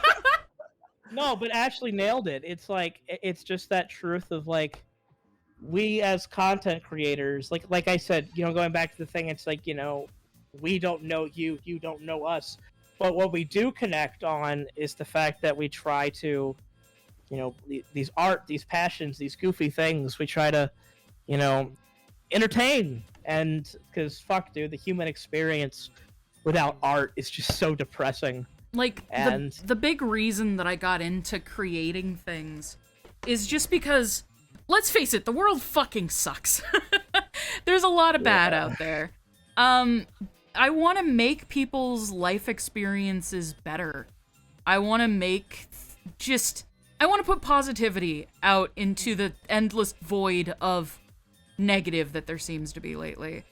No, but Ashley nailed it. It's like, it's just that truth of like, we as content creators, like I said, going back to the thing, it's like, we don't know you, you don't know us. But what we do connect on is the fact that we try to, these art, these passions, these goofy things, we try to, entertain. And because fuck, dude, the human experience without art is just so depressing. Like, And the big reason that I got into creating things is just because, let's face it, the world fucking sucks. There's a lot of bad out there. I want to make people's life experiences better. I want to put positivity out into the endless void of negative that there seems to be lately.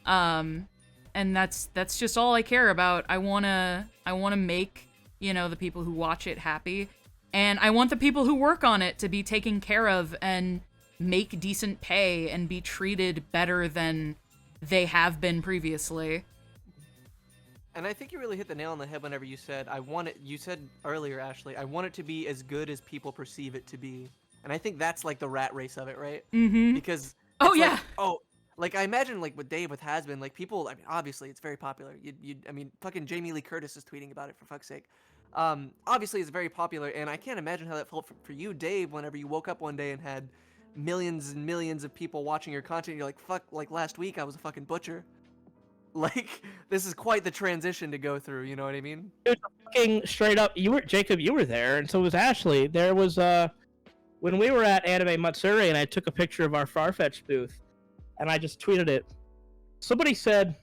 And that's just all I care about. I want to make, the people who watch it happy, and I want the people who work on it to be taken care of and make decent pay and be treated better than they have been previously. And I think you really hit the nail on the head whenever you said, you said earlier, Ashley, I want it to be as good as people perceive it to be. And I think that's like the rat race of it, right? Mm-hmm. Because Oh, it's yeah. like I imagine like with Dave with Has-Been, like people, I mean, obviously it's very popular. Fucking Jamie Lee Curtis is tweeting about it, for fuck's sake. Obviously it's very popular, and I can't imagine how that felt for you, Dave, whenever you woke up one day and had millions and millions of people watching your content. You're like, fuck, like last week I was a fucking butcher. Like, this is quite the transition to go through, you know what I mean? It was fucking straight up. Jacob, you were there, and so was Ashley. There was when we were at Anime Matsuri, and I took a picture of our Farfetch booth, and I just tweeted it. Somebody said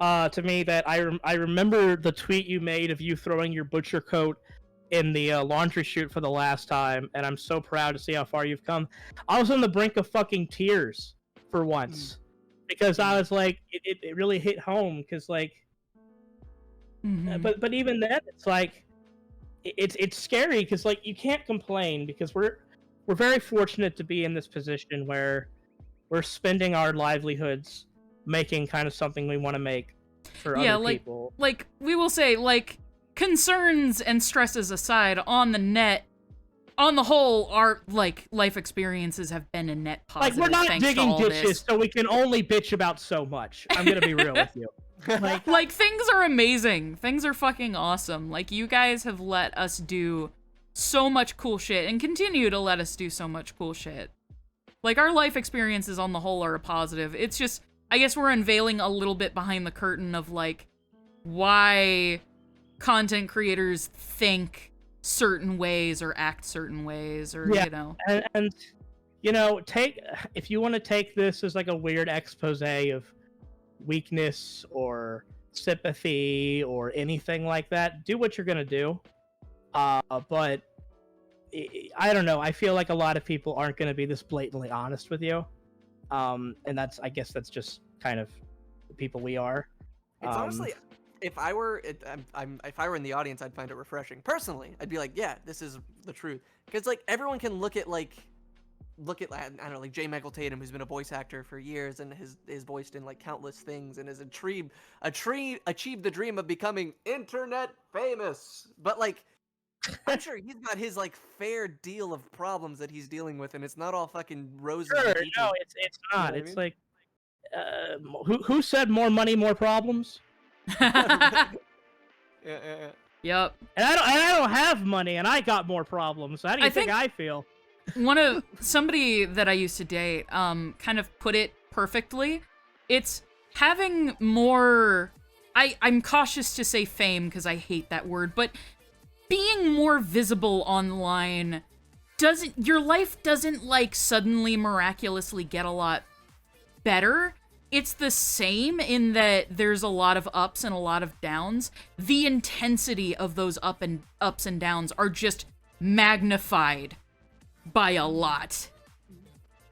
to me that I remember the tweet you made of you throwing your butcher coat in the laundry chute for the last time, and I'm so proud to see how far you've come. I was on the brink of fucking tears for once. Because I was like, it really hit home, because like, but even then, it's like, it's scary, because like you can't complain, because we're very fortunate to be in this position where we're spending our livelihoods making kind of something we want to make for other people. Like we will say, like, concerns and stresses aside, on the net, on the whole, our like life experiences have been a net positive. Like, we're not digging ditches, this. so we can only bitch about so much. I'm gonna be real with you. Like, things are amazing. Things are fucking awesome. Like, you guys have let us do so much cool shit and continue to let us do so much cool shit. Like, our life experiences on the whole are a positive. It's just, I guess we're unveiling a little bit behind the curtain of like why content creators think certain ways or act certain ways, or and if you want to take this as like a weird expose of weakness or sympathy or anything like that, do what you're gonna do, but I don't know, I feel like a lot of people aren't gonna be this blatantly honest with you, and I guess that's just kind of the people we are. It's honestly, if I were if I were in the audience, I'd find it refreshing. Personally, I'd be like, yeah, this is the truth. Because like everyone can look at I don't know, like J. Michael Tatum, who's been a voice actor for years and has voiced in like countless things and has achieved the dream of becoming internet famous. But like, I'm sure he's got his like fair deal of problems that he's dealing with, and it's not all fucking roses. Sure, and peaches. no, it's You know not. what I It's mean? like, who said more money, more problems? Yeah. Yep. And I don't have money, and I got more problems. So how do you I think think- I feel? Somebody that I used to date kind of put it perfectly. It's having more, I'm cautious to say fame because I hate that word, but being more visible online your life doesn't like suddenly miraculously get a lot better. It's the same in that there's a lot of ups and a lot of downs. The intensity of those ups and downs are just magnified by a lot.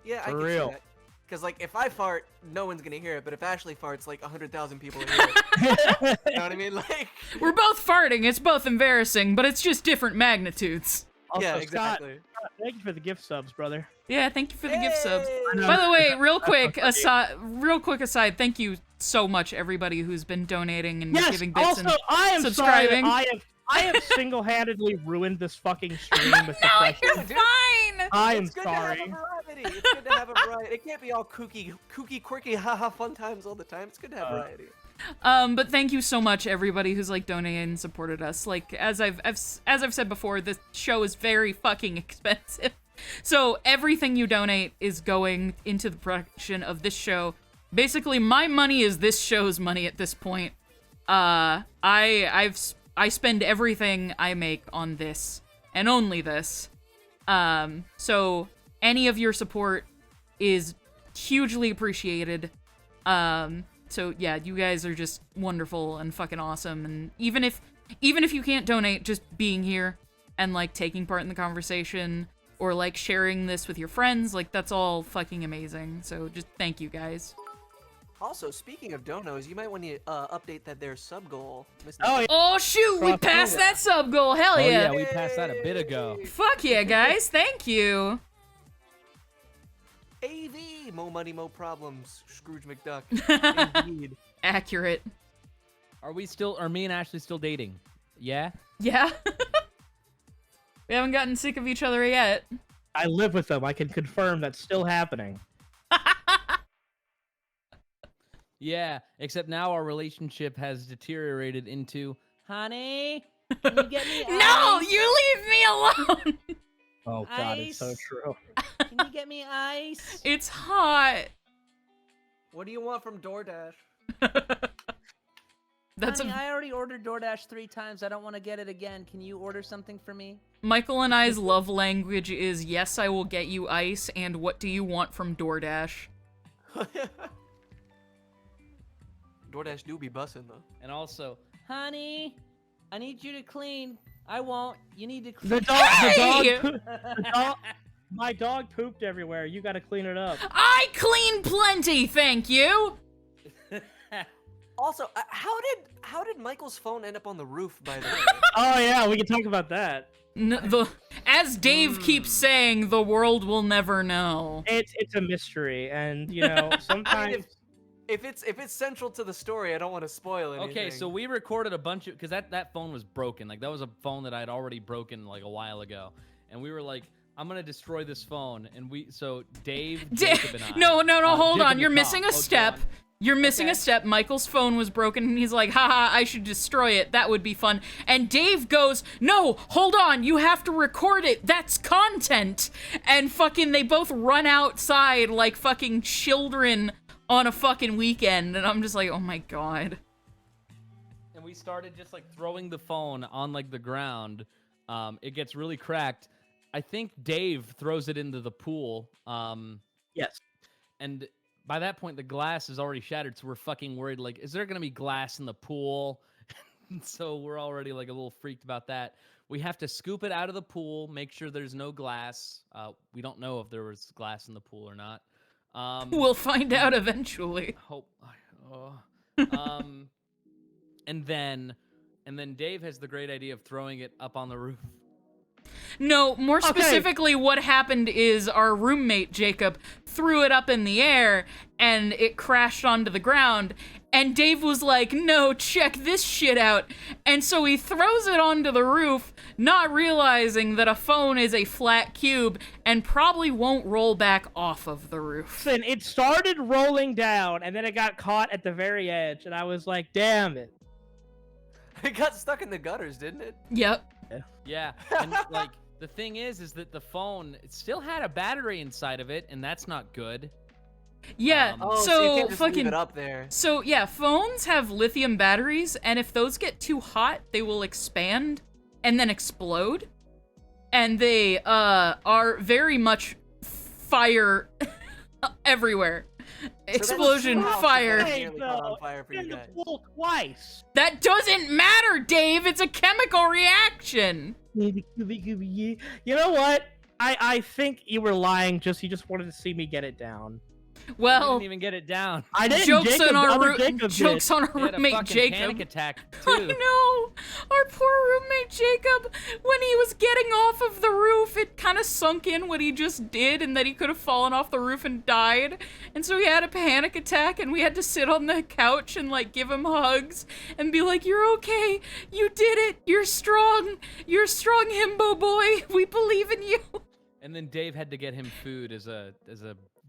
Yeah, I For can real. see that. Because, like, if I fart, no one's gonna hear it, but if Ashley farts, like, 100,000 people will hear it. You know what I mean? Like, We're both farting, it's both embarrassing, but it's just different magnitudes. Also, yeah, Scott, exactly. thank you for the gift subs, brother. Yeah, thank you for the gift subs. Hey! By the way, real quick aside, thank you so much everybody who's been donating and Yes. giving bits Also, and I am subscribing. sorry. I have single-handedly ruined this fucking stream with No, depression. you're fine. I am It's good sorry. to have a variety. It's good to have a variety. It can't be all kooky, quirky, haha, fun times all the time. It's good to have variety. But thank you so much everybody who's like donated and supported us. Like as I've said before, this show is very fucking expensive. So everything you donate is going into the production of this show. Basically, my money is this show's money at this point. I spend everything I make on this and only this. So any of your support is hugely appreciated. So yeah, you guys are just wonderful and fucking awesome. And even if you can't donate, just being here and like taking part in the conversation or like sharing this with your friends, like that's all fucking amazing. So just thank you guys. Also, speaking of donos, you might want to update that their sub goal. Mr. Oh, yeah. Oh shoot, we passed that sub goal. Hell Oh yeah. yeah, we passed that a bit ago. Fuck yeah, guys. Thank you. AV, mo money, mo problems. Scrooge McDuck. Indeed. Accurate. Are me and Ashley still dating? Yeah? Yeah. We haven't gotten sick of each other yet. I live with them. I can confirm that's still happening. Yeah, except now our relationship has deteriorated into, honey, can you get me No, ice? you leave me alone. Oh god, it's so Ice. true. Can you get me ice? It's hot. What do you want from DoorDash? That's Honey, I already ordered DoorDash 3 times. I don't want to get it again. Can you order something for me? Michael and I's love language is yes, I will get you ice, and what do you want from DoorDash? DoorDash do be bussin' though. And also, honey, I need you to clean. I won't. You need to clean. The Hey! dog, my dog pooped everywhere. You gotta clean it up. I clean plenty, thank you. Also, how did Michael's phone end up on the roof, by the way? Oh yeah, we can talk about that. As Dave keeps saying, the world will never know. It's a mystery, and you know sometimes. If it's central to the story, I don't want to spoil anything. Okay, so we recorded a bunch of, because that phone was broken. Like, that was a phone that I'd already broken, like, a while ago. And we were like, I'm going to destroy this phone. And so Dave, Jacob, and I... No, hold Jacob on. the You're cop. missing a Oh, go step. on. You're missing Okay. a step. Michael's phone was broken, and he's like, haha, I should destroy it. That would be fun. And Dave goes, no, hold on. You have to record it. That's content. And fucking they both run outside like fucking children on a fucking weekend. And I'm just like, oh my god. And we started just, like, throwing the phone on, like, the ground. It gets really cracked. I think Dave throws it into the pool. Yes. And by that point, the glass is already shattered, so we're fucking worried, like, is there going to be glass in the pool? And so we're already, like, a little freaked about that. We have to scoop it out of the pool, make sure there's no glass. We don't know if there was glass in the pool or not. We'll find out eventually. Hope. And then Dave has the great idea of throwing it up on the roof. No, more specifically, what happened is our roommate, Jacob, threw it up in the air, and it crashed onto the ground, and Dave was like, no, check this shit out. And so he throws it onto the roof, not realizing that a phone is a flat cube, and probably won't roll back off of the roof. Listen, it started rolling down, and then it got caught at the very edge, and I was like, damn it. It got stuck in the gutters, didn't it? Yep. Yeah, and like the thing is that the phone it still had a battery inside of it, and that's not good. Yeah, Oh, you so can't just leave fucking... it up there. So, yeah, phones have lithium batteries, and if those get too hot, they will expand and then explode. And they are very much fire everywhere. Explosion, that's fire. Hey, nearly caught on fire for you In the guys. pool twice. That doesn't matter, Dave! It's a chemical reaction! You know what? I think you were lying, you just wanted to see me get it down. I Well, didn't even get it down. I didn't. jokes Jacob, on our, other Jacob jokes did. on our He had a roommate fucking Jacob. panic attack I too. know! Our poor roommate Jacob, when he was getting off of the roof, it kind of sunk in what he just did and that he could have fallen off the roof and died. And so he had a panic attack and we had to sit on the couch and like give him hugs and be like, you're okay, you did it, you're strong himbo boy, we believe in you. And then Dave had to get him food as a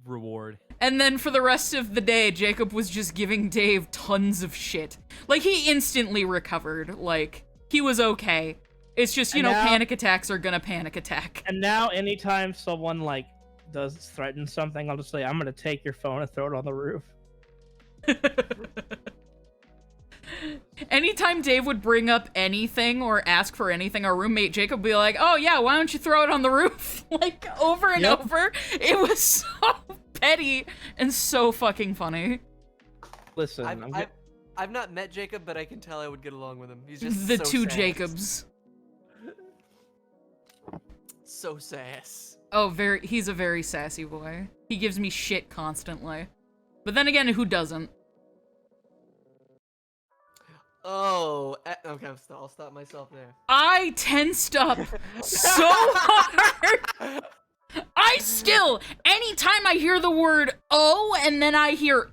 reward. And then for the rest of the day, Jacob was just giving Dave tons of shit. Like, he instantly recovered. Like, he was okay. It's just, you know, panic attacks are gonna panic attack. And now, anytime someone like does threaten something, I'll just say, "I'm gonna take your phone and throw it on the roof." Anytime Dave would bring up anything or ask for anything, our roommate Jacob would be like, "Oh yeah, why don't you throw it on the roof?" Like, over and over. It was so petty and so fucking funny. Listen, I've not met Jacob, but I can tell I would get along with him. He's just The so two sass. Jacobs. So sass. Oh, he's a very sassy boy. He gives me shit constantly. But then again, who doesn't? Oh, okay, I'll stop myself there. I tensed up so hard. I still, anytime I hear the word "oh" and then I hear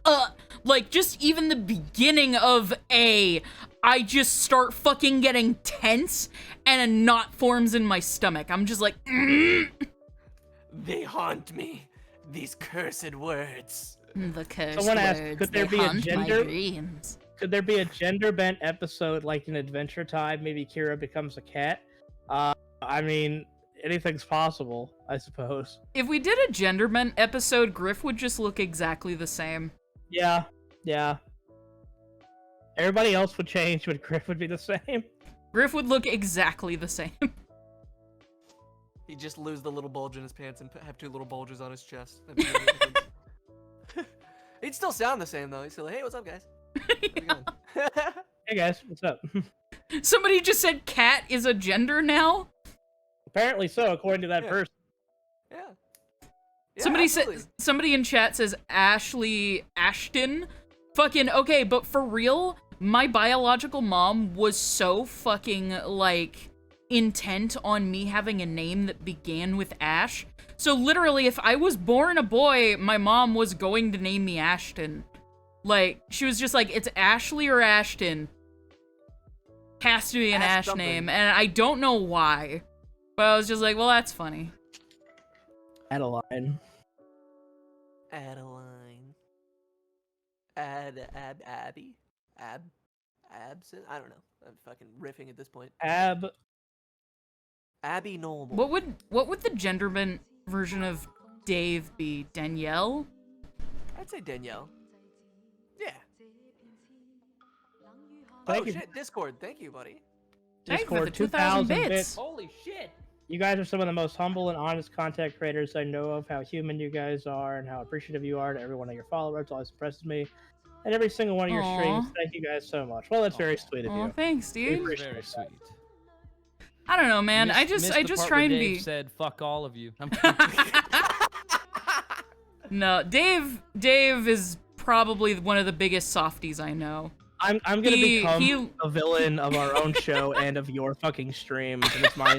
like just even the beginning of "a," I just start fucking getting tense and a knot forms in my stomach. I'm just like, They haunt me. These cursed words. The cursed Someone asked, words, could there they be a haunt my gender- dreams. Could there be a gender-bent episode like in Adventure Time? Maybe Kira becomes a cat. I mean, anything's possible, I suppose. If we did a gender-bent episode, Griff would just look exactly the same. Yeah. Everybody else would change, but Griff would be the same. Griff would look exactly the same. He'd just lose the little bulge in his pants and have two little bulges on his chest. That'd be the only difference. He'd still sound the same though. He'd still like, "Hey, what's up, guys? How's it going?" Hey guys, what's up? Somebody just said cat is a gender now? Apparently so, according to that Yeah. person. Yeah, Somebody somebody in chat says Ashley Ashton. Fucking okay, but for real, my biological mom was so fucking like intent on me having a name that began with Ash. So literally, if I was born a boy, my mom was going to name me Ashton. Like, she was just like, it's Ashley or Ashton. Has to be an Ash something. name, and I don't know why. But I was just like, well, that's funny. Adeline. Adeline. Abby? Absent? I don't know. I'm fucking riffing at this point. Abby Normal. What would the gender-bent version of Dave be? Danielle? I'd say Danielle. Yeah. Thank Oh you. shit, Discord. Thank you, buddy. Thank you for the Discord, 2,000 bits. bits. Holy shit! You guys are some of the most humble and honest content creators I know of. How human you guys are and how appreciative you are to every one of your followers. Always impresses me. And every single one of your Aw. streams. Thank you guys so much. Well, that's very sweet of Oh, you. thanks, dude. appreciate Very that. sweit. I don't know, man. I Missed just the try part where and Dave be. said, "Fuck all of you." No, Dave is probably one of the biggest softies I know. I'm gonna He- become he- a villain of our own show and of your fucking streams, and it's my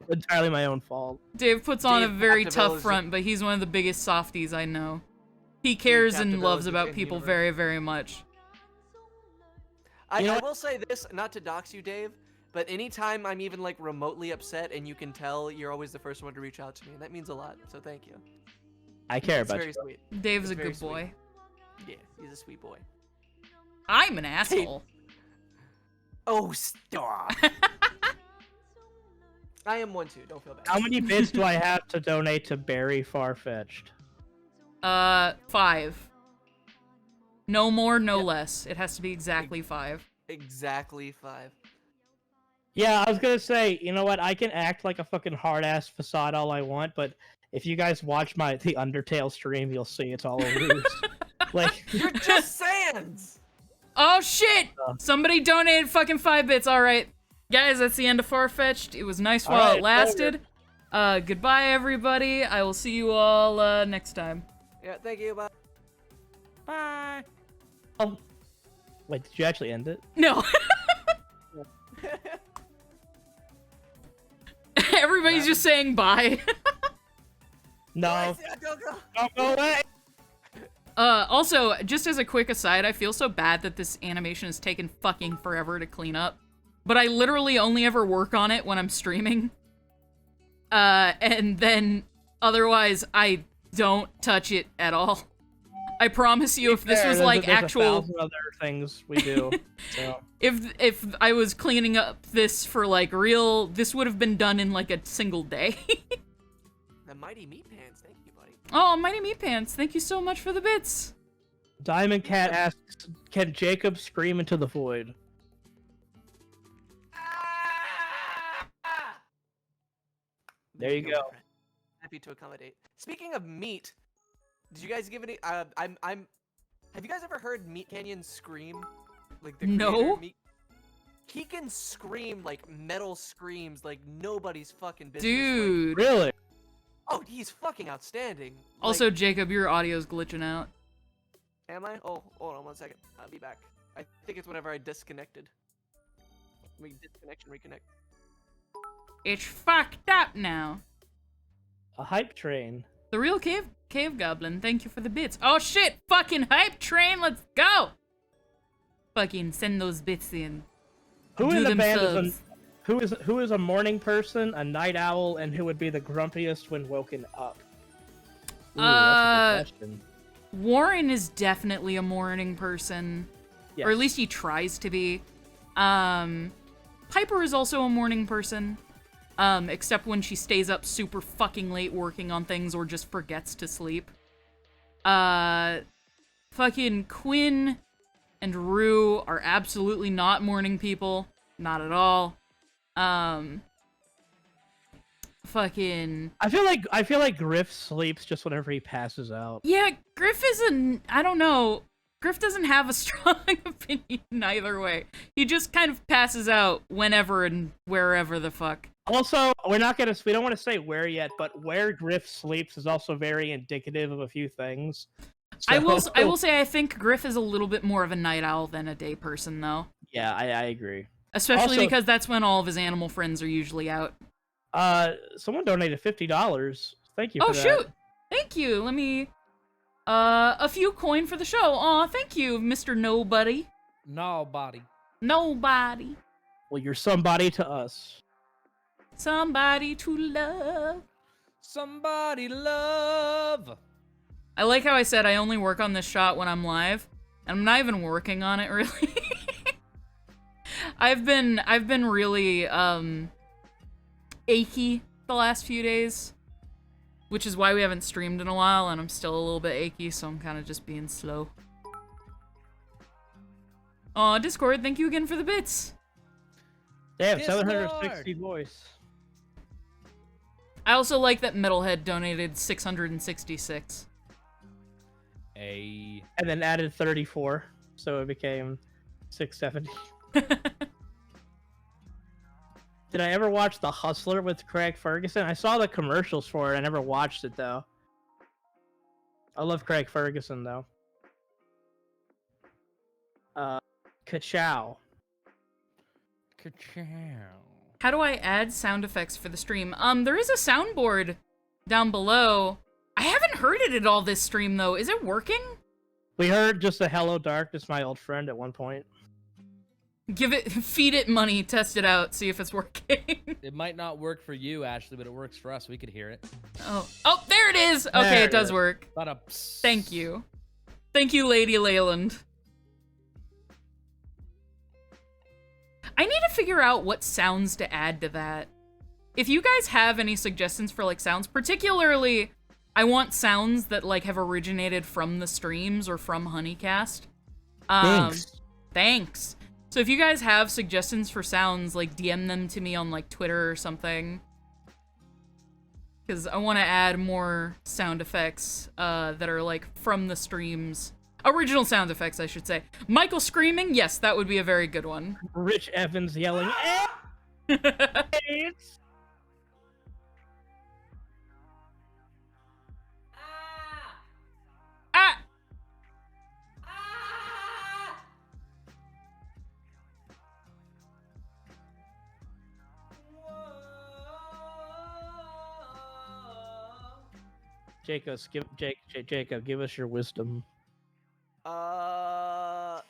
entirely my own fault. Dave puts on a Dave very Captiville tough is- front, but he's one of the biggest softies I know. He cares and Captiville loves is about within people universe. very, very much. You know I what? will say this, not to dox you, Dave, but anytime I'm even like remotely upset and you can tell, you're always the first one to reach out to me, and that means a lot. So thank you. I care It's about very you. sweet. Dave's It's a very good boy. Yeah, he's a sweet boy. I'm an asshole. Oh, stop. I am one too. Don't feel bad. How many bits do I have to donate to Barry Farfetched? 5. No more, no less. It has to be exactly 5. Exactly 5. Yeah, I was gonna say, you know what? I can act like a fucking hard ass facade all I want, but if you guys watch the Undertale stream, you'll see it's all a ruse. Like, You're just Sans. Oh shit! Somebody donated fucking 5 bits. All right, guys, that's the end of Farfetched. It was nice while Alright, it lasted. Goodbye, everybody. I will see you all next time. Yeah, thank you. Bye. Bye. oh, wait, did you actually end it? No. Everybody's just saying bye. No, Don't go. don't go away. Also, just as a quick aside, I feel so bad that this animation has taken fucking forever to clean up. But I literally only ever work on it when I'm streaming. And then otherwise I don't touch it at all. I promise you, if this Fair, was there's like there's actual, 1,000 other things we do. So. if I was cleaning up this for like real, this would have been done in like a single day. The Mighty Meat Pants. Thank you, buddy. Oh, Mighty Meat Pants, thank you so much for the bits. Diamond Cat asks, "Can Jacob scream into the void?" There you go. Happy to accommodate. Speaking of meat, did you guys give any? Have you guys ever heard Meat Canyon scream? Like the No. creator of Meat. He can scream like metal screams like nobody's fucking business. like- Dude. Really? oh, he's fucking outstanding. Like, Also, Jacob, your audio's glitching out. am I? Oh, hold on 1 second. I'll be back. I think it's whenever I disconnected. We disconnect and reconnect. It's fucked up now. A hype train. The real cave goblin, thank you for the bits. Oh shit, fucking hype train, let's go! Fucking send those bits in. Who Do in the them band subs. is who is a morning person, a night owl, and who would be the grumpiest when woken up? Ooh, that's a good question. Warren is definitely a morning person. Yes. Or at least he tries to be. Piper is also a morning person. Except when she stays up super fucking late working on things or just forgets to sleep. Fucking Quinn and Rue are absolutely not morning people. Not at all. Fucking... I feel like Griff sleeps just whenever he passes out. Yeah, Griff isn't... I don't know. Griff doesn't have a strong opinion either way. He just kind of passes out whenever and wherever the fuck. Also, we don't want to say where yet, but where Griff sleeps is also very indicative of a few things. I will So- say I think Griff is a little bit more of a night owl than a day person, though. Yeah, I agree. Especially Also- because that's when all of his animal friends are usually out. Someone donated $50. Thank you for Oh, that. shoot! Thank you! Let me... a few coin for the show. Aw, thank you, Mr. Nobody. Nobody. Nobody. Well, you're somebody to us. Somebody to love. Somebody love. I like how I said I only work on this shot when I'm live. And I'm not even working on it, really. I've been really, achy the last few days. Which is why we haven't streamed in a while, and I'm still a little bit achy, so I'm kind of just being slow. Aw, Discord, thank you again for the bits. Damn, Discord. 760 voice. I also like that Metalhead donated 666. A. And then added 34, so it became 670. Did I ever watch The Hustler with Craig Ferguson? I saw the commercials for it. I never watched it, though. I love Craig Ferguson, though. Ka-chow. Ka-chow. How do I add sound effects for the stream? There is a soundboard down below. I haven't heard it at all this stream, though. Is it working? We heard just a Hello Darkness, my old friend, at one point. Feed it money, test it out, see if it's working. It might not work for you, Ashley, but it works for us. We could hear it. Oh, there it is! Okay, There it it does is. work. About a psst. Thank you. Thank you, Lady Leyland. I need to figure out what sounds to add to that. If you guys have any suggestions for, like, sounds, particularly, I want sounds that, like, have originated from the streams or from Honeycast. Thanks. Thanks. So if you guys have suggestions for sounds, like, DM them to me on, like, Twitter or something. Because I want to add more sound effects that are, like, from the streams. Original sound effects, I should say. Michael screaming? Yes, that would be a very good one. Rich Evans yelling, AIDS! Ah! Jacob, give us your wisdom. The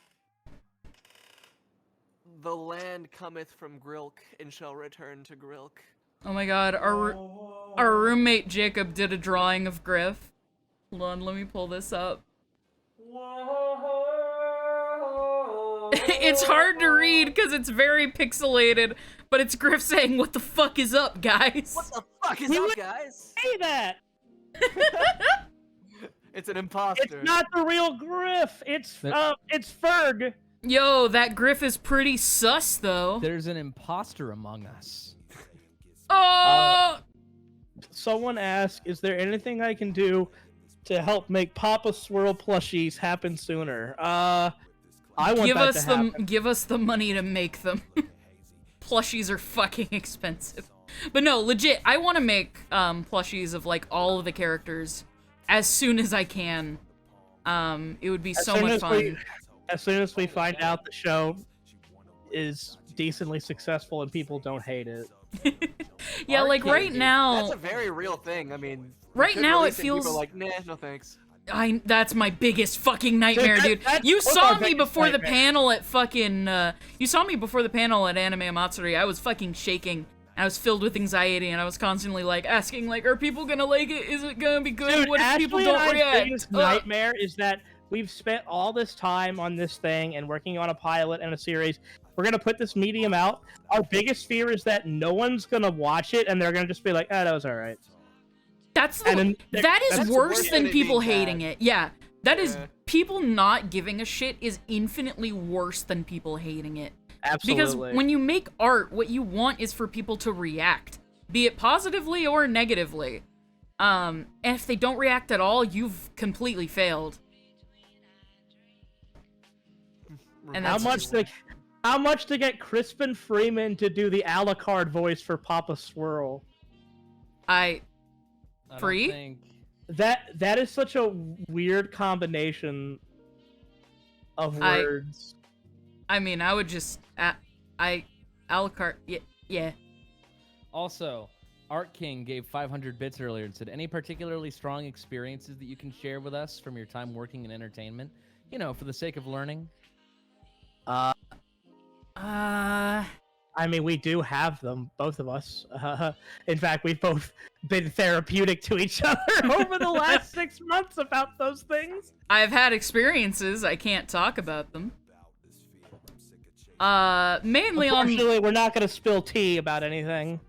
land cometh from Grilk and shall return to Grilk. Oh my god, our roommate Jacob did a drawing of Griff. Hold on, let me pull this up. It's hard to read because it's very pixelated, but it's Griff saying, "What the fuck is up, guys?" What the fuck is He up, would guys? Say that! It's an imposter. It's not the real Griff! It's Ferg! Yo, that Griff is pretty sus, though. There's an imposter among us. Oh! Someone asked, is there anything I can do to help make Papa Swirl plushies happen sooner? I want give that us to the happen. give us the money to make them. Plushies are fucking expensive. But no, legit, I want to make plushies of like all of the characters as soon as I can. It would be so much fun. As soon as we find out the show is decently successful and people don't hate it. Yeah, like right now. That's a very real thing. I mean, Right now it feels people are like, nah, no thanks. that's my biggest fucking nightmare, dude. You saw me before the panel at fucking you saw me before the panel at Anime Matsuri. I was fucking shaking. I was filled with anxiety and I was constantly like asking like, are people gonna like it? Is it gonna be good? Dude, What if Ashley people and don't I's react? biggest nightmare is that we've spent all this time on this thing and working on a pilot and a series. We're gonna put this medium out. Our biggest fear is that no one's gonna watch it and they're gonna just be like, that was alright. That's And then that is that's worse worse than than it people being hating bad. it. Yeah, that is Yeah. people not giving a shit is infinitely worse than people hating it. Absolutely. Because when you make art, what you want is for people to react, be it positively or negatively. And if they don't react at all, you've completely failed. And how that's much to get Crispin Freeman to do the Alucard voice for Papa Swirl? I I don't Free? think- That is such a weird combination of words. I mean, I would just Alucard. Yeah. Also, Art King gave 500 bits earlier and said, any particularly strong experiences that you can share with us from your time working in entertainment? You know, for the sake of learning. I mean, we do have them, both of us. In fact, we've both been therapeutic to each other over the last 6 months about those things. I've had experiences. I can't talk about them. Mainly on Unfortunately, we're not going to spill tea about anything.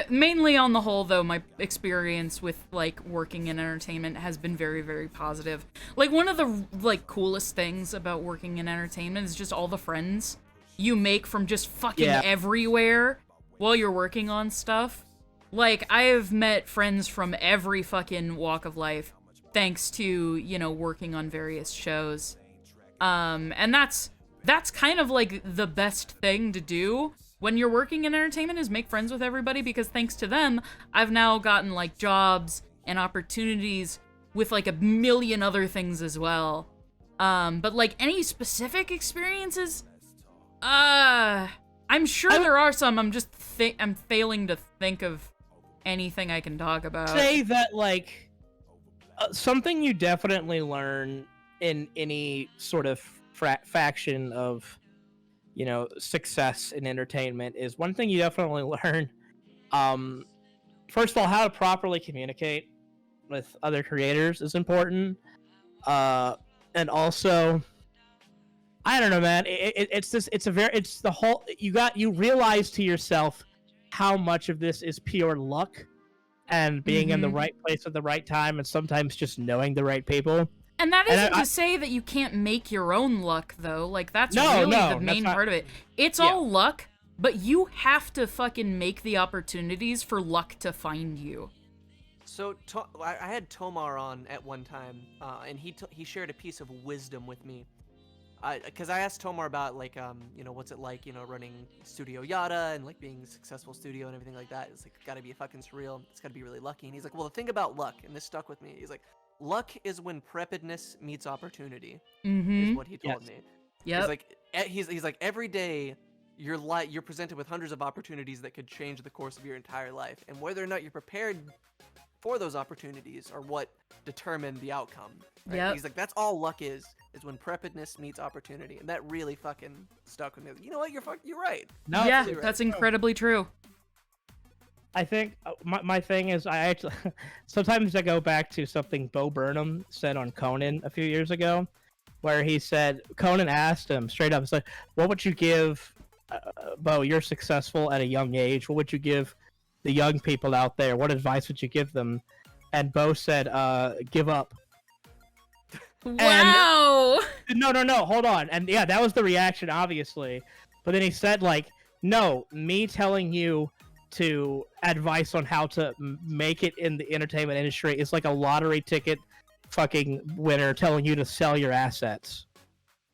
mainly on the whole though, my experience with like working in entertainment has been very, very positive. Like one of the like coolest things about working in entertainment is just all the friends you make from just fucking everywhere while you're working on stuff. Like I have met friends from every fucking walk of life thanks to, you know, working on various shows. And that's kind of like the best thing to do when you're working in entertainment is make friends with everybody, because thanks to them, I've now gotten like jobs and opportunities with like a million other things as well. But like any specific experiences, I'm sure there are some. I'm failing to think of anything I can talk about. Say that like something you definitely learn in any sort of faction of, you know, success in entertainment is one thing you definitely learn. First of all, how to properly communicate with other creators is important. And also, I don't know, man. You realize to yourself how much of this is pure luck and being in the right place at the right time, and sometimes just knowing the right people. And that isn't to say that you can't make your own luck, though. Like, that's really the main part of it. It's all luck, but you have to fucking make the opportunities for luck to find you. So I had Tomar on at one time, and he shared a piece of wisdom with me. Because I asked Tomar about, like, you know, what's it like, you know, running Studio Yada and, like, being a successful studio and everything like that. It's, like, gotta be fucking surreal. It's gotta be really lucky. And he's like, well, the thing about luck, and this stuck with me, he's like, luck is when preppedness meets opportunity, is what he told me. Yep. He's like, every day, you're presented with hundreds of opportunities that could change the course of your entire life. And whether or not you're prepared for those opportunities are what determine the outcome. Right? Yep. He's like, that's all luck is when preppedness meets opportunity, and that really fucking stuck with me. You know what? You're right. No, yeah, right. that's incredibly true. I think my thing is I actually sometimes I go back to something Bo Burnham said on Conan a few years ago, where he said Conan asked him straight up, it's like, what would you give, Bo? You're successful at a young age. What would you give the young people out there? What advice would you give them? And Bo said, give up. Wow. And, no, hold on. And yeah, that was the reaction, obviously. But then he said, like, no, me telling you to advice on how to make it in the entertainment industry is like a lottery ticket fucking winner telling you to sell your assets.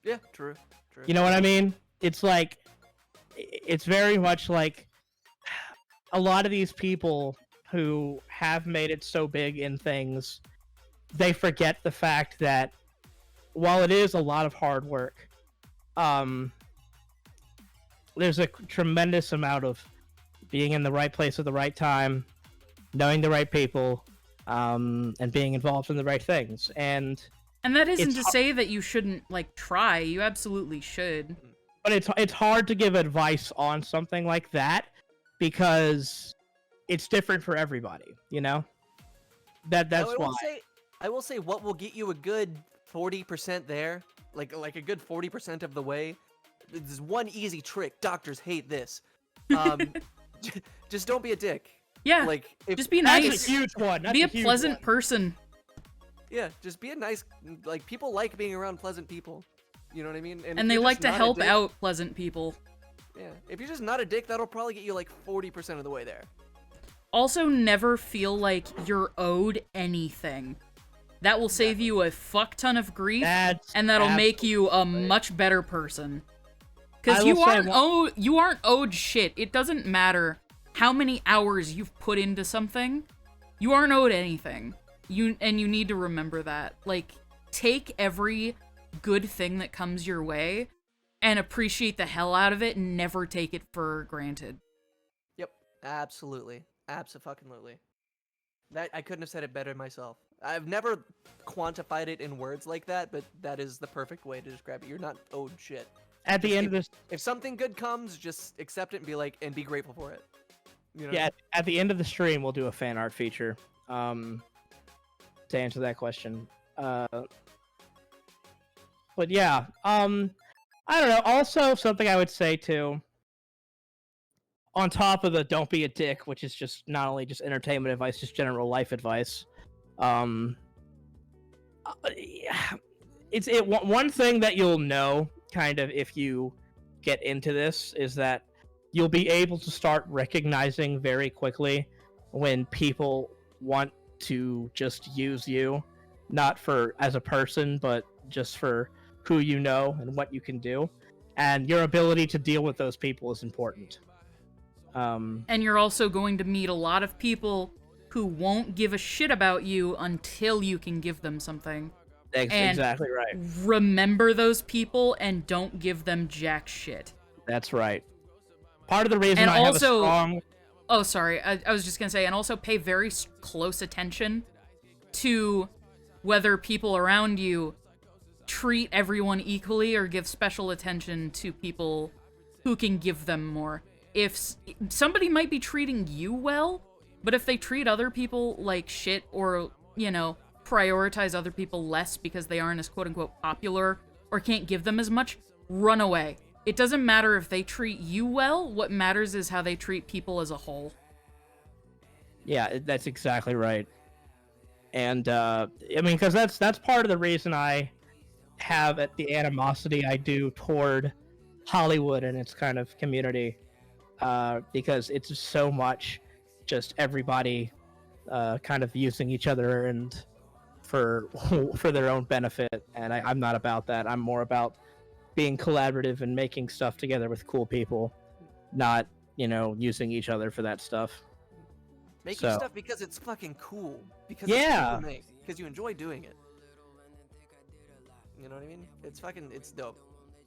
Yeah, true. You know what I mean? It's like, it's very much like a lot of these people who have made it so big in things, they forget the fact that while it is a lot of hard work, there's a tremendous amount of being in the right place at the right time, knowing the right people, and being involved in the right things. And that isn't to say that you shouldn't, like, try. You absolutely should. But it's hard to give advice on something like that because it's different for everybody, you know? That's why. I will say what will get you a good 40% there, like a good 40% of the way. There's one easy trick. Doctors hate this. Just don't be a dick. Yeah. Like, just be nice. That's a huge one. Be a pleasant person. Yeah, just be a nice. Like, people like being around pleasant people. You know what I mean? And they like to help out pleasant people. Yeah. If you're just not a dick, that'll probably get you like 40% of the way there. Also, never feel like you're owed anything. That will save you a fuck ton of grief, and that'll make you a much better person. Because you aren't owed shit. It doesn't matter how many hours you've put into something. You aren't owed anything. You need to remember that. Like, take every good thing that comes your way and appreciate the hell out of it and never take it for granted. Yep, absolutely. Abso-fucking-lutely. That I couldn't have said it better myself. I've never quantified it in words like that, but that is the perfect way to describe it. You're not owed shit. At the end of this, if something good comes, just accept it and be like, and be grateful for it. You know? Yeah, at the end of the stream, we'll do a fan art feature. To answer that question. But yeah, I don't know. Also, something I would say too, on top of the don't be a dick, which is just not only just entertainment advice, just general life advice. One thing that you'll know, kind of, if you get into this, is that you'll be able to start recognizing very quickly when people want to just use you, not for as a person, but just for who you know and what you can do. And your ability to deal with those people is important. And you're also going to meet a lot of people who won't give a shit about you until you can give them something. And exactly right. remember those people and don't give them jack shit. That's right. Part of the reason And I have a also- strong... Oh, sorry. I was just gonna say, and also pay very close attention to whether people around you treat everyone equally or give special attention to people who can give them more. If somebody might be treating you well, but if they treat other people like shit or, you know, prioritize other people less because they aren't as quote-unquote popular or can't give them as much, run away. It doesn't matter if they treat you well, what matters is how they treat people as a whole. Yeah, that's exactly right. And, I mean, because that's part of the reason I have the animosity I do toward Hollywood and its kind of community, because it's so much just everybody kind of using each other and for their own benefit, and I'm not about that. I'm more about being collaborative and making stuff together with cool people, not, you know, using each other for that stuff. Making stuff because it's fucking cool. Because Yeah. it's cool to make. Because you enjoy doing it. You know what I mean? It's dope.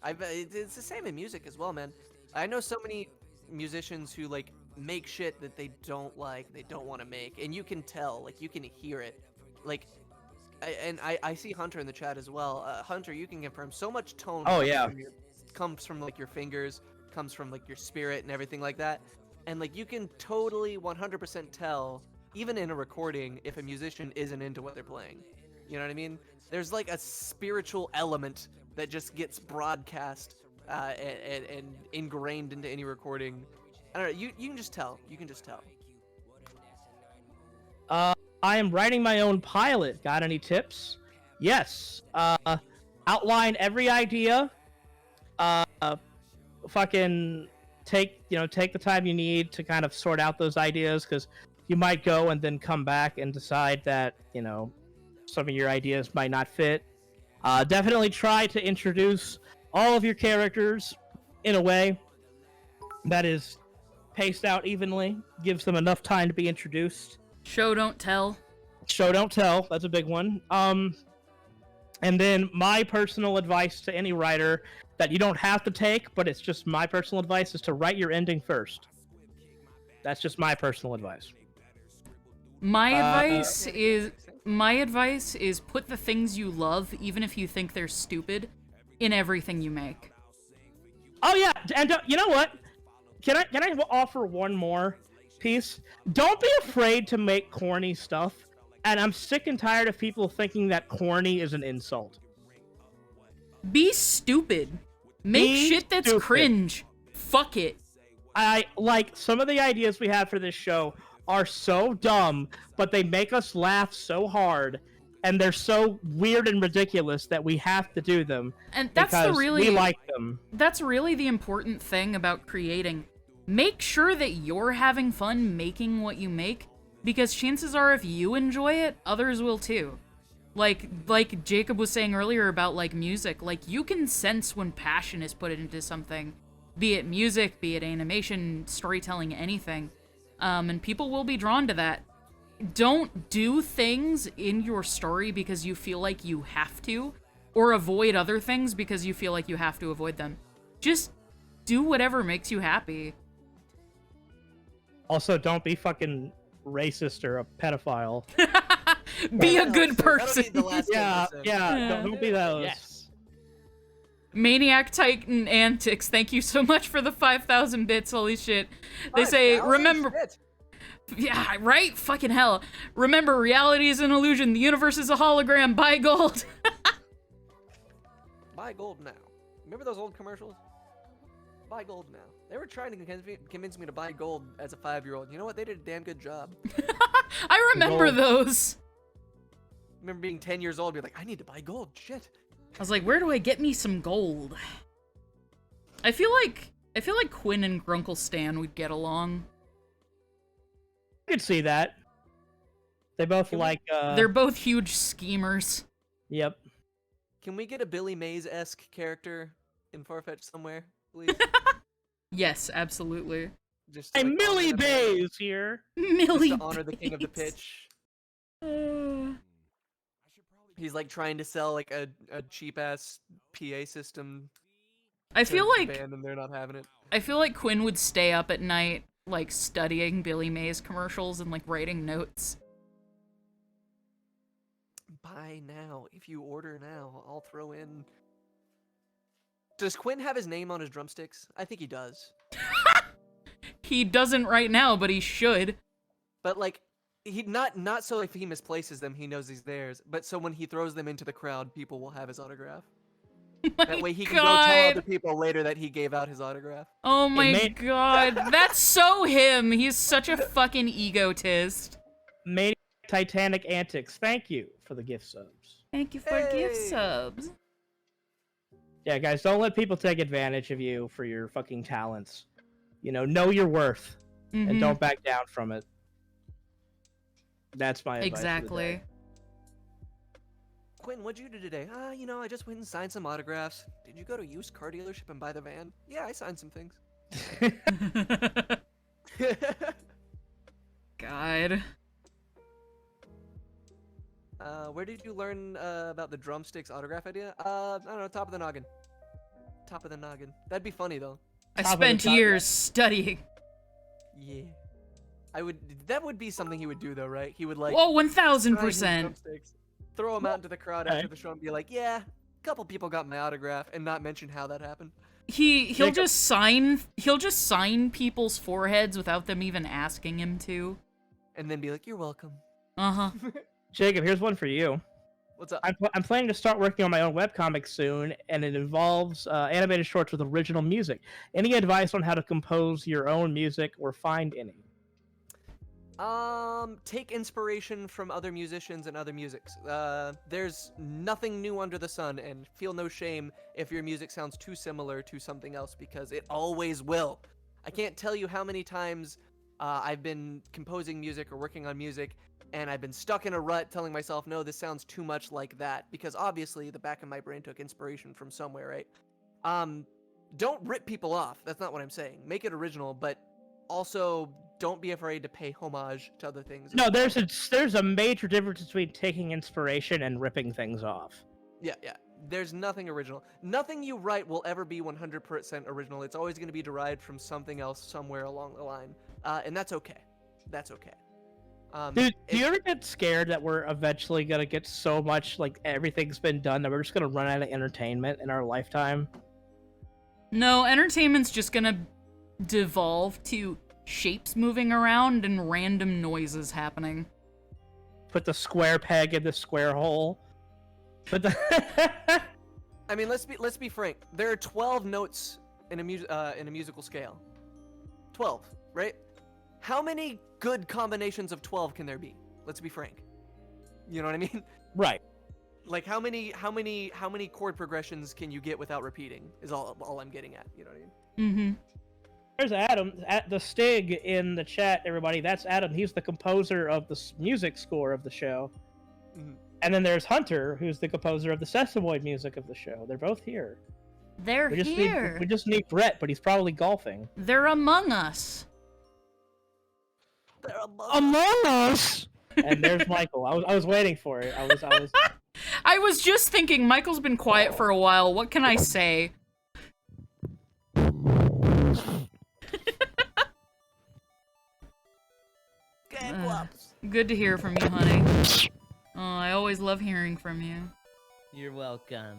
It's the same in music as well, man. I know so many musicians who like make shit that they don't like, they don't want to make, and you can tell, like you can hear it. Like, I see Hunter in the chat as well. Hunter, you can confirm so much tone. Oh, yeah. Comes from like your fingers, comes from like your spirit and everything like that. And like you can totally 100% tell, even in a recording, if a musician isn't into what they're playing. You know what I mean? There's like a spiritual element that just gets broadcast and ingrained into any recording. I don't know. You can just tell. You can just tell. I am writing my own pilot. Got any tips? Yes. Outline every idea. Fucking take the time you need to kind of sort out those ideas, because you might go and then come back and decide that, you know, some of your ideas might not fit. Definitely try to introduce all of your characters in a way that is paced out evenly, gives them enough time to be introduced. Show, don't tell. Show, don't tell. That's a big one. And then my personal advice to any writer that you don't have to take, but it's just my personal advice, is to write your ending first. That's just my personal advice. My advice is put the things you love, even if you think they're stupid, in everything you make. Oh yeah, and you know what? Can I offer one more piece? Don't be afraid to make corny stuff. And I'm sick and tired of people thinking that corny is an insult. Be stupid. Make shit that's stupid. cringe. Fuck it. I like some of the ideas we have for this show are so dumb, but they make us laugh so hard, and they're so weird and ridiculous that we have to do them. And that's because we like them. That's really the important thing about creating. Make sure that you're having fun making what you make, because chances are if you enjoy it, others will too. Like Jacob was saying earlier about like music, like you can sense when passion is put into something, be it music, be it animation, storytelling, anything. And people will be drawn to that. Don't do things in your story because you feel like you have to, or avoid other things because you feel like you have to avoid them. Just do whatever makes you happy. Also, don't be fucking racist or a pedophile. Be a good person. Yeah, don't be those. Yes. Maniac Titan Antics, thank you so much for the 5,000 bits, holy shit. They say, remember... Yeah, right? Fucking hell. Remember, reality is an illusion, the universe is a hologram, buy gold. Buy gold now. Remember those old commercials? Buy gold now. They were trying to convince me to buy gold as a 5-year-old. You know what? They did a damn good job. I remember those. I remember being 10 years old, being like, I need to buy gold. Shit. I was like, where do I get me some gold? I feel like Quinn and Grunkle Stan would get along. I could see that. They both They're both huge schemers. Yep. Can we get a Billy Mays-esque character in Farfetch somewhere, please? Yes, absolutely. Just Hey, to, like, Millie honor the- Bays here. Millie Just to honor the king of the Bays. pitch. He's like trying to sell like a cheap ass PA system I to feel the like band, and they're not having it. I feel like Quinn would stay up at night, like studying Billy Mays commercials and like writing notes. Buy now. If you order now, I'll throw in. Does Quinn have his name on his drumsticks? I think he does. He doesn't right now, but he should. But like, he not so if he misplaces them, he knows he's theirs. But so when he throws them into the crowd, people will have his autograph. That way he can go tell other people later that he gave out his autograph. Oh my god, that's so him. He's such a fucking egotist. Made Titanic antics. Thank you for the gift subs. Thank you for gift subs. Yeah, guys, don't let people take advantage of you for your fucking talents. You know your worth, and don't back down from it. That's my advice. Exactly. Quinn, what'd you do today? I just went and signed some autographs. Did you go to a used car dealership and buy the van? Yeah, I signed some things. God. Where did you learn about the drumsticks autograph idea? I don't know, top of the noggin. Top of the noggin. That'd be funny though. I spent years studying. Yeah. That would be something he would do though, right? He would like. Oh, sign his 1000%. drumsticks, throw them out into the crowd after the show and be like, yeah, a couple people got my autograph, and not mention how that happened. He'll just sign people's foreheads without them even asking him to. And then be like, you're welcome. Uh-huh. Jacob, here's one for you. What's up? I'm planning to start working on my own webcomic soon, and it involves animated shorts with original music. Any advice on how to compose your own music or find any? Take inspiration from other musicians and other musics. There's nothing new under the sun, and feel no shame if your music sounds too similar to something else, because it always will. I can't tell you how many times I've been composing music or working on music, and I've been stuck in a rut telling myself, no, this sounds too much like that, because obviously the back of my brain took inspiration from somewhere, right? Don't rip people off. That's not what I'm saying. Make it original, but also don't be afraid to pay homage to other things. No, there's a major difference between taking inspiration and ripping things off. Yeah. There's nothing original. Nothing you write will ever be 100% original. It's always going to be derived from something else somewhere along the line. And that's okay. That's okay. Dude, do you ever get scared that we're eventually gonna get so much, like, everything's been done that we're just gonna run out of entertainment in our lifetime? No, entertainment's just gonna devolve to shapes moving around and random noises happening. Put the square peg in the square hole. Put the I mean, let's be frank. There are 12 notes in a musical scale. 12, right? How many good combinations of 12 can there be? Let's be frank. You know what I mean? Right. Like how many chord progressions can you get without repeating? Is all I'm getting at. You know what I mean? Mm-hmm. There's Adam at the Stig in the chat. Everybody, that's Adam. He's the composer of the music score of the show. Mm-hmm. And then there's Hunter, who's the composer of the Sesamoid music of the show. They're both here. They're here. We just need Brett, but he's probably golfing. They're among us. They're Among Us. And there's Michael. I was waiting for it. I was. I was just thinking, Michael's been quiet for a while. What can I say? Good to hear from you, honey. Oh, I always love hearing from you. You're welcome.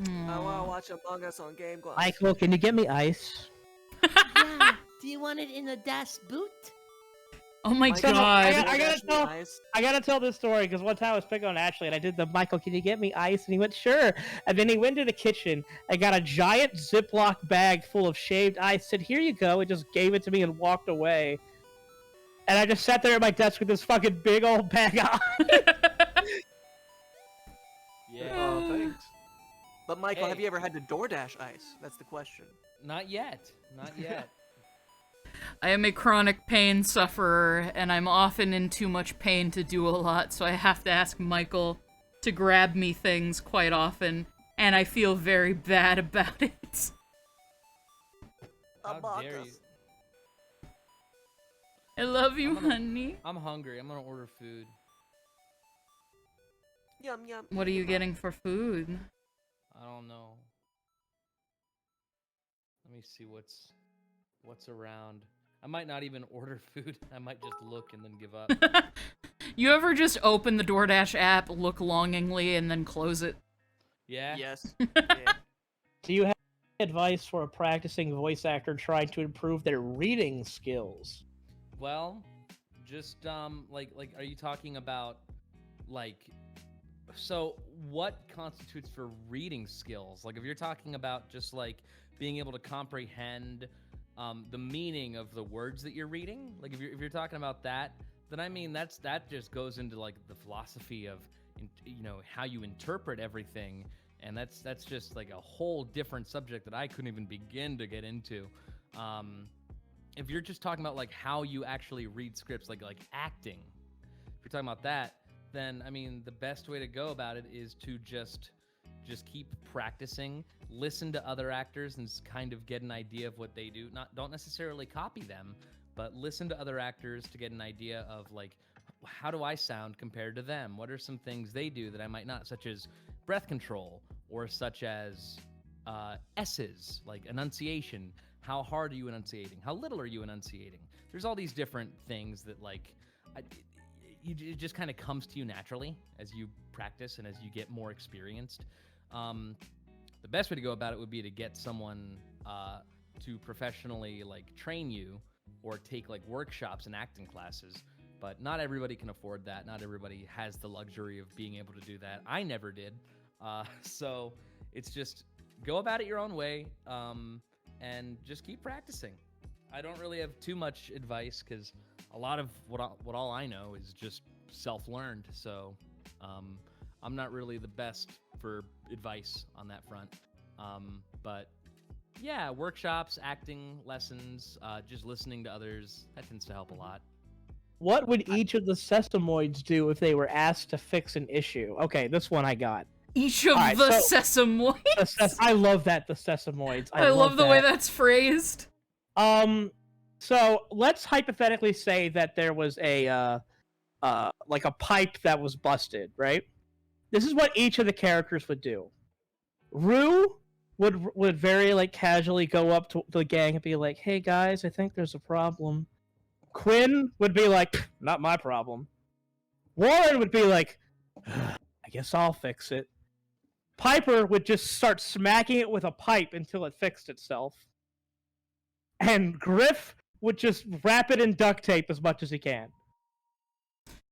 I want to watch Among Us on Game Gloss. Michael, can you get me ice? Yeah. Do you want it in a Das Boot? Oh my So, god. I gotta tell this story because one time I was picking on Ashley and I did the Michael, can you get me ice? And he went, sure. And then he went to the kitchen and got a giant Ziploc bag full of shaved ice, said, here you go, and just gave it to me and walked away. And I just sat there at my desk with this fucking big old bag of ice. Yeah. Oh, thanks. But Michael, have you ever had to DoorDash ice? That's the question. Not yet. Not yet. I am a chronic pain sufferer, and I'm often in too much pain to do a lot, so I have to ask Michael to grab me things quite often, and I feel very bad about it. How dare you? I love you, honey. I'm hungry. I'm gonna order food. Yum yum. What are you getting for food? I don't know. Let me see what's around. I might not even order food. I might just look and then give up. You ever just open the DoorDash app, look longingly, and then close it? Yeah. Yes. Yeah. Do you have advice for a practicing voice actor trying to improve their reading skills? Well, just like are you talking about like so what constitutes for reading skills? Like if you're talking about just like being able to comprehend the meaning of the words that you're reading, like if you're talking about that, then I mean that just goes into like the philosophy of how you interpret everything, and that's just like a whole different subject that I couldn't even begin to get into. If you're just talking about like how you actually read scripts, like acting, if you're talking about that, then I mean the best way to go about it is to just keep practicing, listen to other actors and kind of get an idea of what they do. Don't necessarily copy them, but listen to other actors to get an idea of like, how do I sound compared to them? What are some things they do that I might not, such as breath control, or such as S's, like enunciation. How hard are you enunciating? How little are you enunciating? There's all these different things that it just kind of comes to you naturally as you practice and as you get more experienced. The best way to go about it would be to get someone to professionally like train you or take like workshops and acting classes. But not everybody can afford that. Not everybody has the luxury of being able to do that. I never did. So it's just go about it your own way and just keep practicing. I don't really have too much advice because a lot of what all I know is just self-learned. So I'm not really the best for advice on that front. But yeah, workshops, acting lessons, just listening to others, that tends to help a lot. What would each of the sesamoids do if they were asked to fix an issue? Okay, this one I got. Each of Alright, the so- sesamoids? I love that, the sesamoids. I love the way that's phrased. So let's hypothetically say that there was a like a pipe that was busted, right? This is what each of the characters would do. Rue would very like casually go up to the gang and be like, "Hey guys, I think there's a problem." Quinn would be like, "Not my problem." Warren would be like, "I guess I'll fix it." Piper would just start smacking it with a pipe until it fixed itself. And Griff would just wrap it in duct tape as much as he can.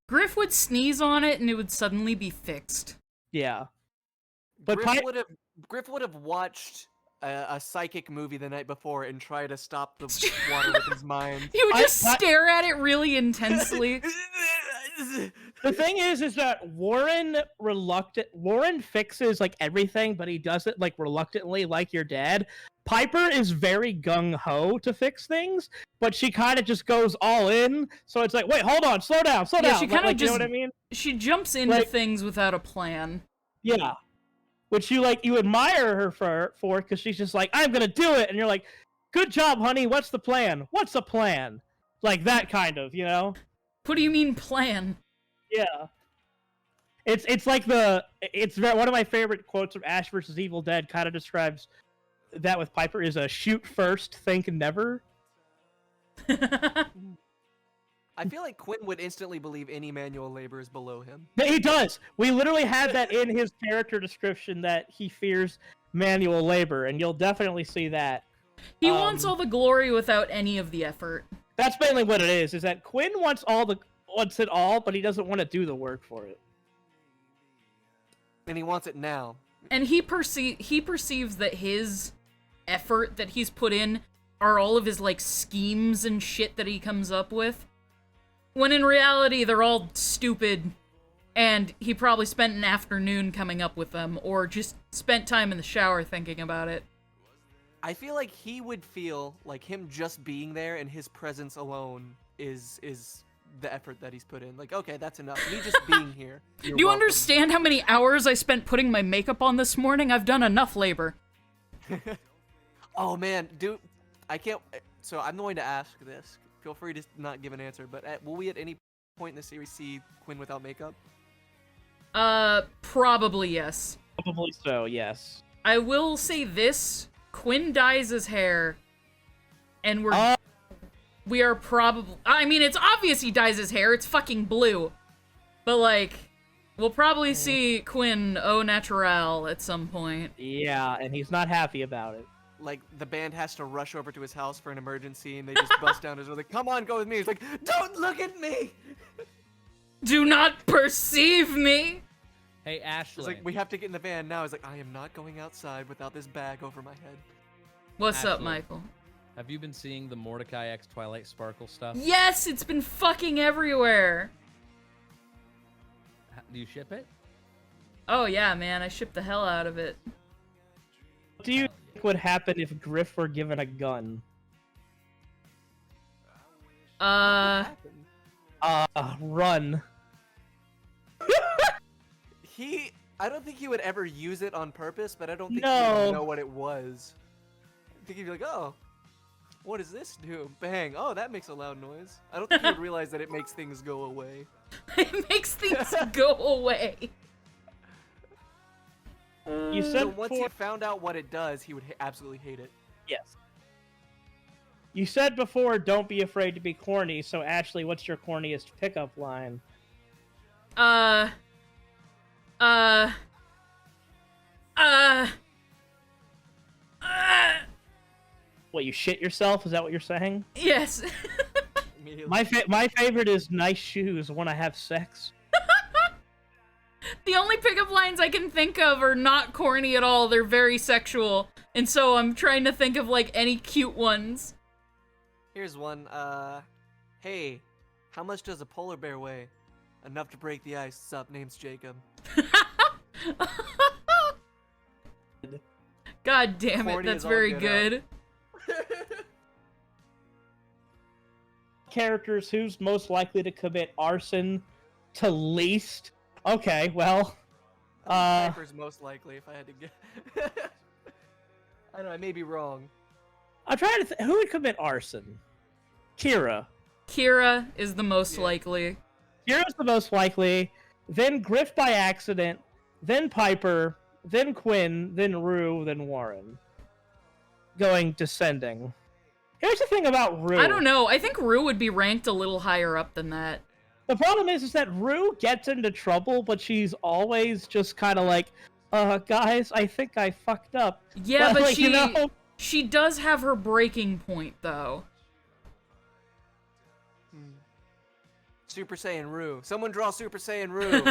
Griff would sneeze on it and it would suddenly be fixed. Yeah. But Griff would have watched a psychic movie the night before and try to stop the water with his mind. He would just stare at it really intensely. The thing is that Warren fixes like everything, but he does it like reluctantly, like your dad. Piper is very gung-ho to fix things, but she kind of just goes all in. So it's like, wait, hold on, slow down. She kind of like, just, you know what I mean? She jumps into things without a plan. Yeah. Which you admire her for because she's just like, I'm gonna do it, and you're like, good job, honey. What's the plan? What's the plan? Like that kind of, you know? What do you mean plan? Yeah. It's like one of my favorite quotes from Ash vs. Evil Dead kind of describes that with Piper is a shoot first, think never. I feel like Quinn would instantly believe any manual labor is below him. He does. We literally had that in his character description that he fears manual labor, and you'll definitely see that. He wants all the glory without any of the effort. That's mainly what it is that Quinn wants it all, but he doesn't want to do the work for it. And he wants it now. And he perceives that his effort that he's put in are all of his, like, schemes and shit that he comes up with. When in reality, they're all stupid, and he probably spent an afternoon coming up with them, or just spent time in the shower thinking about it. I feel like he would feel like him just being there and his presence alone is the effort that he's put in. Like, okay, that's enough. Me just being here. Do you understand how many hours I spent putting my makeup on this morning? I've done enough labor. Oh man, dude, I can't. So I'm going to ask this. Feel free to not give an answer, but will we at any point in the series see Quinn without makeup? Probably yes. Probably so, yes. I will say this, Quinn dyes his hair, and we are probably, I mean, it's obvious he dyes his hair, it's fucking blue. But, like, we'll probably see Quinn au naturel at some point. Yeah, and he's not happy about it. Like, the band has to rush over to his house for an emergency, and they just bust down his door, like, come on, go with me. He's like, don't look at me! Do not perceive me! Hey, Ashley. It's like, we have to get in the van now. He's like, I am not going outside without this bag over my head. What's up, Ashley. Michael? Have you been seeing the Mordecai X Twilight Sparkle stuff? Yes, it's been fucking everywhere! Do you ship it? Oh yeah, man, I shipped the hell out of it. What do you think would happen if Griff were given a gun? Run. I don't think he would ever use it on purpose, but I don't think he No. would know what it was. I think he'd be like, oh, what does this do? Bang. Oh, that makes a loud noise. I don't think he would realize that it makes things go away. It makes things go away. You said So once he before, found out what it does, he would absolutely hate it. yes. You said before, don't be afraid to be corny. So Ashley, what's your corniest pickup line? What, you shit yourself? Is that what you're saying? Yes. Immediately. My favorite is nice shoes when I have sex. The only pickup lines I can think of are not corny at all. They're very sexual. And so I'm trying to think of, like, any cute ones. Here's one. Hey, how much does a polar bear weigh? Enough to break the ice. Sup, name's Jacob. God damn it, Corny that's as all very get good. Characters who's most likely to commit arson to least. Okay, well, Piper's most likely, if I had to guess. I don't know, I may be wrong. I'm trying to think. Who would commit arson? Kira. Kira is the most Yeah. likely. Kira's the most likely. Then Griff by accident. Then Piper. Then Quinn. Then Rue. Then Warren. Going descending. Here's the thing about Rue. I don't know. I think Rue would be ranked a little higher up than that. The problem is that Rue gets into trouble, but she's always just kind of like, guys, I think I fucked up. Yeah, but like, she you know? she does have her breaking point, though. Super Saiyan Rue. Someone draw Super Saiyan Rue.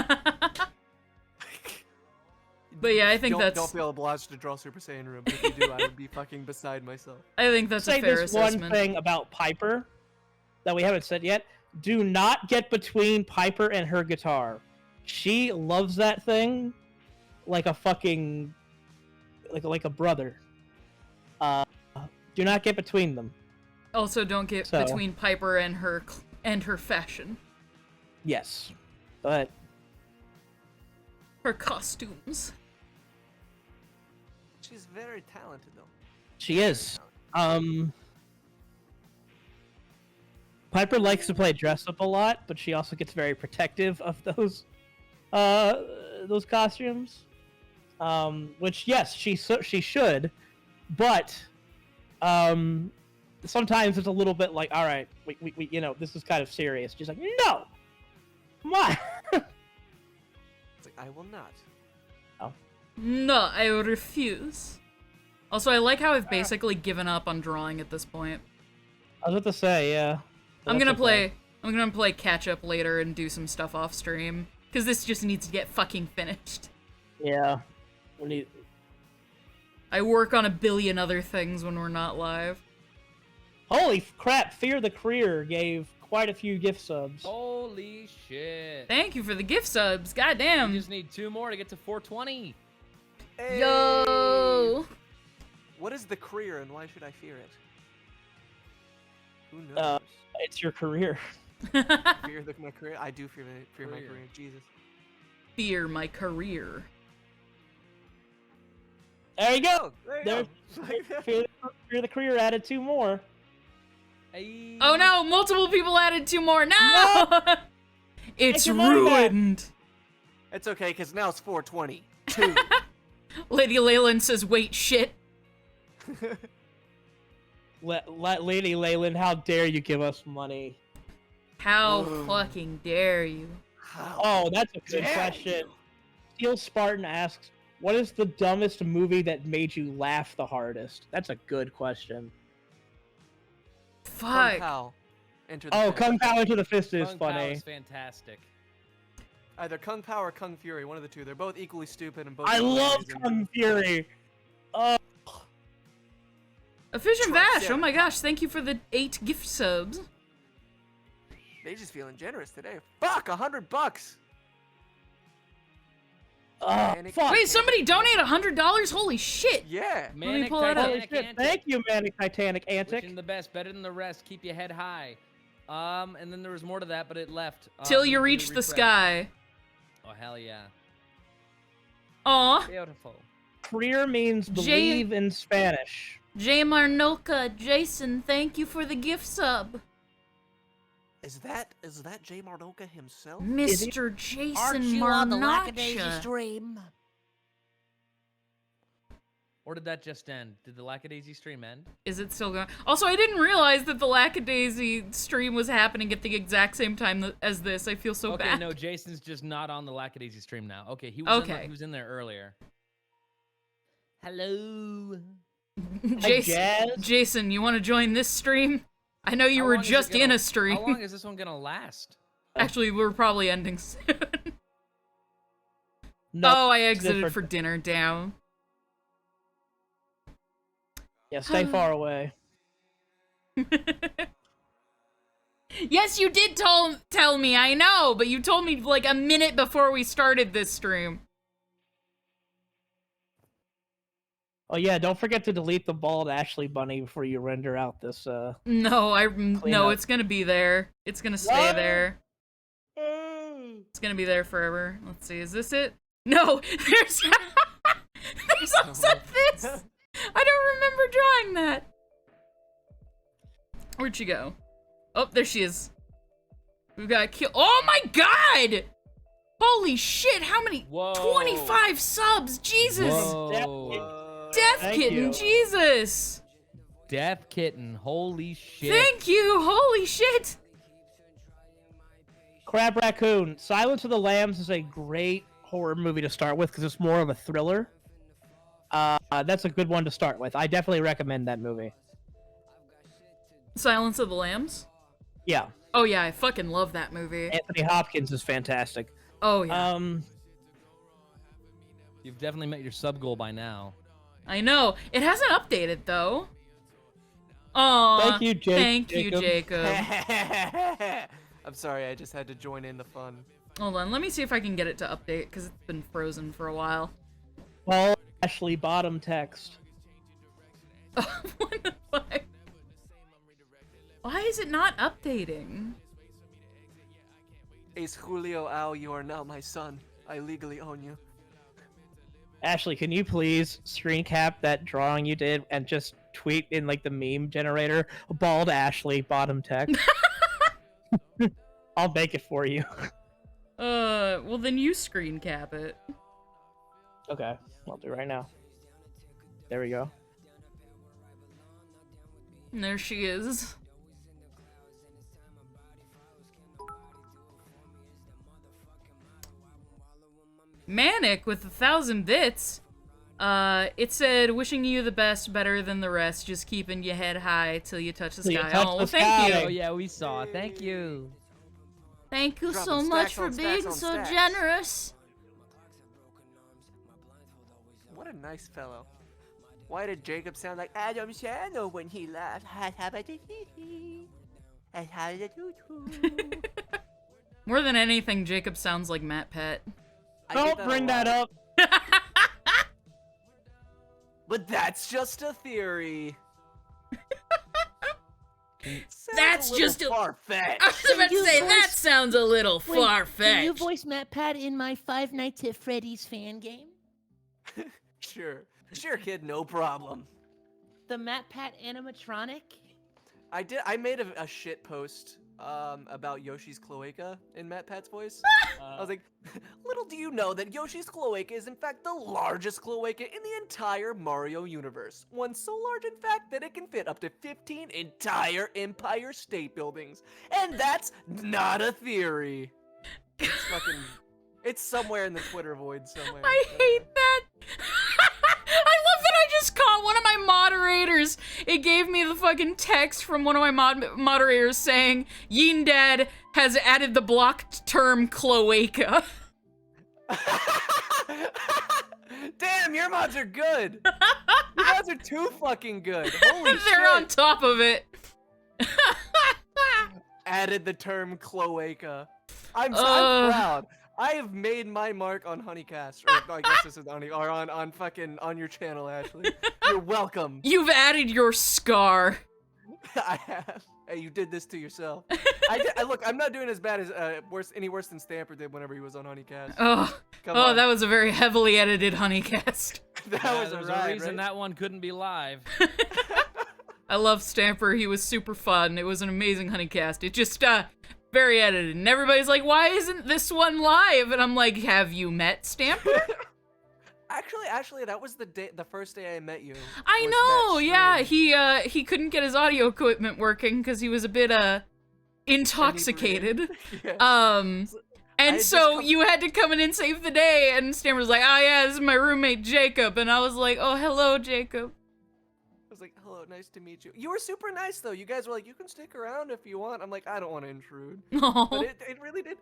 But yeah, I think Don't feel obliged to draw Super Saiyan Rue, but if you do, I would be fucking beside myself. I think that's Say a fair this assessment. one thing about Piper that we haven't said yet. Do not get between Piper and her guitar. She loves that thing like a fucking like a brother. Do not get between them. Also, don't get So- between Piper and her fashion, Yes. But her costumes. She's very talented, though. she is. Piper likes to play dress up a lot, but she also gets very protective of those costumes. Which yes, she should, but sometimes it's a little bit like, all right, we you know, this is kind of serious. She's like, no, come on. It's like, I will not. No, I refuse. Also, I like how I've basically given up on drawing at this point. I was about to say, yeah. I'm That's gonna okay. play catch up later and do some stuff off stream. Because this just needs to get fucking finished. Yeah. We need... I work on a billion other things when we're not live. Holy crap! Fear the Career gave quite a few gift subs. Holy shit. Thank you for the gift subs, We goddamn. just need 2 more to get to 420. Hey! Yo! What is the career and why should I fear it? Who knows? It's your career. Fear my career? I do fear my career. Jesus. Fear my career. There you go. Oh, there you There's go. Fear the Career added 2 more. Hey. Oh no, multiple people added 2 more. No! It's Take your money back. ruined. It's okay, because now it's 4:20. 2. Lady Leyland says, wait, shit. Lady Leyland, how dare you give us money? How fucking dare you? Oh, that's a good dare question. Steel Spartan asks, what is the dumbest movie that made you laugh the hardest? That's a good question. Kung Fuck. Pao. Enter the Oh, Fist. Kung Pao Into the Fist is Kung Pao funny. is fantastic. Either Kung Pao or Kung Fury, one of the two. They're both equally stupid and both. I equally love amazing. Kung Fury. Efficient Vash, Yeah. oh my gosh, thank you for the 8 gift subs. They just feeling generous today. Fuck, $100. Manic Fuck. Wait, somebody donate $100? Holy shit! Yeah. Manic pull that up. Holy Titanic shit, Antic. thank you, Manic Titanic Antic. Wishing the best, better than the rest. Keep your head high. And then there was more to that, but it left. Till you let me reach the refresh. sky. Oh hell yeah! Aw. Beautiful. Career means believe in Spanish. J. Marnoka, Jason, thank you for the gift sub. Is that Jay Mardoka himself? Mr. Jason Aren't you on the Marnocha. Lackadaisy stream? Or did that just end? Did the Lackadaisy stream end? Is it still going? Also, I didn't realize that the Lackadaisy stream was happening at the exact same time as this. I feel so Okay, bad. no, Jason's just not on the Lackadaisy stream now. Okay, he was Okay. he was in there earlier. Hello. Jason, you want to join this stream? I know you How were long is it just in gonna- a stream. How long is this one gonna last? Actually, we're probably ending soon. No, Oh, I it's exited different. for dinner. Down. Yeah, stay far away. Yes, you did tell me. I know, but you told me like a minute before we started this stream. Oh yeah, don't forget to delete the bald Ashley bunny before you render out this. No, up. it's gonna be there. It's gonna stay What? there. It's gonna be there forever. Let's see, is this it? No, there's there's also this. I don't remember drawing that. Where'd she go? Oh, there she is. We've got kill. Oh my god! Holy shit! How many? Whoa. 25 subs. Jesus. Whoa. Death Thank Kitten. you. Jesus. Death Kitten. Holy shit. Thank you. Holy shit. Crab Raccoon. Silence of the Lambs is a great horror movie to start with because it's more of a thriller. That's a good one to start with. I definitely recommend that movie. Silence of the Lambs. Yeah, Oh yeah, I fucking love that movie. Anthony Hopkins is fantastic. Oh yeah. You've definitely met your sub goal by now. I know. It hasn't updated though. Aw. Thank you, Thank you, Jacob. I'm sorry, I just had to join in the fun. Hold on, let me see if I can get it to update because it's been frozen for a while. Well, Ashley, bottom text. What the fuck? Why is it not updating? Ace Julio Al, you are now my son. I legally own you. Ashley, can you please screen cap that drawing you did and just tweet in like the meme generator? Bald Ashley, bottom text. I'll make it for you. Well then you screen cap it. Okay, I'll do it right now. There we go. And there she is. Manic with 1,000 bits. It said, wishing you the best, better than the rest, just keeping your head high till you touch the Till you sky. touch Oh, the well, thank sky. you. Oh yeah, we saw. Thank you. Thank you so Dropping much stacks for on stacks being on so stacks. generous. What a nice fellow. Why did Jacob sound like Adam Sandler when he laughed? More than anything, Jacob sounds like Matt Pett. I get Don't a bring that lot. up. But that's just a theory. That's just a- far-fetched. I was about to you say, voice- that sounds a little Wait, Can you far-fetched. voice Matt Pat in my Five Nights at Freddy's fan game? Sure, kid, no problem. The Matt Pat animatronic? I made a shit post about Yoshi's cloaca in Matt Pat's voice. I was like, little do you know that Yoshi's cloaca is in fact the largest cloaca in the entire Mario universe. One so large in fact that it can fit up to 15 entire Empire State Buildings. And that's not a theory. It's fucking, it's somewhere in the Twitter void somewhere. I hate that. I love that I just caught one of my moderators. It gave me the fucking text from one of my moderators saying, Yin Dad has added the blocked term cloaca. Damn, your mods are good. Your mods are too fucking good. Holy shit. They're on top of it. Added the term cloaca. I'm proud. I have made my mark on Honeycast. Or, no, I guess this is Honey, or on fucking, on your channel, Ashley. You're welcome. You've added your scar. I have. Hey, you did this to yourself. Look, I'm not doing as bad as, any worse than Stamper did whenever he was on Honeycast. Oh, Come on. that was a very heavily edited Honeycast. That was there was ride, a reason right? that one couldn't be live. I love Stamper. He was super fun. It was an amazing Honeycast. It just, very edited. And everybody's like, why isn't this one live? And I'm like, have you met Stamper? Actually, Ashley, that was the first day I met you. I was know, that stream. yeah. He couldn't get his audio equipment working because he was a bit, intoxicated. Yeah. And so you had to come in and save the day. And Stamper was like, oh yeah, this is my roommate, Jacob. And I was like, oh, hello, Jacob. I was like, hello, nice to meet you. You were super nice, though. You guys were like, you can stick around if you want. I'm like, I don't want to intrude. Aw. But it really did.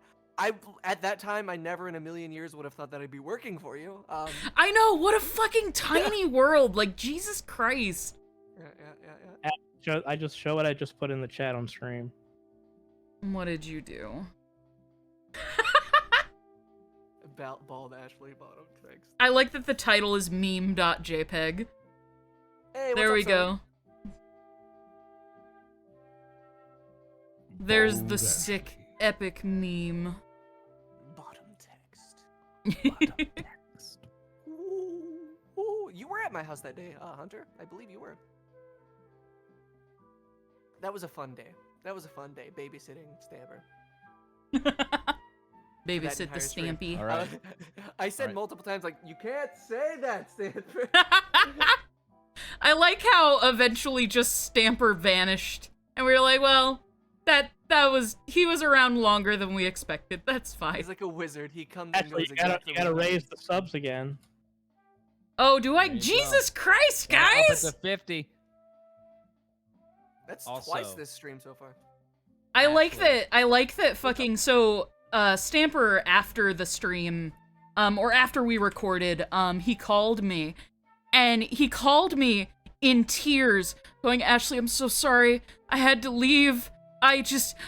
At that time, I never in a million years would have thought that I'd be working for you. I know, what a fucking tiny world. Like, Jesus Christ. Yeah. I just show what I just put in the chat on stream. What did you do? About bald Ashley bottom text. I like that the title is meme.jpg. Hey, what's There up, we son? go. There's the sick, epic meme. Bottom text. Ooh, you were at my house that day, Hunter. I believe you were. That was a fun day. Babysitting Stamper. Babysit the entire stream. Stampy. All right. I said All right. multiple times, like, you can't say that, Stanford. I like how eventually just Stamper vanished. And we were like, well, he was around longer than we expected. That's fine. He's like a wizard. He comes and Actually, goes you gotta exactly when he raise the subs again. Oh, do I? There you Jesus Christ, Up at guys! the 50. wants. That's Also- twice this stream so far. I like Actually. that fucking, so, Stamper after the stream, or after we recorded, he called me. And he called me in tears, going, Ashley, I'm so sorry. I had to leave.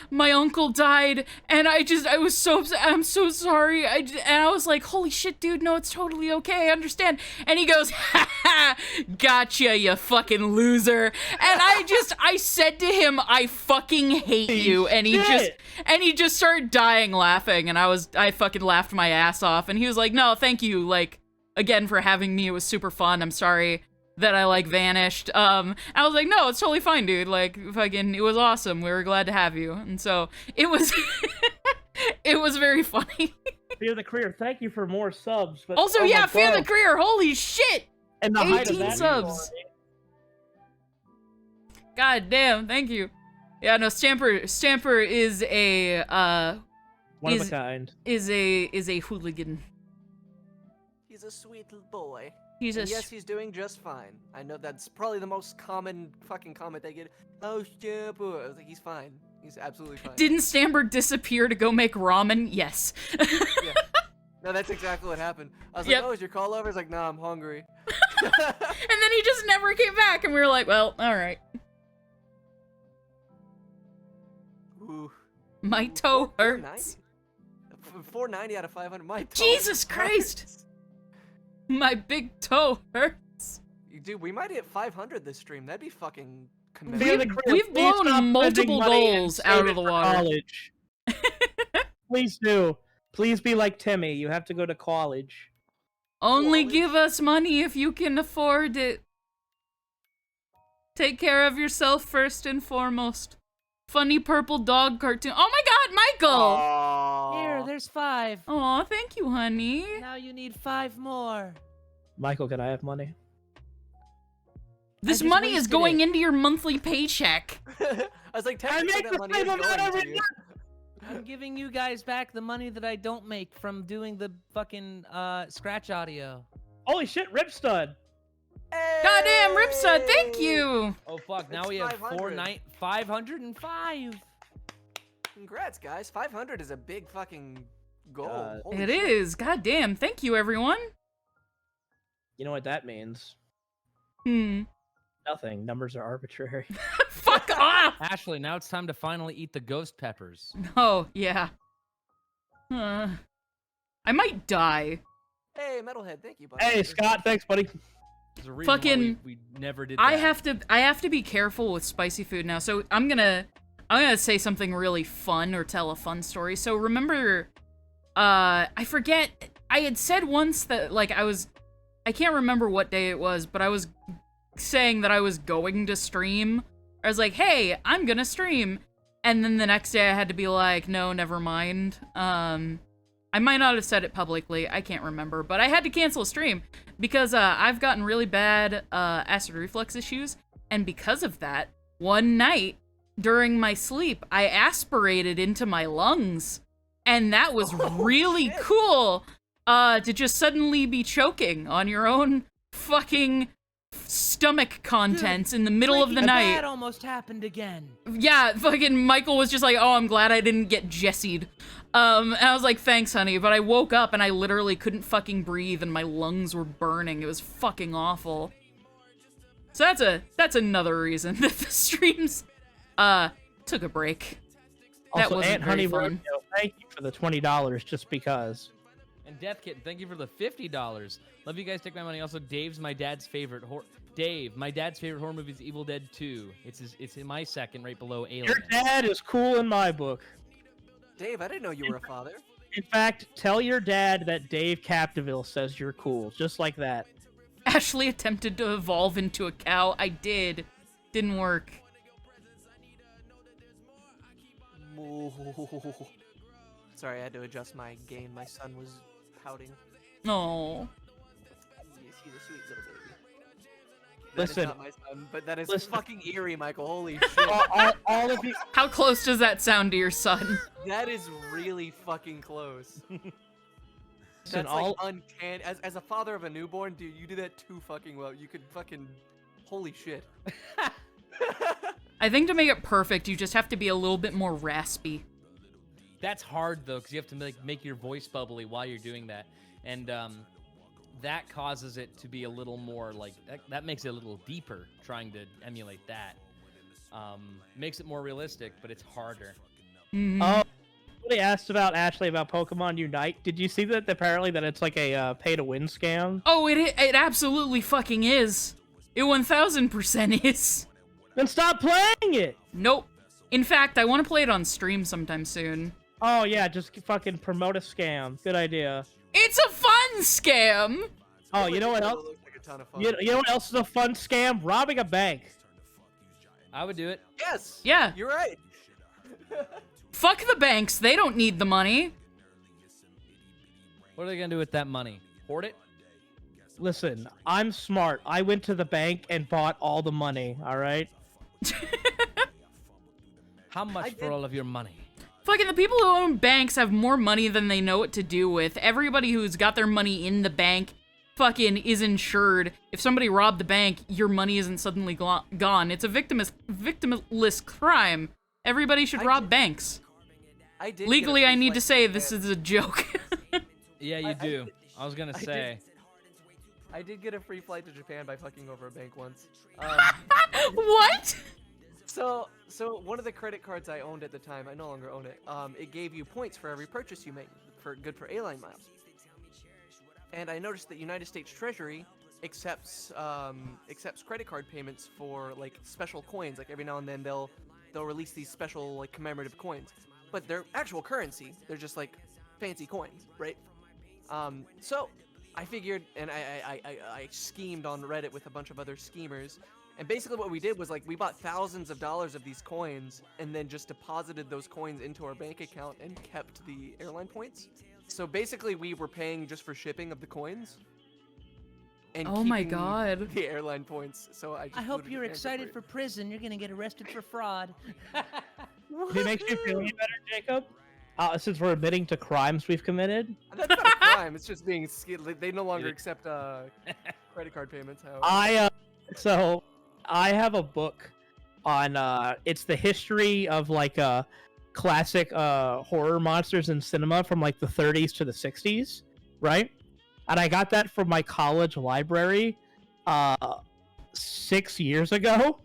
My uncle died, and I was so upset. I'm so sorry. And I was like, holy shit, dude, no, it's totally okay. I understand. And he goes, ha ha, gotcha, you fucking loser. And I said to him, I fucking hate you. And he just started dying laughing. And I fucking laughed my ass off. And he was like, no, thank you, like, again, for having me. It was super fun. I'm sorry that I, like, vanished. I was like, no, it's totally fine, dude. Like, fucking, it was awesome. We were glad to have you. And so, it was, it was very funny. Fear the career. Thank you for more subs. But, Also, oh my yeah, Fear the God. Career, holy shit! And the height of 18 that subs. God damn, thank you. Yeah, no, Stamper is a, One of a kind. is a hooligan. He's a sweet little boy. He's a And yes, he's doing just fine. I know that's probably the most common fucking comment I get. Oh, Stamper. I was like, he's fine. He's absolutely fine. Didn't Stamper disappear to go make ramen? Yes. Yeah. No, that's exactly what happened. I was Yep. like, oh, is your call over? He's like, nah, I'm hungry. And then he just never came back, and we were like, well, alright. Ooh. My Ooh, toe 490. hurts. 490 out of 500. My toe Jesus Christ! hurts. My big toe hurts. Dude, we might hit 500 this stream. That'd be fucking Fear commendable. the career. We've Please blown stop spending multiple money and goals save out it of the for water. College. Please do. Please be like Timmy. You have to go to college. Only College? give us money if you can afford it. Take care of yourself first and foremost. funny purple dog cartoon. Oh my God, Michael! Aww. there's 5. Aw, thank you, honey. Now you need 5 more. Michael, can I have money? This just money is wasted going it. into your monthly paycheck. I was like, I technically make that the money same is amount going every to you. month. I'm giving you guys back the money that I don't make from doing the fucking scratch audio. Holy shit, Rip Stud. Goddamn, Ripstud, thank you. Oh fuck! Now It's we have 500. 505. Congrats, guys. 500 is a big fucking goal. Holy It shit. is. Goddamn, thank you, everyone. You know what that means? Hmm. Nothing. Numbers are arbitrary. Fuck off. Ashley, now it's time to finally eat the ghost peppers. Oh, yeah. I might die. Hey, Metalhead, thank you, buddy. Hey, Scott, thanks, buddy. There's a reason why Fucking- we never did that. I have to be careful with spicy food now. So I'm gonna say something really fun or tell a fun story. So remember, I forget. I had said once that like I can't remember what day it was, but I was saying that I was going to stream. I was like, hey, I'm gonna stream. And then the next day I had to be like, no, never mind. I might not have said it publicly, I can't remember, but I had to cancel a stream because I've gotten really bad acid reflux issues, and because of that, one night during my sleep, I aspirated into my lungs, and that was really cool to just suddenly be choking on your own fucking stomach contents in the middle of the night. That almost happened again. Yeah, fucking Michael was just like, oh, I'm glad I didn't get Jessied. And I was like, thanks, honey. But I woke up and I literally couldn't fucking breathe and my lungs were burning. It was fucking awful. So that's another reason that the streams, took a break. That Also, wasn't Aunt very Honey fun. Rodeo, thank you for the $20 just because. And Death Kitten, thank you for the $50. Love you guys. Take my money. Also, Dave's my dad's favorite Dave, my dad's favorite horror movie is Evil Dead 2. It's in my second, right below Alien. Your dad is cool in my book. Dave, I didn't know you were a father. In fact, tell your dad that Dave Capdeville says you're cool, just like that. Ashley attempted to evolve into a cow. I did. Didn't work. Sorry, I had to adjust my gain. My son was pouting. No. He's a sweet little baby. Listen. That is not my son, but that is Listen. fucking eerie, Michael. Holy shit. all of you. How close does that sound to your son? That is really fucking close. Listen, That's like uncanny. As a father of a newborn, dude, you do that too fucking well. You could fucking... Holy shit. I think to make it perfect, you just have to be a little bit more raspy. That's hard though, because you have to make your voice bubbly while you're doing that, and that causes it to be a little more like that makes it a little deeper. Trying to emulate that makes it more realistic, but it's harder. Mhm. Oh, somebody asked about Ashley about Pokemon Unite. Did you see that apparently that it's like a pay-to-win scam? Oh, it absolutely fucking is. It 1000% is. Then stop playing it! Nope. In fact, I want to play it on stream sometime soon. Oh yeah, just fucking promote a scam. Good idea. It's a fun scam! Oh, you know what That else? looks like a ton of fun. You know what else is a fun scam? Robbing a bank. I would do it. Yes. Yeah. You're right. Fuck the banks, they don't need the money. What are they gonna do with that money? Hoard it? Listen, I'm smart. I went to the bank and bought all the money, alright? How much for all of your money? Fucking the people who own banks have more money than they know what to do with. Everybody who's got their money in the bank fucking is insured. If somebody robbed the bank, your money isn't suddenly gone. It's a victimless crime. Everybody should rob banks. I did Legally, get a I free need to flight say Japan. this is a joke. Yeah, you do. I was gonna I say. I did get a free flight to Japan by fucking over a bank once. What? So one of the credit cards I owned at the time, I no longer own it. It gave you points for every purchase you make, good for airline miles. And I noticed that United States Treasury accepts credit card payments for like special coins. Like every now and then they'll release these special like commemorative coins, but they're actual currency. They're just like fancy coins, right? So I figured, and I schemed on Reddit with a bunch of other schemers. And basically what we did was, like, we bought thousands of dollars of these coins and then just deposited those coins into our bank account and kept the airline points. So basically we were paying just for shipping of the coins. And Oh my keeping God. the airline points. So I just I hope looted you're the bank excited it. for prison. You're gonna get arrested for fraud. If it makes you feel any better, Jacob, since we're admitting to crimes we've committed, That's not a crime. It's just being they no longer It- accept credit card payments. How? I have a book on it's the history of like classic horror monsters in cinema from like the 30s to the 60s, right? And I got that from my college library 6 years ago,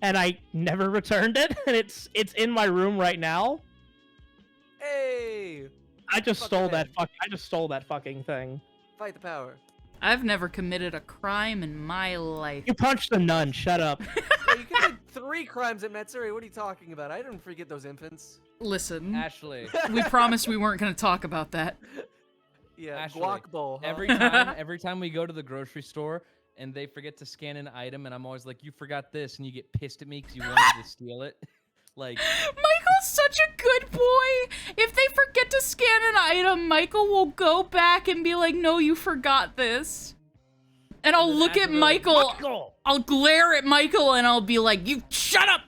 and I never returned it, and it's in my room right now. Hey, I just Fuck stole that. that fucking thing. fight the power. I've never committed a crime in my life. You punched the nun. Shut up. Yeah, you committed 3 crimes at Matsuri. What are you talking about? I didn't forget those infants. Listen, Ashley, we promised we weren't going to talk about that. Yeah, Ashley, guac bowl. Huh? every time we go to the grocery store and they forget to scan an item, and I'm always like, "You forgot this," and you get pissed at me because you wanted to steal it. Like, Michael's such a good boy. If they forget to scan an item, Michael will go back and be like, "No, you forgot this." And I'll look at Michael. Michael! I'll glare at Michael and I'll be like, "You shut up."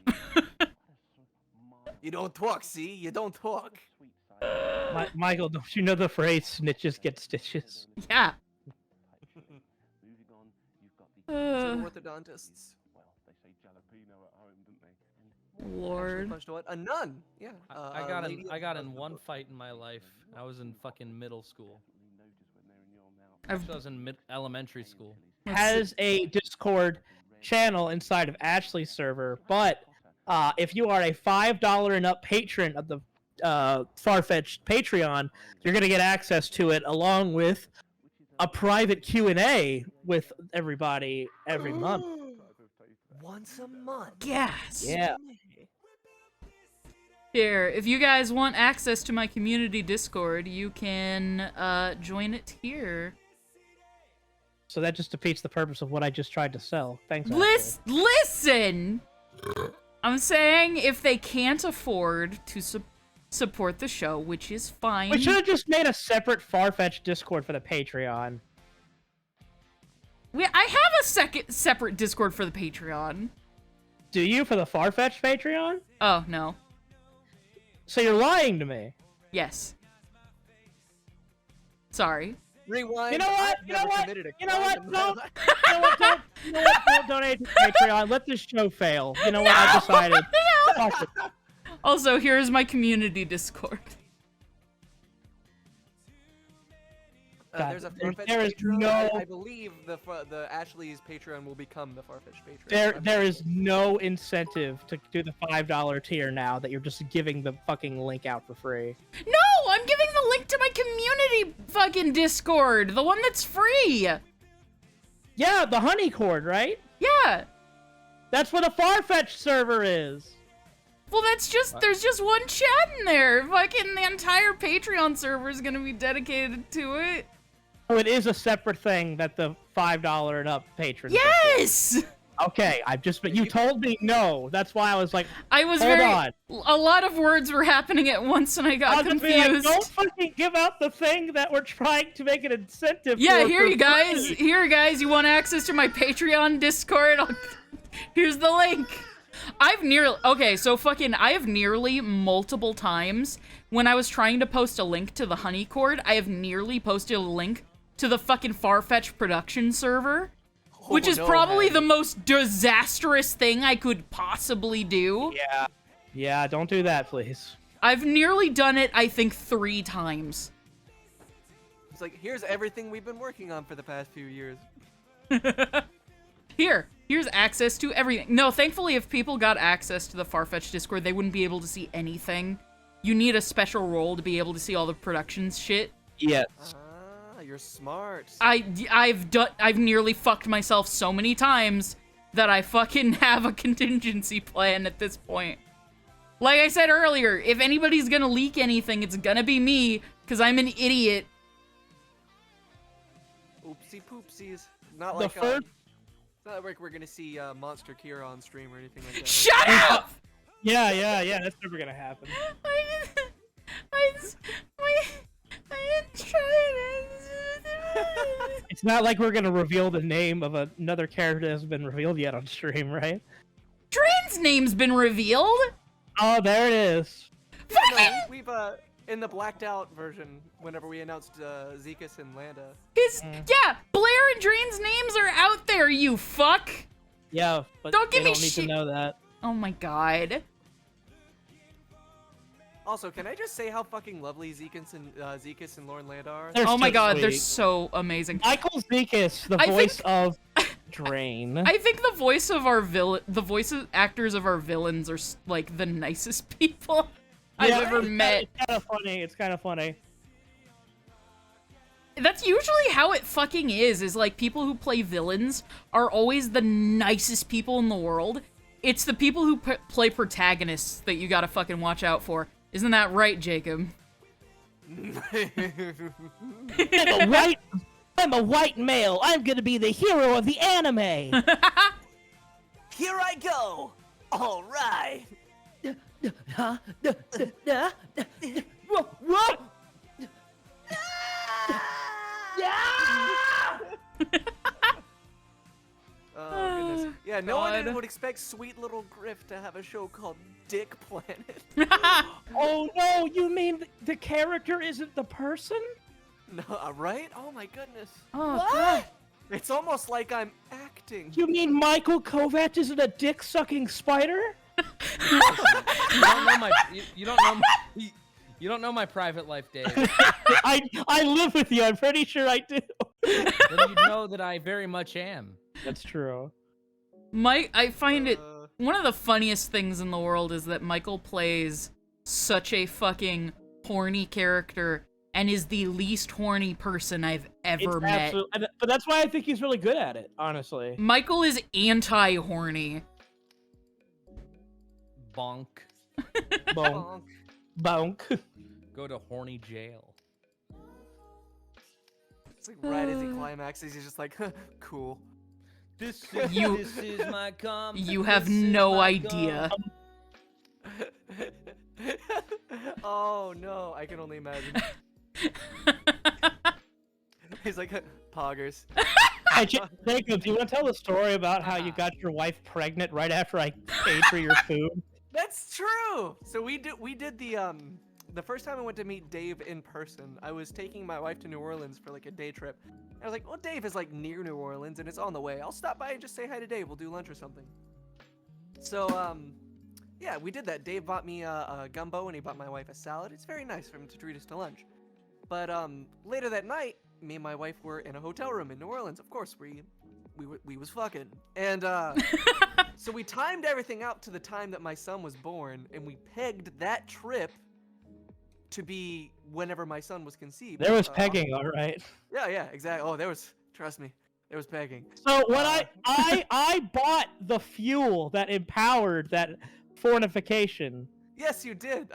You don't talk, see? You don't talk. Michael, don't you know the phrase "snitches get stitches"? Yeah. So Uh, the orthodontists. Actually Lord. punched what? A nun. Yeah. I a got lady I got in of- one fight in my life. I was in fucking middle school. I've- Actually, I was in elementary school. Has a Discord channel inside of Ashley's server, but if you are a $5 and up patron of the Farfetched Patreon, you're gonna get access to it along with a private Q&A with everybody every month. Once a month. Yes. Yeah. Here, if you guys want access to my community Discord, you can join it here. So that just defeats the purpose of what I just tried to sell. Thanks. Listen! I'm saying if they can't afford to support the show, which is fine. We should have just made a separate Farfetched Discord for the Patreon. I have a separate Discord for the Patreon. Do you for the Farfetched Patreon? Oh, no. So you're lying to me. Yes. Sorry. Rewind. You know what? I've You know never what? committed a You know crime what? in my No. life. You know what? Don't donate to Patreon. Let this show fail. You know what? I decided. Fuck it. Also, here's my community Discord. God, There's a there- Farfetch'd there is Patreon. no- I believe the Ashley's Patreon will become the Farfetch'd Patreon. There is no incentive to do the $5 tier now that you're just giving the fucking link out for free. No, I'm giving the link to my community fucking Discord, the one that's free. Yeah, the honey cord, right? Yeah. That's where the Farfetch'd server is. Well, there's just one chat in there. Fucking the entire Patreon server is gonna be dedicated to it. Oh, it is a separate thing that the $5 and up patrons. Yes! Okay, but you told me no. That's why I was like, I was hold very. on. A lot of words were happening at once and I I got was just being confused. like, don't fucking give out the thing that we're trying to make an incentive Yeah, for here you guys. free. Here, guys. You want access to my Patreon Discord? Here's the link. I have nearly multiple times when I was trying to post a link to the honey cord, I have nearly posted a link to the fucking Farfetch'd production server, which is no, probably Hattie. the most disastrous thing I could possibly do. Yeah, don't do that, please. I've nearly done it, I think, 3 times. It's like, here's everything we've been working on for the past few years. Here's access to everything. No, thankfully, if people got access to the Farfetch'd Discord, they wouldn't be able to see anything. You need a special role to be able to see all the productions shit. Yes. Ah, you're smart. I've nearly fucked myself so many times that I fucking have a contingency plan at this point. Like I said earlier, if anybody's gonna leak anything, it's gonna be me, because I'm an idiot. Whoopsies. Not The like first- it's not like we're gonna see Monster Kira on stream or anything like that. Shut up! Yeah. That's never gonna happen. I didn't try It's not like we're gonna reveal the name of another character that hasn't been revealed yet on stream, right? Drain's name's been revealed. Oh, there it is. No, we've in the blacked out version, whenever we announced Zekas and Landa. Yeah, Blair and Drain's names are out there, you fuck. Yeah, but Don't give they me don't need to shit. know that. Oh my god. Also, can I just say how fucking lovely Zekas and Lauren Landa are? They're Oh my so god, they're sweet. so amazing. Michael Zekas, the I voice think- of Drain. I think the voice actors of our villains are like the nicest people I've ever met. It's kind of funny. That's usually how it fucking is like people who play villains are always the nicest people in the world. It's the people who play protagonists that you gotta fucking watch out for. Isn't that right, Jacob? I'm a white male. I'm gonna be the hero of the anime. Here I go! Alright! Whoa! Oh, goodness. Yeah, no God. one would expect sweet little Griff to have a show called Dick Planet. Oh no, you mean the character isn't the person? No, right? Oh my goodness. Oh, What? God. It's almost like I'm acting. You mean Michael Kovacs isn't a dick-sucking spider? You don't know my. You don't know my private life, Dave. I live with you. I'm pretty sure I do. Then you know that I very much am. That's true. I find it one of the funniest things in the world is that Michael plays such a fucking horny character and is the least horny person I've ever met. But that's why I think he's really good at it, honestly. Michael is anti-horny. Bonk. Bonk. Bonk. Go to horny jail. It's like right as he climaxes, he's just like, cool. This You- is my com. You have this is no my idea. Oh no, I can only imagine. He's like, poggers. Hey, Jacob, do you want to tell the story about how you got your wife pregnant right after I paid for your food? That's true. So we did the first time I went to meet Dave in person, I was taking my wife to New Orleans for like a day trip. I was like, well, Dave is like near New Orleans and it's on the way. I'll stop by and just say hi to Dave. We'll do lunch or something. So yeah, we did that. Dave bought me a gumbo and he bought my wife a salad. It's very nice for him to treat us to lunch. But later that night, me and my wife were in a hotel room in New Orleans. Of course, we was fucking. And so we timed everything out to the time that my son was born, and we pegged that trip to be whenever my son was conceived. There was pegging, all right. Yeah, exactly. Oh, trust me, there was pegging. So what I bought the fuel that empowered that fortification. Yes, you did.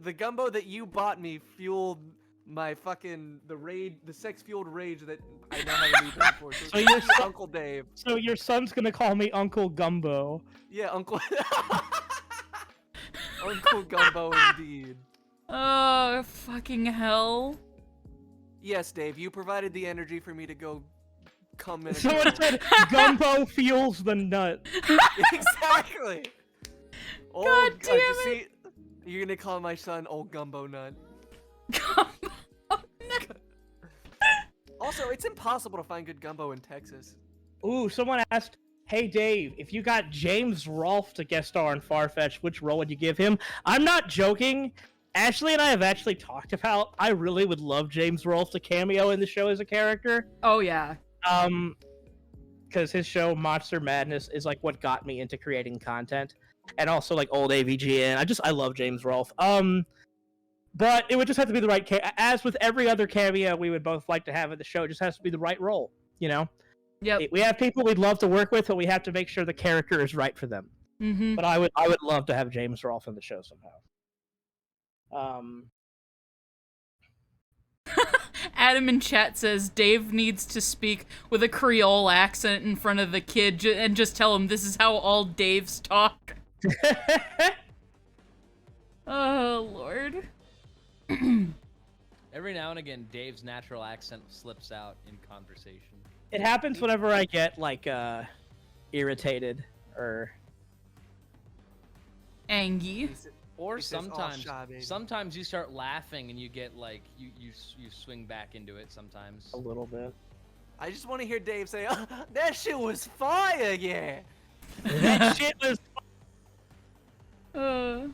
The gumbo that you bought me fueled my fucking the sex fueled rage that I now have a new name for. So your son- Uncle Dave. So your son's gonna call me Uncle Gumbo. Yeah, Uncle. Uncle Gumbo indeed. Oh, fucking hell. Yes, Dave, you provided the energy for me to go come in. Someone said Gumbo fuels the nut. Exactly. God damn it. See, you're gonna call my son Old Gumbo Nut. Also, it's impossible to find good gumbo in Texas. Ooh, someone asked, hey Dave, if you got James Rolfe to guest star on Farfetch, which role would you give him? I'm not joking. Ashley and I have actually talked about I really would love James Rolfe to cameo in the show as a character. Oh, yeah. Because his show Monster Madness is like what got me into creating content, and also like old AVGN. I love James Rolfe. But it would just have to be the right as with every other cameo we would both like to have in the show. It just has to be the right role, you know. Yep. We have people we'd love to work with, but we have to make sure the character is right for them. Mm-hmm. But I would love to have James Rolfe in the show somehow. Adam in chat says Dave needs to speak with a Creole accent in front of the kid and just tell him this is how all Daves talk. Oh, Lord. Every now and again, Dave's natural accent slips out in conversation. It happens whenever I get, like, irritated or... Angie. Or He says, "Oh, sometimes, Sha, baby." sometimes you start laughing and you get like you swing back into it sometimes. a little bit. I just want to hear Dave say, oh, "That shit was fire, yeah." That shit was...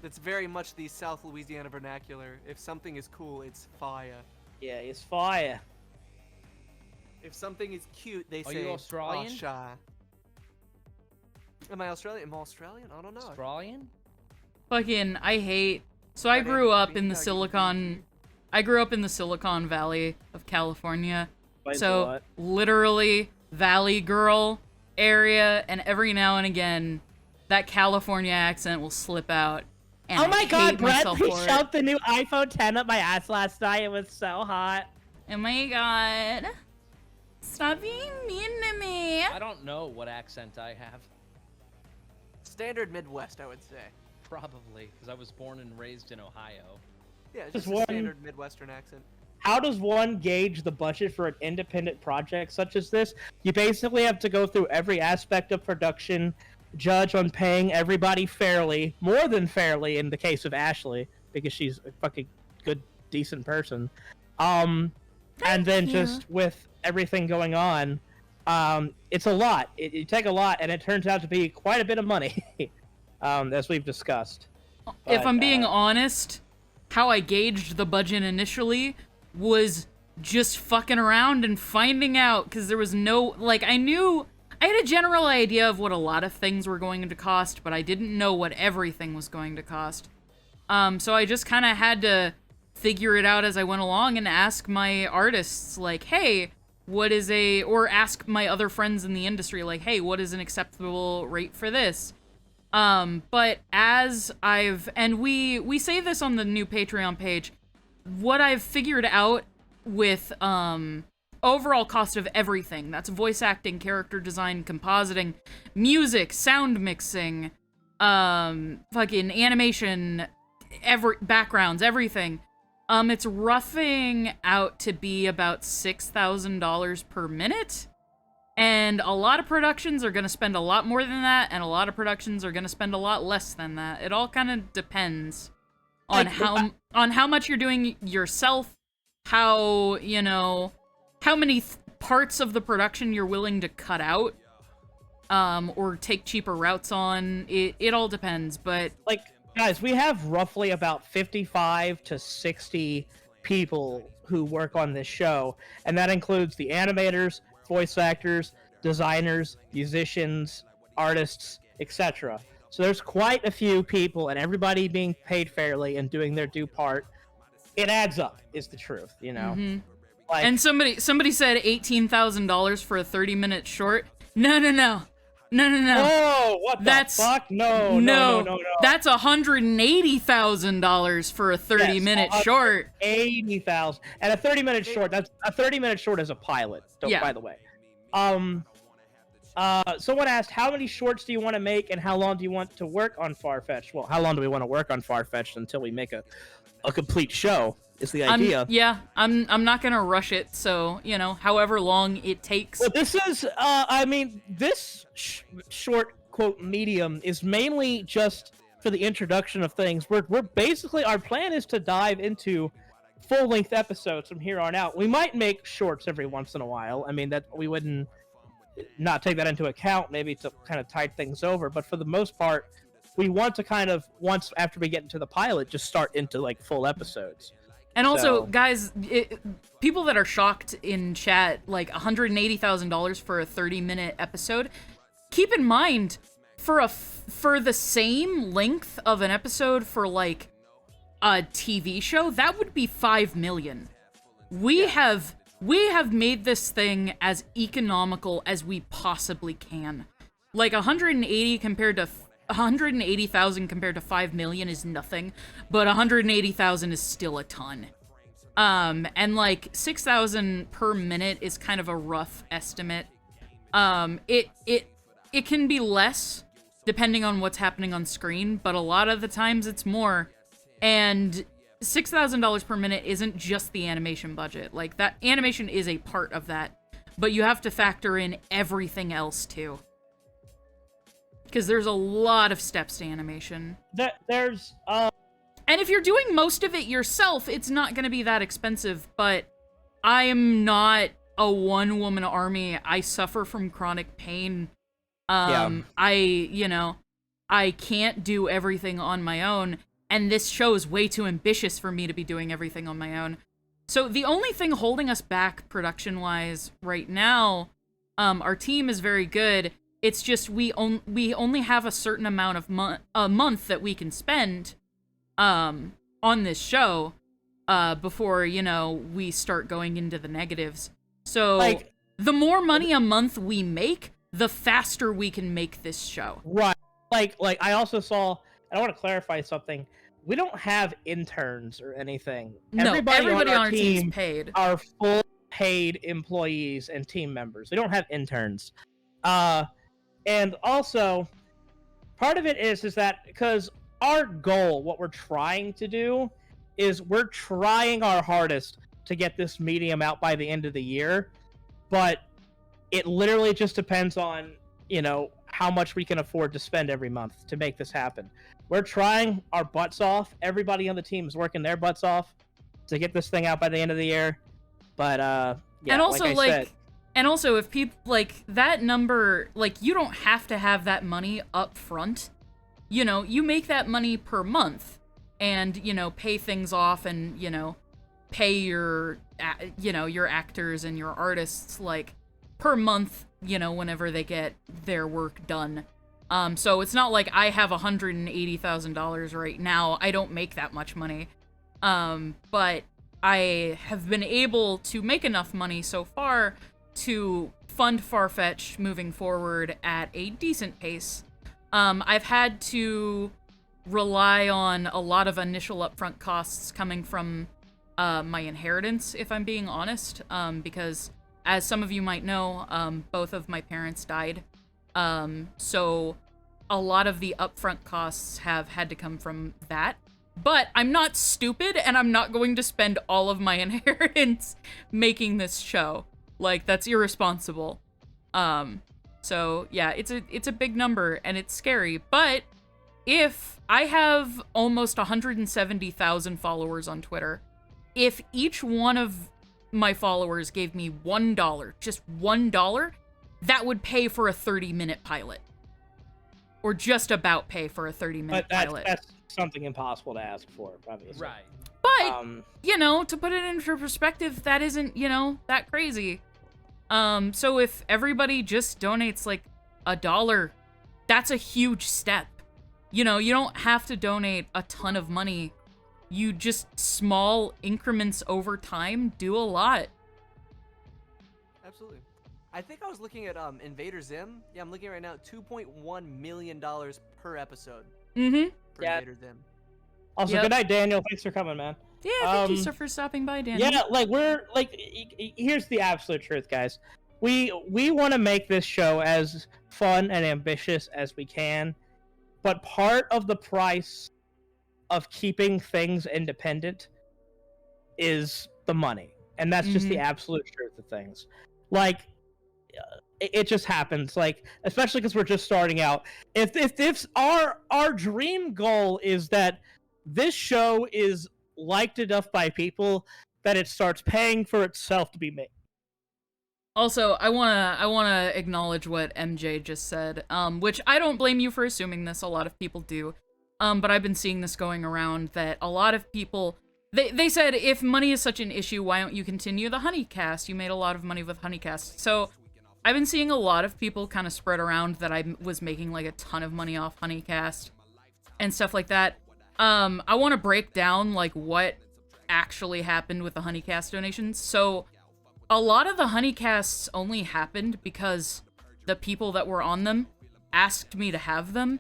That's very much the South Louisiana vernacular. If something is cool, it's fire. Yeah, it's fire. If something is cute, they Are say, you Australian? "Oh, Sha." Am I Australian? Am I Australian? I don't know. Australian? Fucking, I hate... So I grew up in the Silicon... I grew up in the Silicon Valley of California. Explains a So, lot. literally, Valley Girl area, and every now and again, that California accent will slip out. And Oh my I god, hate Brett, myself we for it. shoved the new iPhone 10 up my ass last night. It was so hot. Oh my god. Stop being mean to me. I don't know what accent I have. Standard Midwest, I would say. Probably, because I was born and raised in Ohio. Yeah, it's Just just a one- standard Midwestern accent. How does one gauge the budget for an independent project such as this? You basically have to go through every aspect of production, judge on paying everybody fairly, more than fairly in the case of Ashley, because she's a fucking good, decent person. And then you. just with everything going on, it's a lot. You take a lot, and it turns out to be quite a bit of money, as we've discussed. If But, I'm being honest, how I gauged the budget initially was just fucking around and finding out, because there was no, like, I had a general idea of what a lot of things were going to cost, but I didn't know what everything was going to cost. So I just kind of had to figure it out as I went along and ask my artists, like, hey, or ask my other friends in the industry, like, hey, what is an acceptable rate for this? But as and we say this on the new Patreon page, what I've figured out with, overall cost of everything, that's voice acting, character design, compositing, music, sound mixing, fucking animation, backgrounds, everything, it's roughing out to be about $6,000 per minute. And a lot of productions are going to spend a lot more than that, and a lot of productions are going to spend a lot less than that. It all kind of depends on how much you're doing yourself, how many parts of the production you're willing to cut out, or take cheaper routes on. It all depends, but Like, guys, we have roughly about 55 to 60 people who work on this show, and that includes the animators, voice actors, designers, musicians, artists, etc. So there's quite a few people, and everybody being paid fairly and doing their due part. It adds up, is the truth, you know? Like, and somebody said $18,000 for a 30-minute short. No. oh, what the fuck? No. That's $180,000 for a 30-minute short. 80,000 and a 30-minute short. That's a 30-minute short as a pilot. Yeah. By the way, someone asked, how many shorts do you want to make, and how long do you want to work on Farfetch'd? Well, how long do we want to work on Farfetch'd until we make a complete show? Is the idea? I'm not gonna rush it. So however long it takes. Well, this is, this short quote medium is mainly just for the introduction of things. We're basically, our plan is to dive into full-length episodes from here on out. We might make shorts every once in a while. I mean, that we wouldn't not take that into account, maybe to kind of tide things over. But for the most part, we want to kind of, once after we get into the pilot, just start into like full episodes. And also, So- guys, people that are shocked in chat, like $180,000 for a 30-minute episode, keep in mind, for the same length of an episode for like a TV show, that would be $5 million. We have made this thing as economical as we possibly can. Like 180,000 compared to 5 million is nothing, but 180,000 is still a ton. And like 6,000 per minute is kind of a rough estimate. It can be less depending on what's happening on screen, but a lot of the times it's more. And $6,000 per minute isn't just the animation budget. Like, that animation is a part of that, but you have to factor in everything else too. Because there's a lot of steps to animation. There's And if you're doing most of it yourself, it's not going to be that expensive, but I am not a one-woman army. I suffer from chronic pain. I can't do everything on my own, and this show is way too ambitious for me to be doing everything on my own. So the only thing holding us back production-wise right now, our team is very good. It's just we only have a certain amount of a month that we can spend on this show before, we start going into the negatives. So like, the more money a month we make, the faster we can make this show. right. Like I also saw, and I want to clarify something. We don't have interns or anything. No, everybody on our team team's paid. are full paid employees and team members. We don't have interns. And also, part of it is that because our goal, what we're trying to do, is we're trying our hardest to get this medium out by the end of the year, but it literally just depends on, how much we can afford to spend every month to make this happen. We're trying our butts off. Everybody on the team is working their butts off to get this thing out by the end of the year. But, yeah, and also, like I said, and also, if people, that number, you don't have to have that money up front. You make that money per month and, pay things off and, pay your actors and your artists, per month, whenever they get their work done. So it's not like I have $180,000 right now. I don't make that much money. But I have been able to make enough money so far to fund Farfetch moving forward at a decent pace. I've had to rely on a lot of initial upfront costs coming from my inheritance, if I'm being honest, because as some of you might know, both of my parents died. So a lot of the upfront costs have had to come from that. But I'm not stupid, and I'm not going to spend all of my inheritance making this show. That's irresponsible. So yeah, it's a big number, and it's scary. But if I have almost 170,000 followers on Twitter, if each one of my followers gave me $1, just $1, that would pay for a 30-minute pilot. Or just about pay for a 30-minute pilot. That's something impossible to ask for, obviously. Right. But, to put it into perspective, that isn't, that crazy. So if everybody just donates, $1, that's a huge step. You don't have to donate a ton of money. You just small increments over time do a lot. Absolutely. I think I was looking at Invader Zim. Yeah, I'm looking right now. $2.1 million per episode. Mm-hmm. For Yeah. Invader Zim. Also, Yep. good night, Daniel. Thanks for coming, man. Yeah, thank you so for stopping by, Daniel. Yeah, here's the absolute truth, guys. We want to make this show as fun and ambitious as we can, but part of the price of keeping things independent is the money, and that's just the absolute truth of things. It just happens, especially because we're just starting out. If our dream goal is that this show is liked enough by people that it starts paying for itself to be made. Also, I wanna acknowledge what MJ just said, which I don't blame you for assuming this. A lot of people do, but I've been seeing this going around that a lot of people they said if money is such an issue, why don't you continue the Honeycast? You made a lot of money with Honeycast, so I've been seeing a lot of people kind of spread around that I was making a ton of money off Honeycast and stuff like that. I want to break down what actually happened with the Honeycast donations. So a lot of the Honeycasts only happened because the people that were on them asked me to have them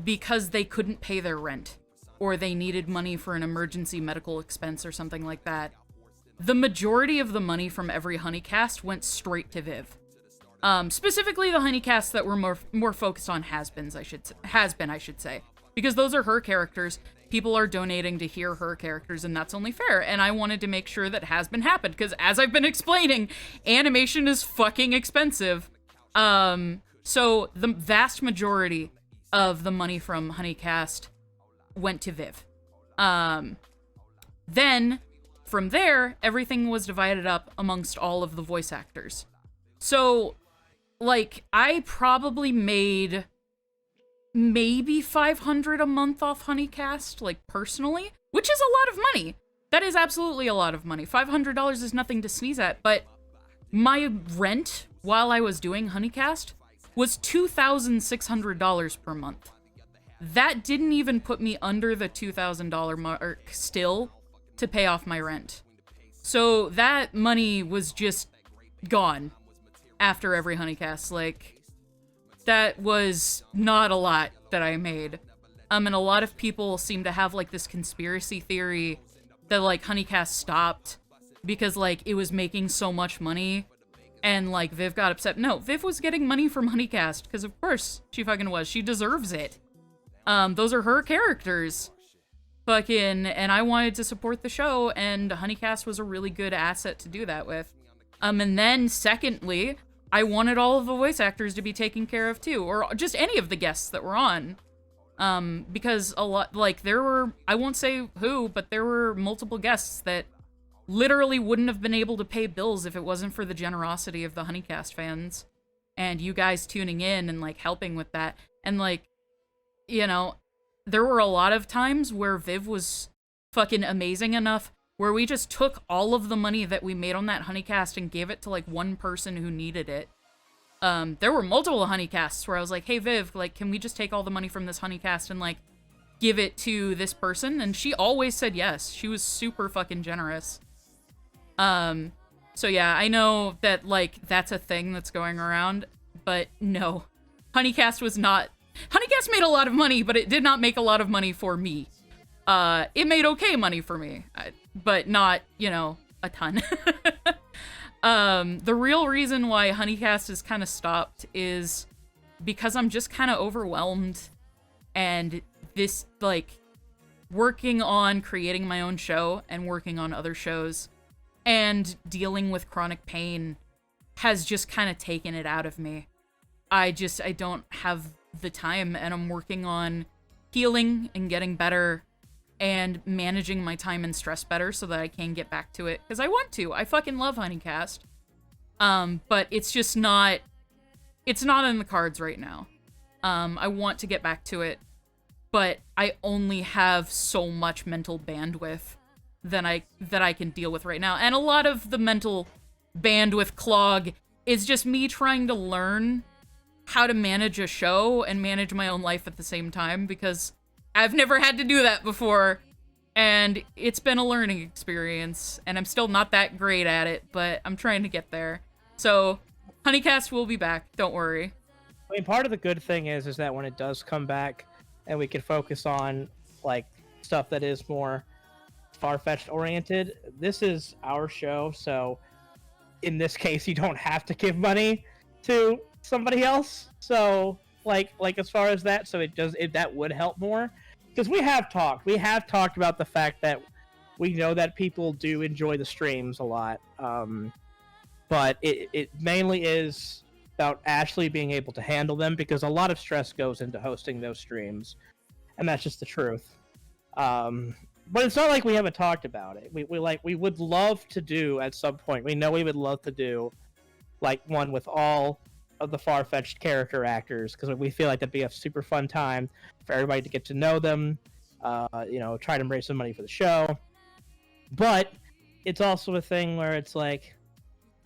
because they couldn't pay their rent or they needed money for an emergency medical expense or something like that. the majority of the money from every Honeycast went straight to Viv. Specifically the Honeycasts that were more focused on has-been, I should say. Because those are her characters. People are donating to hear her characters, and that's only fair. And I wanted to make sure that has-been happened, because as I've been explaining, animation is fucking expensive. So the vast majority of the money from Honeycast went to Viv. Then, from there, everything was divided up amongst all of the voice actors. So, like, I probably made maybe $500 a month off Honeycast, like, personally, which is a lot of money. That is absolutely a lot of money. $500 is nothing to sneeze at, but my rent while I was doing Honeycast was $2,600 per month. That didn't even put me under the $2,000 mark still to pay off my rent. So that money was just gone after every Honeycast. Like, that was not a lot that I made. And a lot of people seem to have, like, this conspiracy theory that, like, Honeycast stopped because, like, it was making so much money and, like, Viv got upset. No, Viv was getting money from Honeycast because, of course, she fucking was. She deserves it. Those are her characters. And I wanted to support the show, and Honeycast was a really good asset to do that with. And then, secondly, I wanted all of the voice actors to be taken care of, too, or just any of the guests that were on. Because a lot, like, there were, I won't say who, but there were multiple guests that literally wouldn't have been able to pay bills if it wasn't for the generosity of the Honeycast fans. And you guys tuning in and, like, helping with that. And, like, you know, there were a lot of times where Viv was fucking amazing enough where we just took all of the money that we made on that Honeycast and gave it to, like, one person who needed it. There were multiple Honeycasts where I was like, hey, Viv, like, can we just take all the money from this Honeycast and, like, give it to this person? And she always said yes. She was super fucking generous. So yeah, I know that, like, that's a thing that's going around, but no. Honeycast was not... Honeycast made a lot of money, but it did not make a lot of money for me. It made okay money for me, but not, you know, a ton. The real reason why Honeycast is kind of stopped is because I'm just kind of overwhelmed, and this, like, working on creating my own show and working on other shows and dealing with chronic pain has just kind of taken it out of me. I don't have the time, and I'm working on healing and getting better and managing my time and stress better so that I can get back to it, because I want to. I fucking love Honeycast. But it's just not, it's not in the cards right now. I want to get back to it, but I only have so much mental bandwidth that I can deal with right now. And a lot of the mental bandwidth clog is just me trying to learn how to manage a show and manage my own life at the same time, because I've never had to do that before, and it's been a learning experience, and I'm still not that great at it, but I'm trying to get there. So, Honeycast will be back, don't worry. I mean, part of the good thing is that when it does come back, and we can focus on, like, stuff that is more far-fetched oriented, this is our show, so in this case, you don't have to give money to somebody else. So, like as far as that, so that would help more, because we have talked about the fact that we know that people do enjoy the streams a lot, but it mainly is about Ashley being able to handle them, because a lot of stress goes into hosting those streams, and that's just the truth. But it's not like we haven't talked about it. We would love to do at some point. We know we would love to do, like, one with all of the far-fetched character actors, because we feel like that'd be a super fun time for everybody to get to know them, you know, try to raise some money for the show. But it's also a thing where it's like,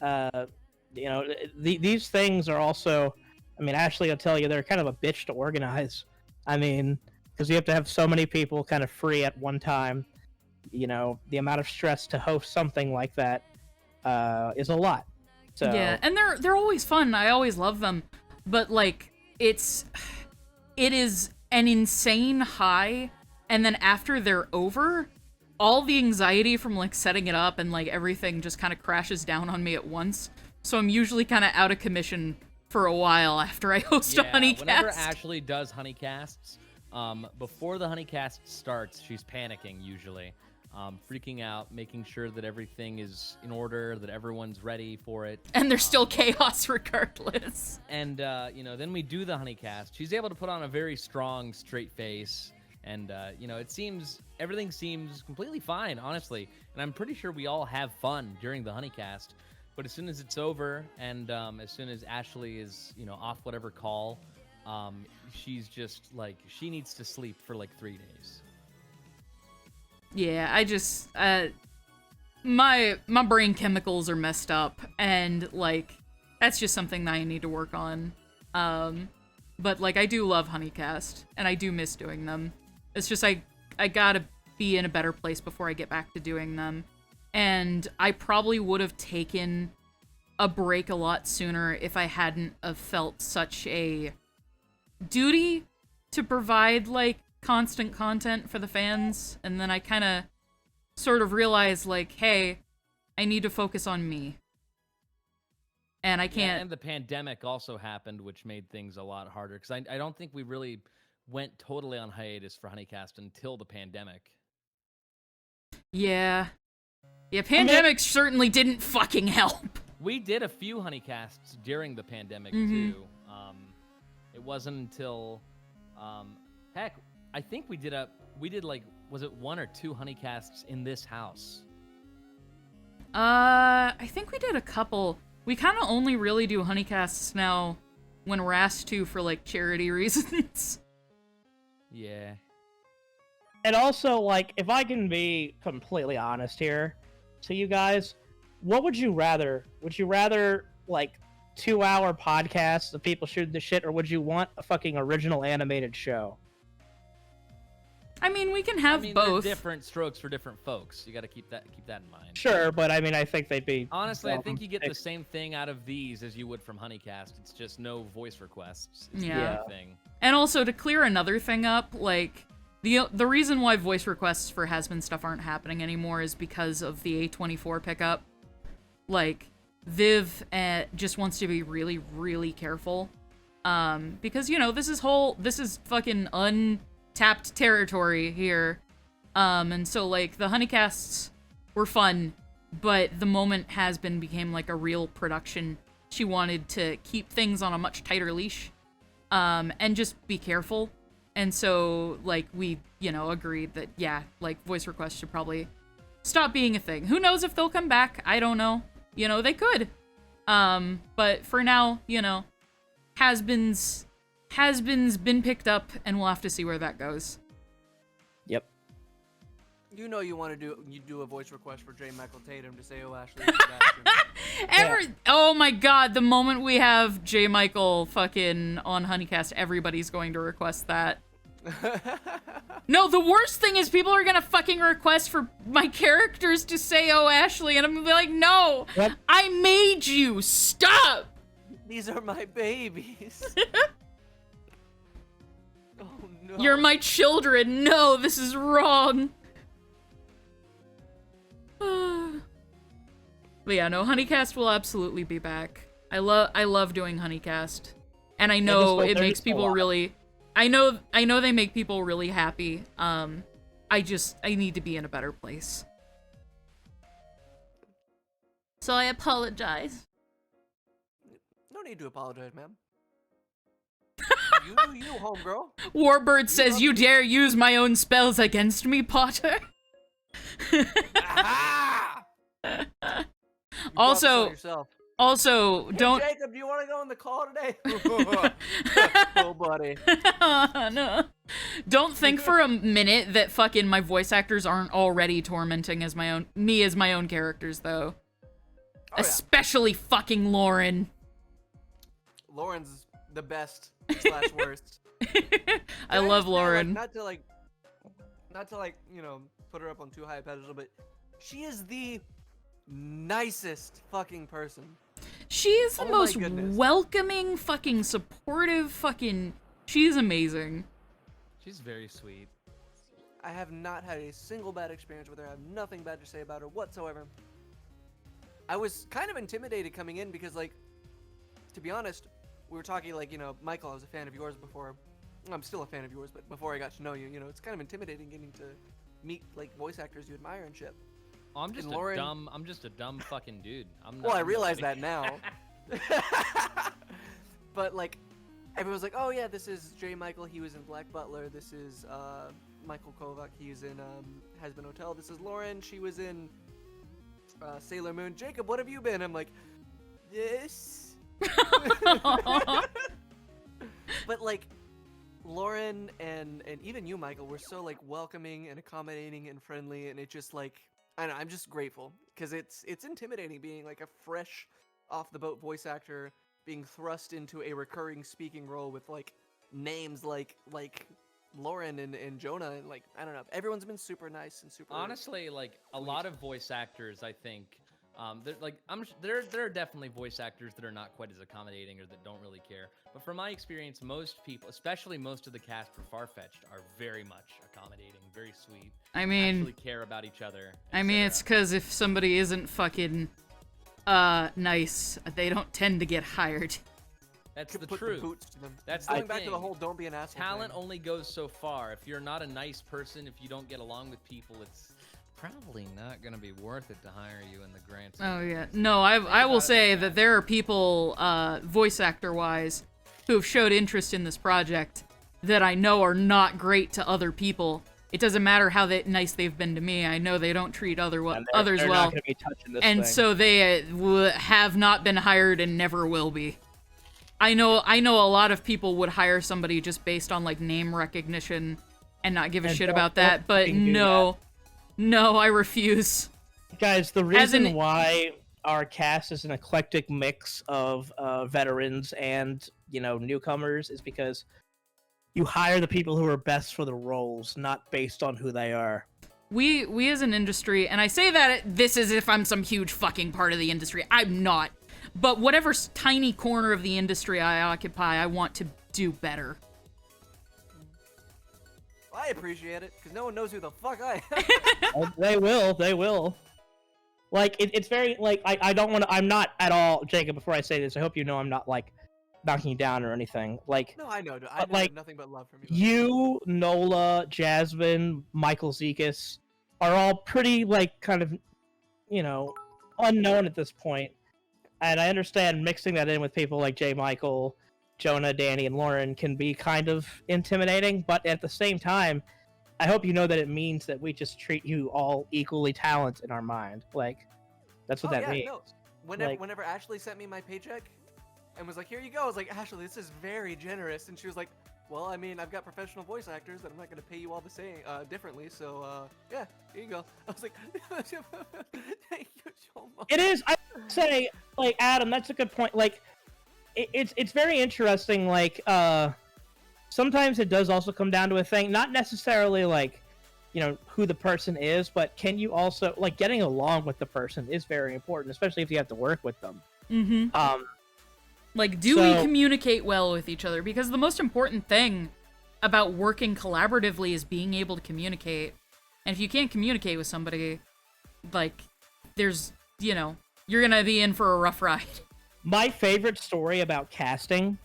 you know, these things are also, I mean, Ashley will tell you, they're kind of a bitch to organize. I mean, because you have to have so many people kind of free at one time. You know, the amount of stress to host something like that is a lot. So... Yeah, and they're always fun. I always love them. But, like, it is an insane high, and then after they're over, all the anxiety from like setting it up and like everything just kind of crashes down on me at once. So I'm usually kind of out of commission for a while after I host a honeycast. Whenever Ashley does honeycasts, before the honeycast starts, she's panicking usually, freaking out, making sure that everything is in order, that everyone's ready for it. And there's still chaos regardless. And, you know, then we do the honeycast. She's able to put on a very strong, straight face. And, you know, everything seems completely fine, honestly. And I'm pretty sure we all have fun during the honeycast. But as soon as it's over and as soon as Ashley is, you know, off whatever call, she's just like, she needs to sleep for like 3 days. Yeah, I just, my brain chemicals are messed up, and, like, that's just something that I need to work on. But, like, I do love honeycast, and I do miss doing them. It's just, I gotta be in a better place before I get back to doing them. And I probably would have taken a break a lot sooner if I hadn't have felt such a duty to provide, like, constant content for the fans. And then I kind of sort of realized, like, hey, I need to focus on me. And I can't... Yeah, and the pandemic also happened, which made things a lot harder. Because I don't think we really went totally on hiatus for honeycast until the pandemic. Yeah. Yeah, pandemic certainly didn't fucking help. We did a few honeycasts during the pandemic, too. It wasn't until... heck, I think we did like, was it 1 or 2 honeycasts in this house? I think we did a couple. We kind of only really do honeycasts now when we're asked to for, like, charity reasons. Yeah. And also, like, if I can be completely honest here to you guys, what would you rather? Would you rather, like, 2-hour podcasts of people shooting the shit, or would you want a fucking original animated show? I mean, we can have both. They're different strokes for different folks. You got to keep that in mind. Sure, but I mean, I think they'd be... Honestly, I think you get the same thing out of these as you would from honeycast. It's just no voice requests. It's Yeah. the thing. And also, to clear another thing up, like, the reason why voice requests for Has-Been stuff aren't happening anymore is because of the A24 pickup. Like, Viv just wants to be really, really careful. Because, you know, this is fucking untapped territory here. And so, like, the honeycasts were fun, but the moment Has-Been became, like, a real production, she wanted to keep things on a much tighter leash. And just be careful. And so, like, we, you know, agreed that, yeah, like, voice requests should probably stop being a thing. Who knows if they'll come back? I don't know. You know, they could. But for now, you know, Has-Been's been picked up, and we'll have to see where that goes. Yep. You know you want to do a voice request for J. Michael Tatum to say, "Oh, Ashley, Sebastian." Oh my god, the moment we have J. Michael fucking on Honeycast, everybody's going to request that. No, the worst thing is people are gonna fucking request for my characters to say, "Oh, Ashley," and I'm gonna be like, no, What? I made you, stop! These are my babies. Oh no. You're my children, no, this is wrong. But yeah, no, Honeycast will absolutely be back. I love doing Honeycast. And I know it makes people really... I know they make people really happy. I need to be in a better place. So I apologize. No need to apologize, ma'am. You do you, homegirl. Warbird says, "You dare use my own spells against me, Potter?" Aha! Also, don't... Jacob, do you want to go on the call today? Oh, buddy. No. Don't think for a minute that fucking my voice actors aren't already tormenting me as my own characters, though. Oh, Especially fucking Lauren. Lauren's the best / worst. I love Lauren. Not to you know, put her up on too high a pedestal, but she is the nicest fucking person. She is the Oh my most goodness. welcoming, fucking supportive, fucking... She's amazing. She's very sweet. I have not had a single bad experience with her. I have nothing bad to say about her whatsoever. I was kind of intimidated coming in because, like, to be honest, we were talking, like, you know, Michael, I was a fan of yours before. I'm still a fan of yours, but before I got to know you, you know, it's kind of intimidating getting to meet, like, voice actors you admire and shit. Oh, I'm just a dumb fucking dude. Well, I realize that now. But, like, everyone's like, oh, yeah, this is J. Michael. He was in Black Butler. This is Michael Kovac. He's in Has Been Hotel. This is Lauren. She was in Sailor Moon. Jacob, what have you been? I'm like, this. But, like, Lauren and even you, Michael, were so, like, welcoming and accommodating and friendly, and it just, like, I don't know, I'm just grateful, because it's intimidating being, like, a fresh, off-the-boat voice actor being thrust into a recurring speaking role with, like, names like Lauren and Jonah, and, like, I don't know, everyone's been super nice and super... Honestly, like, a lot of voice actors, I think, there are definitely voice actors that are not quite as accommodating or that don't really care. But from my experience, most people, especially most of the cast for Farfetched, are very much accommodating, very sweet. I mean, actually care about each other. I mean, it's because if somebody isn't fucking nice, they don't tend to get hired. That's the put truth. The boots to them. That's the going thing. back to the whole don't be an asshole Talent thing. only goes so far. If you're not a nice person, if you don't get along with people, it's probably not going to be worth it to hire you in the grand scheme. Oh yeah, no, I will say that there are people, voice actor wise, who have showed interest in this project that I know are not great to other people. It doesn't matter how nice they've been to me. I know they don't treat others they're well, not gonna be touching this and thing. so they have not been hired and never will be. I know a lot of people would hire somebody just based on like name recognition and not give a shit about that, but no, I refuse. Guys, the reason why our cast is an eclectic mix of veterans and, you know, newcomers is because you hire the people who are best for the roles, not based on who they are. We as an industry, and I say that this as if I'm some huge fucking part of the industry. I'm not. But whatever tiny corner of the industry I occupy, I want to do better. I appreciate it, because no one knows who the fuck I am. Oh, they will. Like, it's very, like, I don't want to, I'm not at all, Jacob, before I say this, I hope you know I'm not, like, knocking you down or anything. Like, No, I know. I like, have nothing but love from you. You, Nola, Jasmine, Michael Zekas are all pretty, like, kind of, you know, unknown at this point. And I understand mixing that in with people like J. Michael, Jonah, Danny, and Lauren can be kind of intimidating, but at the same time, I hope you know that it means that we just treat you all equally talented in our mind. Like, that's what that means. No. Whenever Ashley sent me my paycheck and was like, here you go, I was like, Ashley, this is very generous. And she was like, well, I mean, I've got professional voice actors that I'm not going to pay you all the same differently. So, yeah, here you go. I was like, thank you so much. It is, I would say, like, Adam, that's a good point. Like, it's very interesting. Like, sometimes it does also come down to a thing, not necessarily like, you know, who the person is, but can you also, like, getting along with the person is very important, especially if you have to work with them. Mm-hmm. Like, do we communicate well with each other? Because the most important thing about working collaboratively is being able to communicate. And if you can't communicate with somebody, like, there's, you know, you're gonna be in for a rough ride. My favorite story about casting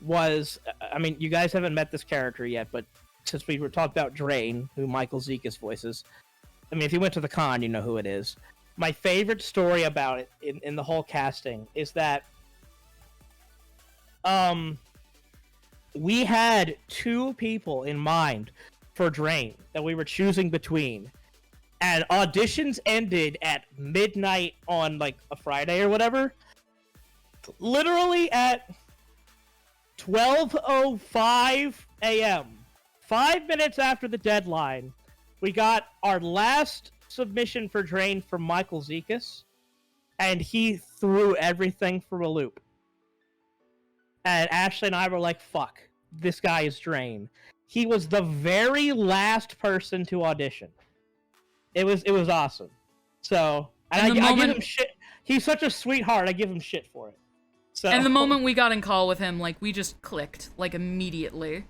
was, I mean, you guys haven't met this character yet, but since we were talking about Drain, who Michael Zekas voices, I mean, if you went to the con, you know who it is. My favorite story about it in the whole casting is that we had two people in mind for Drain that we were choosing between, and auditions ended at midnight on, like, a Friday or whatever. Literally at 12:05 a.m., 5 minutes after the deadline, we got our last submission for Drain from Michael Zekas, and he threw everything for a loop. And Ashley and I were like, fuck, this guy is Drain. He was the very last person to audition. It was awesome. So, and I give him shit. He's such a sweetheart, I give him shit for it. So, and the moment we got in call with him, like, we just clicked, like, immediately.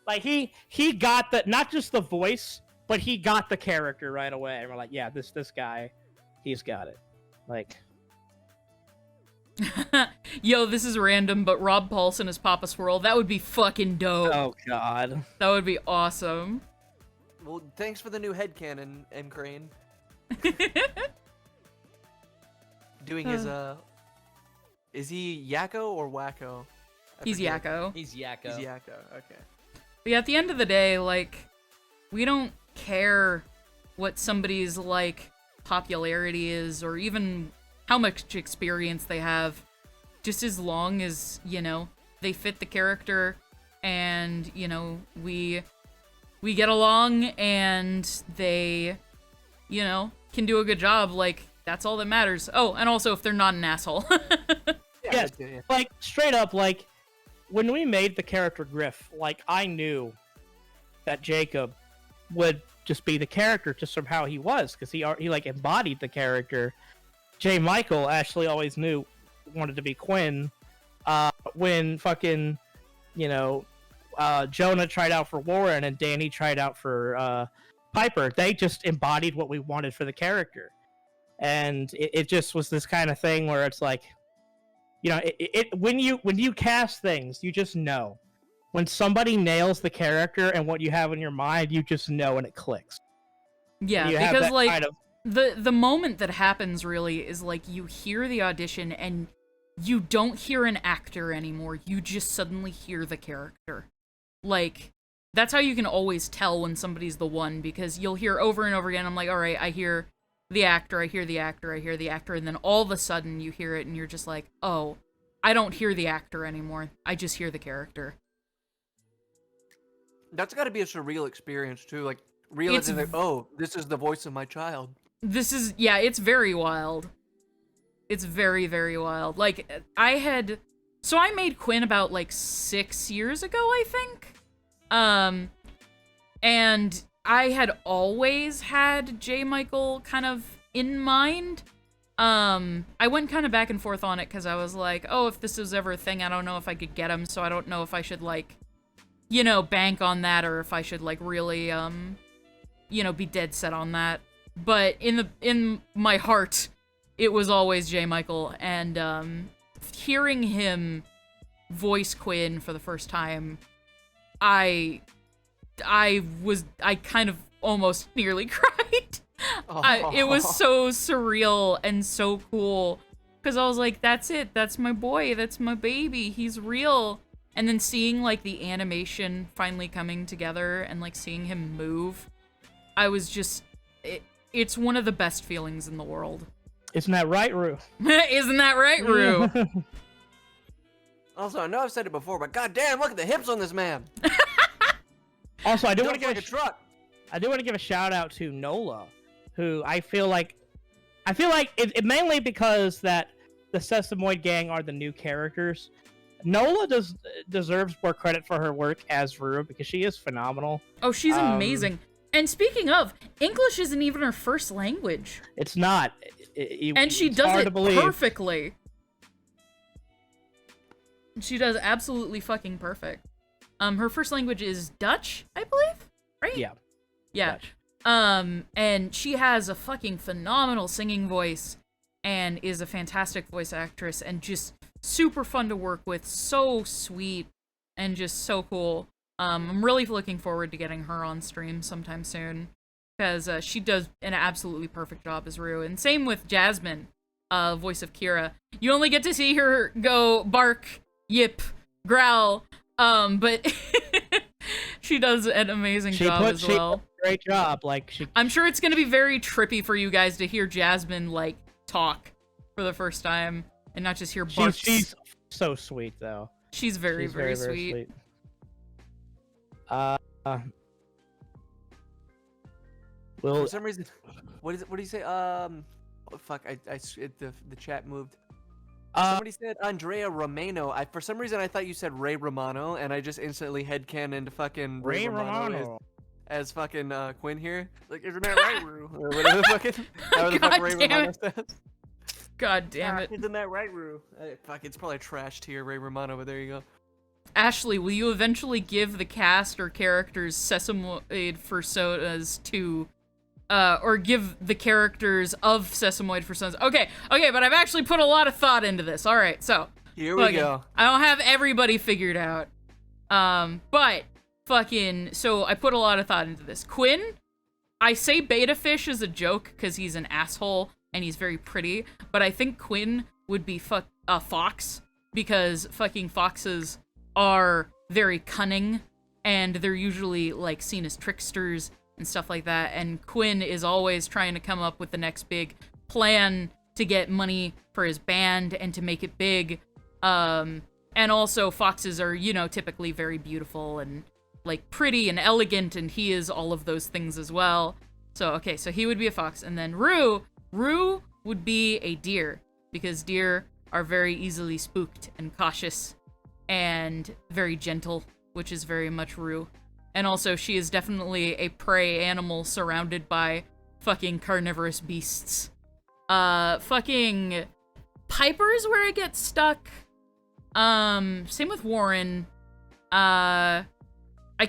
Like he got the not just the voice, but he got the character right away. And we're like, yeah, this guy, he's got it. Like, Yo, this is random, but Rob Paulson as Papa Swirl, that would be fucking dope. oh god. That would be awesome. Well, thanks for the new headcanon, M. Crane. Doing his is he Yakko or Wacko? He's Yakko. He's Yakko. He's Yakko. Okay. But yeah, at the end of the day, like, we don't care what somebody's, like, popularity is or even how much experience they have. Just as long as, you know, they fit the character and, you know, we get along and they, you know, can do a good job, like, that's all that matters. Oh, and also if they're not an asshole. Yes, like straight up, like when we made the character Griff, like I knew that Jacob would just be the character just from how he was, because he like embodied the character. J. Michael, Ashley always knew wanted to be Quinn. When fucking, you know, Jonah tried out for Warren and Danny tried out for Piper, they just embodied what we wanted for the character. And it just was this kind of thing where it's like, you know, when you cast things, you just know. When somebody nails the character and what you have in your mind, you just know and it clicks. Yeah, You have because that like kind of- the moment that happens really is like you hear the audition and you don't hear an actor anymore. You just suddenly hear the character. Like, that's how you can always tell when somebody's the one, because you'll hear over and over again, I'm like, all right, I hear the actor, I hear the actor, I hear the actor, and then all of a sudden you hear it and you're just like, oh, I don't hear the actor anymore. I just hear the character. That's got to be a surreal experience too. Like realizing, like, oh, this is the voice of my child. Yeah, it's very wild. It's very, very wild. Like, I made Quinn about, like, 6 years ago, I think. And I had always had J. Michael kind of in mind. I went kind of back and forth on it, because I was like, oh, if this was ever a thing, I don't know if I could get him, so I don't know if I should, like, you know, bank on that, or if I should, like, really, you know, be dead set on that. But in my heart, it was always J. Michael, and hearing him voice Quinn for the first time, I kind of almost nearly cried. It was so surreal and so cool, because I was like, that's it, that's my boy, that's my baby, he's real. And then seeing like the animation finally coming together and like seeing him move, I was just, it's one of the best feelings in the world. Isn't that right, Rue? Isn't that right, Rue? Also, I know I've said it before, but goddamn, look at the hips on this man. Also, I do want Looks to like a truck. I do want to give a shout out to Nola, who I feel like it mainly because that the Sesamoid Gang are the new characters. Nola deserves more credit for her work as Rue, because she is phenomenal. Oh, she's amazing. And speaking of, English isn't even her first language. It's not. And she it's does hard it to believe. perfectly. She does absolutely fucking perfect. Her first language is Dutch, I believe, right? Yeah. Yeah. Dutch. And she has a fucking phenomenal singing voice and is a fantastic voice actress and just super fun to work with, so sweet and just so cool. I'm really looking forward to getting her on stream sometime soon, because she does an absolutely perfect job as Rue. And same with Jasmine, voice of Kira. You only get to see her go bark, yip, growl, but she does an amazing job as well. Great job. Like I'm sure it's gonna be very trippy for you guys to hear Jasmine like talk for the first time and not just hear barks. She's so sweet though. She's very, very sweet. Well, For some reason, what is it? What do you say? Oh, fuck! The chat moved. Somebody said Andrea Romano. For some reason I thought you said Ray Romano, and I just instantly headcanoned fucking Ray Romano as fucking Quinn here. Like, isn't that right, Rue? Or whatever the fucking however the fuck God Ray damn Romano it. says. God damn it. Isn't that right, Rue? Fuck, it's probably trash tier Ray Romano, but there you go. Ashley, will you eventually give the cast or characters sesamoid personas to, or give the characters of sesamoid personas? Okay, but I've actually put a lot of thought into this. All right, so Here we go. I don't have everybody figured out, but so I put a lot of thought into this. Quinn, I say Beta Fish as a joke because he's an asshole and he's very pretty, but I think Quinn would be a fox because fucking foxes are very cunning and they're usually like seen as tricksters and stuff like that, and Quinn is always trying to come up with the next big plan to get money for his band and to make it big. And also foxes are, you know, typically very beautiful and like pretty and elegant, and he is all of those things as well. So okay, so he would be a fox, and then Rue would be a deer because deer are very easily spooked and cautious and very gentle, which is very much Rue. And also she is definitely a prey animal surrounded by fucking carnivorous beasts. Fucking Piper is where I get stuck. Same with Warren. I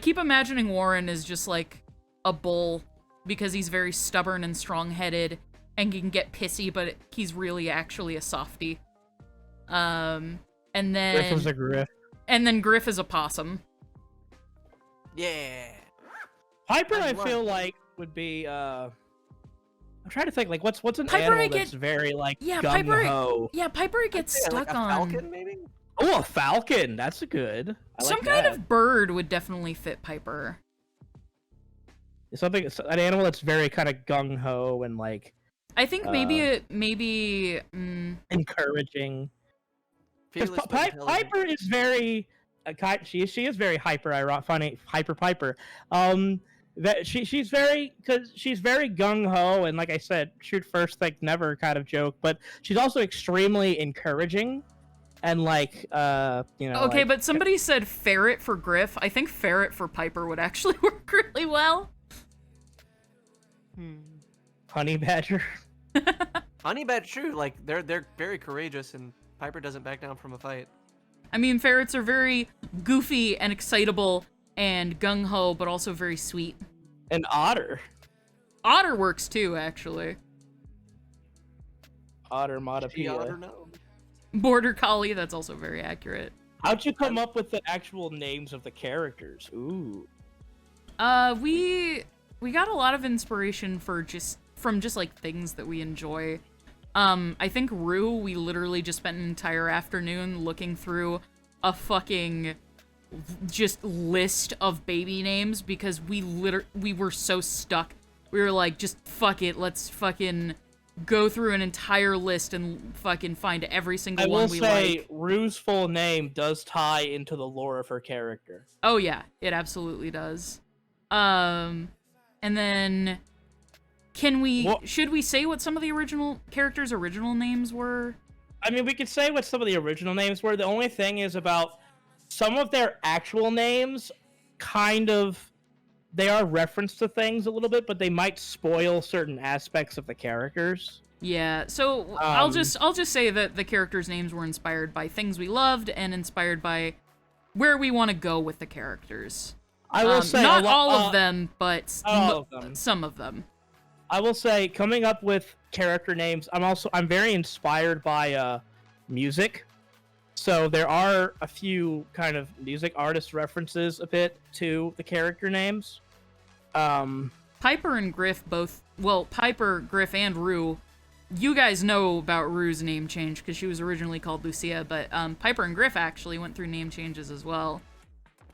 keep imagining Warren as just like a bull because he's very stubborn and strong-headed and can get pissy, but he's really actually a softie. And then Griff was a Griff. And then Griff is a possum. Yeah. Piper, I I love feel it. like would be. I'm trying to think like what's an Piper, animal I get- that's very like Yeah, gung ho. Piper gets Yeah, stuck like a on falcon, maybe? Oh, a falcon. That's a good. I some like kind that. of bird would definitely fit Piper. Something, an animal that's very kind of gung ho and like I think maybe encouraging. Because Fearless but intelligent. Piper is very, she is very funny, hyper Piper. That she's very gung ho and like I said, shoot first, think never kind of joke. But she's also extremely encouraging, and like you know. Okay, like, but somebody said ferret for Griff. I think ferret for Piper would actually work really well. honey badger. Honey Badger, true. Like they're very courageous, and Piper doesn't back down from a fight. I mean, ferrets are very goofy and excitable and gung-ho, but also very sweet. An otter. Otter works too, actually. Otter She Matapia. otter no. Border Collie, that's also very accurate. How'd you come up with the actual names of the characters? Ooh. We got a lot of inspiration from just like things that we enjoy. I think Rue, we literally just spent an entire afternoon looking through a fucking just list of baby names because we were so stuck. We were like, just fuck it, let's fucking go through an entire list and fucking find every single one we like. I will say, Rue's full name does tie into the lore of her character. Oh yeah, it absolutely does. And then should we say what some of the original characters' original names were? I mean, we could say what some of the original names were. The only thing is about some of their actual names they are referenced to things a little bit, but they might spoil certain aspects of the characters. Yeah, so I'll just say that the characters' names were inspired by things we loved and inspired by where we want to go with the characters. I will say not all of them, but some of them. I will say, coming up with character names, I'm very inspired by music. So there are a few kind of music artist references a bit to the character names. Piper and Griff Piper, Griff, and Rue. You guys know about Rue's name change because she was originally called Lucia, but Piper and Griff actually went through name changes as well.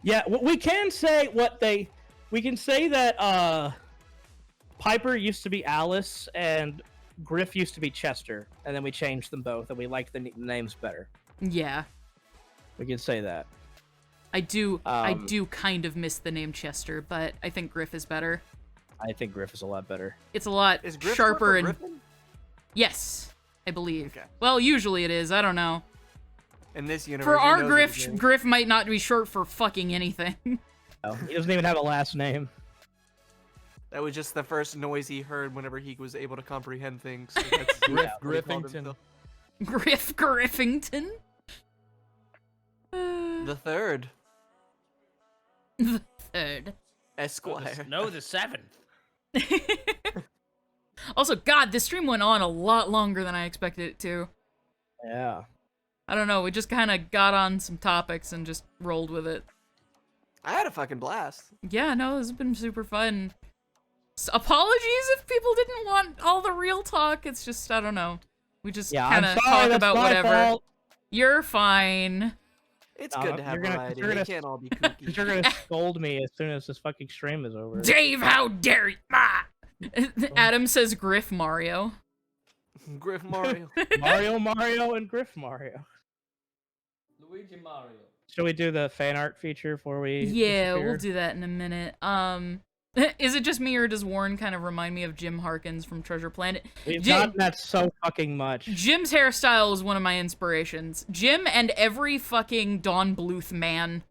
Yeah, we can say that Piper used to be Alice and Griff used to be Chester, and then we changed them both, and we like the names better. Yeah. We can say that. I do kind of miss the name Chester, but I think Griff is better. I think Griff is a lot better. It's a lot Is Griff sharper short for and Griffin? yes, I believe. Okay. Well, usually it is. I don't know. In this universe, For he our knows what Griff, he's doing. Griff might not be short for fucking anything. No, he doesn't even have a last name. That was just the first noise he heard whenever he was able to comprehend things. So that's Griff what he called Griffington. himself. Griff Griffington. The third. The third. Esquire. No, the 7th. Also, God, this stream went on a lot longer than I expected it to. Yeah. I don't know, we just kind of got on some topics and just rolled with it. I had a fucking blast. Yeah, no, this has been super fun. Apologies if people didn't want all the real talk. It's just, I don't know. We just kind of talk about whatever. Fault. You're fine. It's good to have you're gonna- variety. you're They gonna- can't all be kooky. You're gonna scold me as soon as this fucking stream is over. Dave, how dare you? Ah! Adam says Griff Mario. Griff Mario. Mario, and Griff Mario. Luigi Mario. Should we do the fan art feature before we? Yeah, disappear? we'll do that in a minute. Is it just me or does Warren kind of remind me of Jim Harkins from Treasure Planet? We've Jim- gotten that so fucking much. Jim's hairstyle is one of my inspirations. Jim and every fucking Don Bluth man.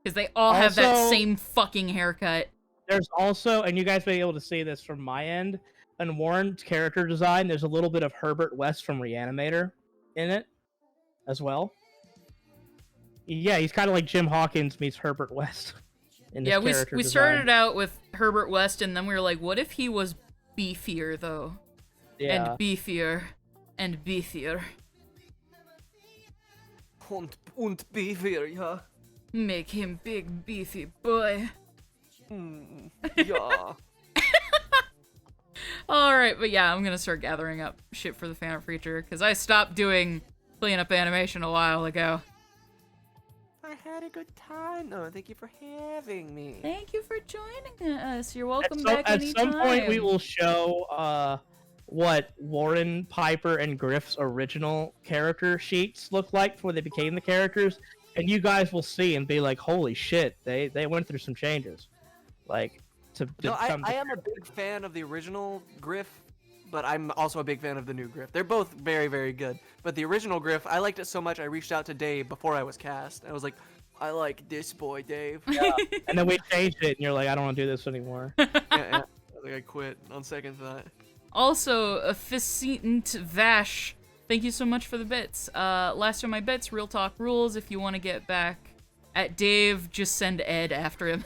Because they all have that Also- same fucking haircut. There's also, and you guys may be able to see this from my end, in Warren's character design, there's a little bit of Herbert West from Reanimator in it as well. Yeah, he's kind of like Jim Hawkins meets Herbert West. In Yeah, his character we design. started out with Herbert West, and then we were like, what if he was beefier, though? Yeah. And beefier. And beefier. Und beefier, ja. Make him big, beefy boy. Ja. Alright, but yeah, I'm gonna start gathering up shit for the fan art feature, because I stopped doing cleanup animation a while ago. I had a good time, though. Thank you for having me. Thank you for joining us. You're welcome At back some anytime. point, we will show what Warren, Piper, and Griff's original character sheets look like before they became the characters, and you guys will see and be like, "Holy shit! They went through some changes." Like to No, come I am a big fan of the original Griff, but I'm also a big fan of the new Griff. They're both very, very good. But the original Griff, I liked it so much, I reached out to Dave before I was cast. I was like, I like this boy, Dave. and then we changed it, and you're like, "I don't want to do this anymore." yeah. Like I quit on second thought. Also, Efficient Vash, thank you so much for the bits. Last of my bits, Real Talk rules. If you want to get back at Dave, just send Ed after him.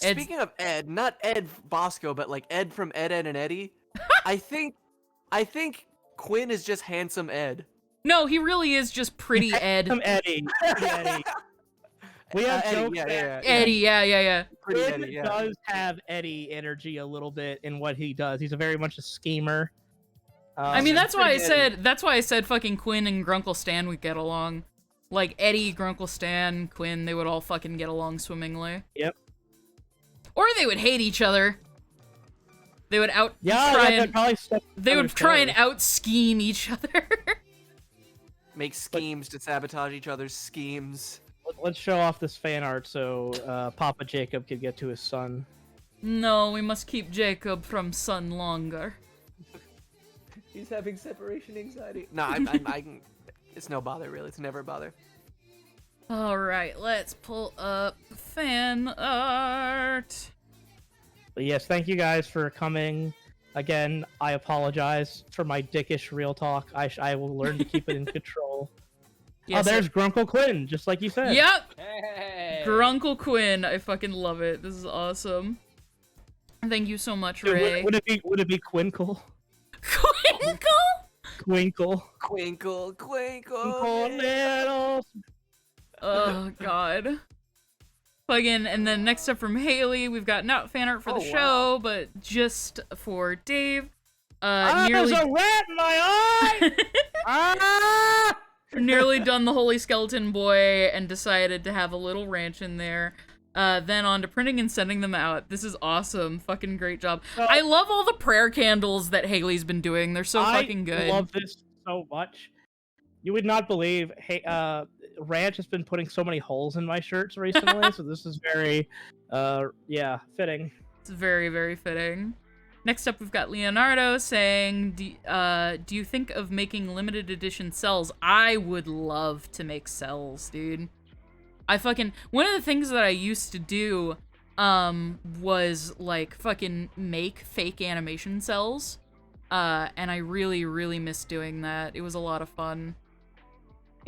Ed's- Speaking of Ed, not Ed Bosco, but like Ed from Ed, Ed, and Eddie. I think Quinn is just handsome Ed. No, he really is just pretty Ed. Come Eddie. Eddie. We have Eddie, jokes that yeah. Eddie, yeah. Pretty Quinn Eddie, yeah. does have Eddie energy a little bit in what he does. He's a very much a schemer. I mean, that's why I pretty Eddie. said fucking Quinn and Grunkle Stan would get along. Like Eddie, Grunkle Stan, Quinn, they would all fucking get along swimmingly. Yep. Or they would hate each other. They would they would try and out scheme each other. Make schemes to sabotage each other's schemes. Let's show off this fan art so Papa Jacob can get to his son. No, we must keep Jacob from son longer. He's having separation anxiety. No, it's no bother, really. It's never a bother. Alright, let's pull up fan art. But yes, thank you guys for coming. Again, I apologize for my dickish real talk. I will learn to keep it in control. Yes, oh, there's Grunkle Quinn, just like you said. Yep! Hey. Grunkle Quinn, I fucking love it. This is awesome. Thank you so much, Dude, Ray. would it be Quinkle? Quinkle? Twinkle. Twinkle, twinkle. Twinkle little. Oh, God. Fucking, and then next up from Haley, we've got not fan art for the show, but just for Dave. There's a rat in my eye! Ah! Nearly done the Holy Skeleton Boy and decided to have a little ranch in there. Then on to printing and sending them out. This is awesome. Fucking great job. I love all the prayer candles that Haley's been doing. They're so fucking good. I love this so much. You would not believe, hey, Ranch has been putting so many holes in my shirts recently, so this is very, fitting. It's very, very fitting. Next up, we've got Leonardo saying, do you think of making limited edition cells? I would love to make cells, dude. One of the things that I used to do, was, like, fucking make fake animation cells. And I really, really miss doing that. It was a lot of fun.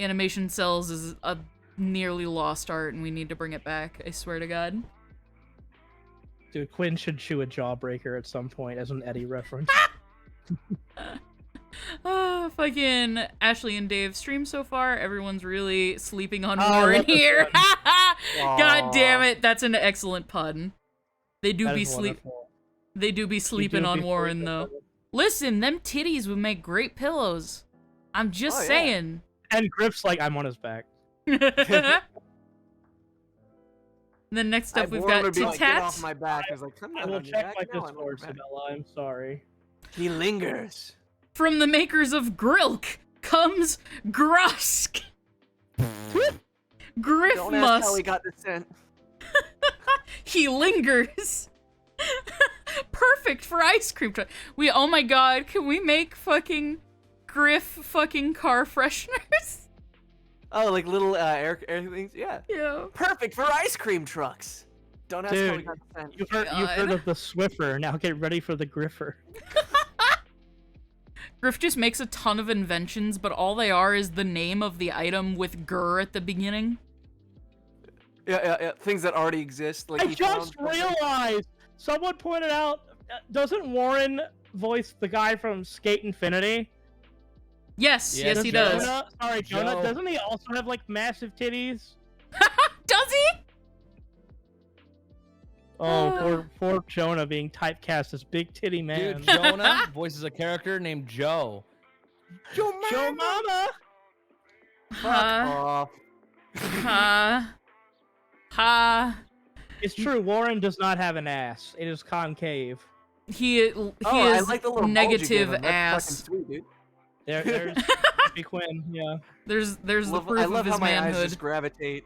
animation cells is a nearly lost art, and we need to bring it back. I swear to God. Dude, Quinn should chew a jawbreaker at some point as an Eddie reference. Fucking Ashley and Dave stream so far. Everyone's really sleeping on Oh, Warren what the here. fun. God damn it, that's an excellent pun. They do That be is wonderful. They do be sleeping do on be Warren sleeping though. on him. Listen, them titties would make great pillows. I'm just Oh, yeah. saying. And Griff's like, I'm on his back. Then next up we've Warren got would be like, get Tat. off my back. I was like, come I on, will on your check back. my No, I'm on your Discord, back. Sabella. I'm sorry. He lingers. From the makers of Grilk comes Grusk. Griff Don't ask how Musk. he got the scent. He lingers. Perfect for ice cream truck. Oh my god, can we make fucking Griff fucking car fresheners? Oh, like little air things? Yeah. Yeah. Perfect for ice cream trucks. Don't ask how he Dude, got the scent. you've heard God. of the Swiffer. Now get ready for the Griffer. Griff just makes a ton of inventions, but all they are is the name of the item with "gur" at the beginning. Yeah. Things that already exist. Like I he just found something. realized someone pointed out. Doesn't Warren voice the guy from Skate Infinity? Yes, Yeah, yes he Joe. does. Jonah, Joe. doesn't he also have like massive titties? Does he? Oh, poor Jonah being typecast as big titty man. Dude, Jonah voices a character named Joe. Joe Mama. Ha, Oh, ha, ha. It's true. Warren does not have an ass. It is concave. He I is like the little bulge you gave negative him. That's fucking ass. sweet, dude. There's Happy Quinn. Yeah. There's the Love- proof I love of his how my eyes manhood. just gravitate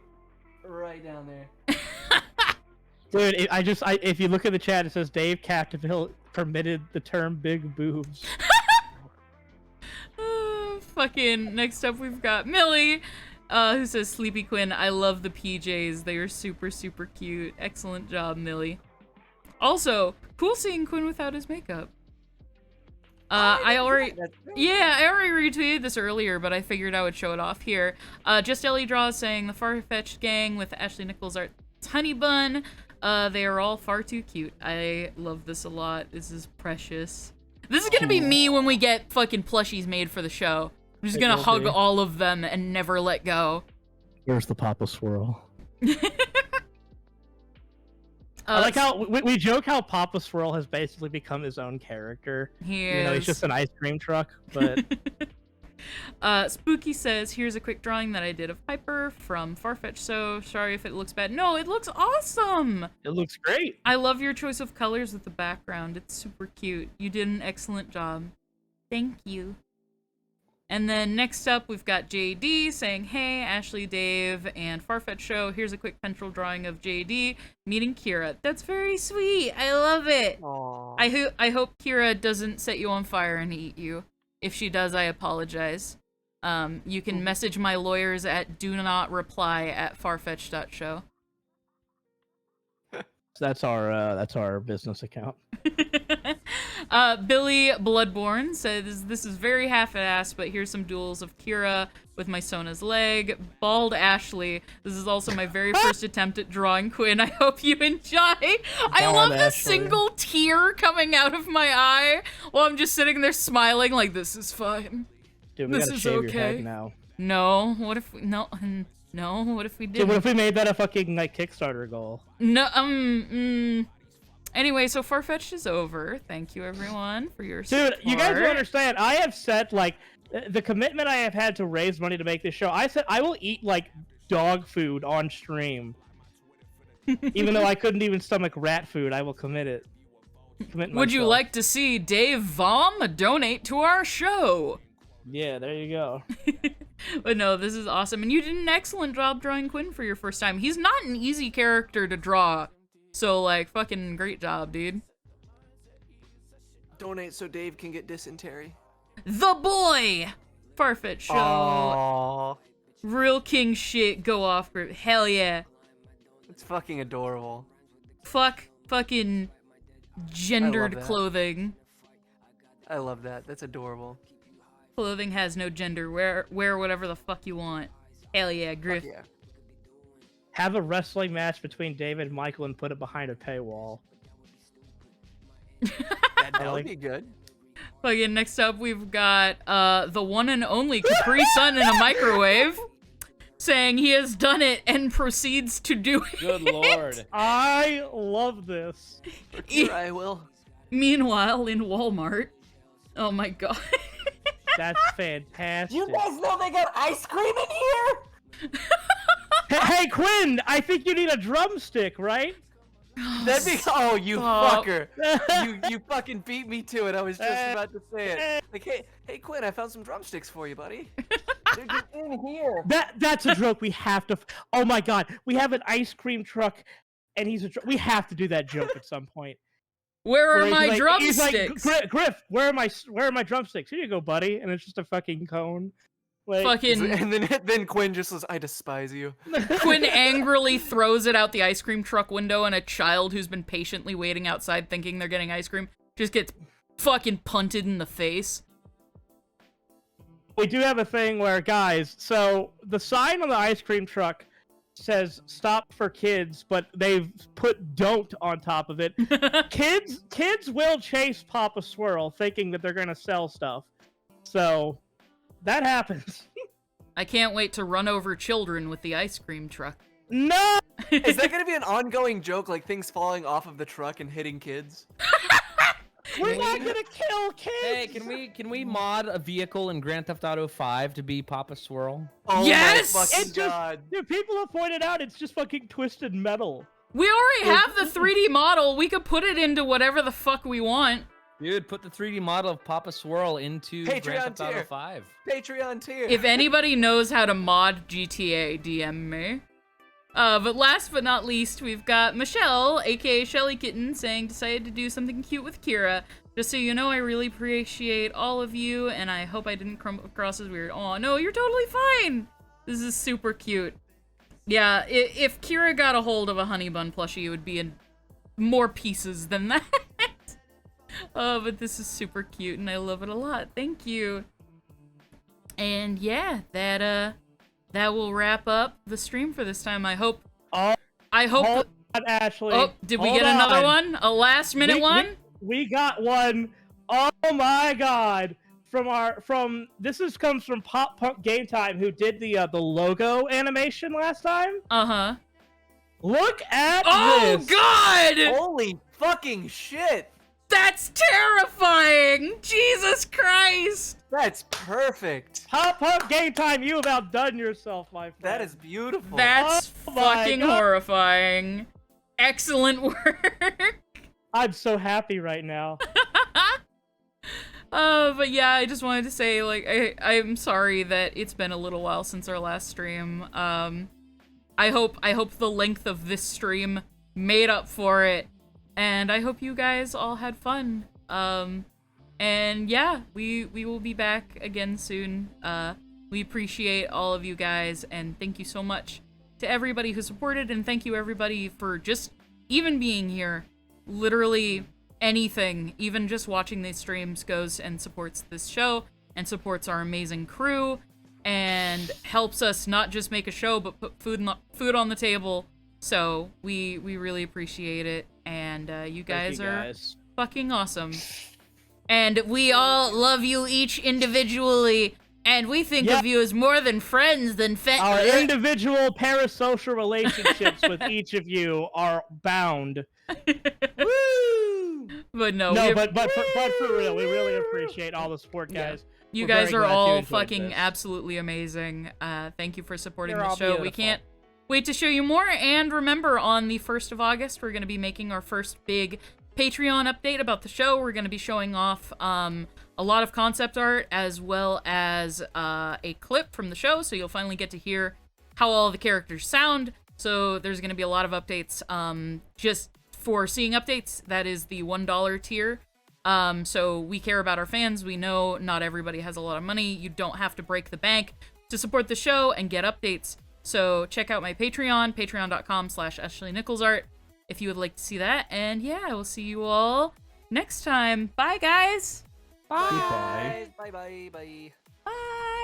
right down there. Dude, if you look at the chat, it says Dave Capdeville permitted the term big boobs. Fucking next up we've got Millie, who says Sleepy Quinn, I love the PJs. They are super, super cute. Excellent job, Millie. Also, cool seeing Quinn without his makeup. I already retweeted this earlier, but I figured I would show it off here. Just Ellie Draws saying the Far-Fetched gang with Ashley Nichols Art Honey Bun. They are all far too cute. I love this a lot. This is precious. This is gonna be me when we get fucking plushies made for the show. I'm just gonna hug all of them and never let go. Where's the Papa Swirl? I like how we joke how Papa Swirl has basically become his own character. He You know, he's is. just an ice cream truck, but Spooky says, here's a quick drawing that I did of Piper from Farfetch, so sorry if it looks bad. No, it looks awesome! it looks great. I love your choice of colors with the background. It's super cute. You did an excellent job. Thank you. And then next up, we've got JD saying, hey, Ashley, Dave, and Farfetch Show. Here's a quick pencil drawing of JD meeting Kira. That's very sweet. I love it. Aww. I hope Kira doesn't set you on fire and eat you. If she does, I apologize. You can message my lawyers at do-not-reply@farfetch.show. That's our business account. Billy Bloodborne says, this is very half-assed, but here's some duels of Kira with my Sona's leg. Bald Ashley. This is also my very first attempt at drawing Quinn. I hope you enjoy. I love the Ashley. single tear coming out of my eye while I'm just sitting there smiling like, this is fine. Dude, we This gotta is shave your okay. head now. No, what if we, no, what if we Dude, didn't? what if we made that a fucking like Kickstarter goal? No, Anyway, so Farfetched is over. Thank you, everyone, for your Dude, you guys don't support. understand. I have set like the commitment I have had to raise money to make this show. I said I will eat like dog food on stream, even though I couldn't even stomach rat food. I will commit it. Would you like to see Dave Vom donate to our show? Yeah, there you go. But no, this is awesome. And you did an excellent job drawing Quinn for your first time. He's not an easy character to draw. So, like, fucking great job, dude. Donate so Dave can get dysentery. The boy! Farfetch Show. Aww. Real king shit. Go off group. Hell yeah. It's fucking adorable. Fuck fucking gendered that. clothing. I love that. That's adorable. Clothing has no gender. Wear whatever the fuck you want. Hell yeah, Griff. Fuck yeah. Have a wrestling match between David and Michael and put it behind a paywall. That would be good. Fucking next up, we've got the one and only Capri Sun in a microwave, saying he has done it and proceeds to do it. Good lord. I love this. Here I will. Meanwhile, in Walmart, oh my god. That's fantastic. You guys know they got ice cream in here? Hey, Quinn, I think you need a drumstick, right? That'd be. Oh, you Stop. fucker! You fucking beat me to it. I was just about to say it. Like, hey, Quinn, I found some drumsticks for you, buddy. They're just in here. That's a joke we have to. Oh my god, we have an ice cream truck, and we have to do that joke at some point. Where are Where my he's drumsticks? like, Griff, where are my drumsticks? Here you go, buddy. And it's just a fucking cone. Like, Fucking And then Quinn just says, "I despise you." Quinn angrily throws it out the ice cream truck window, and a child who's been patiently waiting outside thinking they're getting ice cream just gets fucking punted in the face. we do have a thing where, guys, so the sign on the ice cream truck says "Stop for kids," but they've put "Don't" on top of it. Kids will chase Papa Swirl thinking that they're gonna sell stuff. So that happens. I can't wait to run over children with the ice cream truck. No! Is that gonna be an ongoing joke, like things falling off of the truck and hitting kids? We're not gonna kill kids! Hey, can we mod a vehicle in Grand Theft Auto 5 to be Papa Swirl? Oh Yes! my fucking It just, god! dude, people have pointed out it's just fucking twisted metal. We already have the 3D model. We could put it into whatever the fuck we want. Dude, put the 3D model of Papa Swirl into Grand Patreon Theft Auto tier. 5. Patreon tier. If anybody knows how to mod GTA, DM me. But last but not least, we've got Michelle, aka Shelly Kitten, saying decided to do something cute with Kira. Just so you know, I really appreciate all of you, and I hope I didn't come across as weird. Oh no, you're totally fine! This is super cute. Yeah, if Kira got a hold of a honey bun plushie, it would be in more pieces than that. But this is super cute, and I love it a lot. Thank you. And yeah, that will wrap up the stream for this time. I hope. Oh, I hope. hold on, Ashley. Oh, did we Hold get another on. one? A last minute one? We got one. Oh my god! This comes from Pop Punk Game Time, who did the logo animation last time. Uh-huh. Look at Oh this. god! Holy fucking shit! That's terrifying! Jesus Christ! That's perfect. Pop Punk Game Time, you have outdone yourself, my friend. That is beautiful. That's Oh my fucking God. horrifying. Excellent work. I'm so happy right now. But yeah, I just wanted to say, like, I'm sorry that it's been a little while since our last stream. I hope the length of this stream made up for it, and I hope you guys all had fun. And yeah, we will be back again soon. We appreciate all of you guys, and thank you so much to everybody who supported, and thank you everybody for just even being here. Literally anything, even just watching these streams, goes and supports this show and supports our amazing crew and helps us not just make a show but put food on the table. So we really appreciate it, and you guys are fucking awesome. And we all love you each individually, and we think of you as more than friends than Our individual parasocial relationships with each of you are bound. Woo! But no, but for real, we really appreciate all the support, guys. You We're guys very are glad you all enjoyed fucking this. absolutely amazing. Thank you for supporting You're the all show. We beautiful. can't wait to show you more. And remember, on the 1st of August, we're going to be making our first big Patreon update about the show. We're going to be showing off a lot of concept art as well as a clip from the show, so you'll finally get to hear how all the characters sound. So there's going to be a lot of updates. Just for seeing updates, that is the $1 tier. So we care about our fans. We know not everybody has a lot of money. You don't have to break the bank to support the show and get updates. So check out my Patreon, patreon.com/Ashley Nichols Art, if you would like to see that. And yeah, I will see you all next time. Bye, guys. Bye. Bye. Bye. Bye. Bye.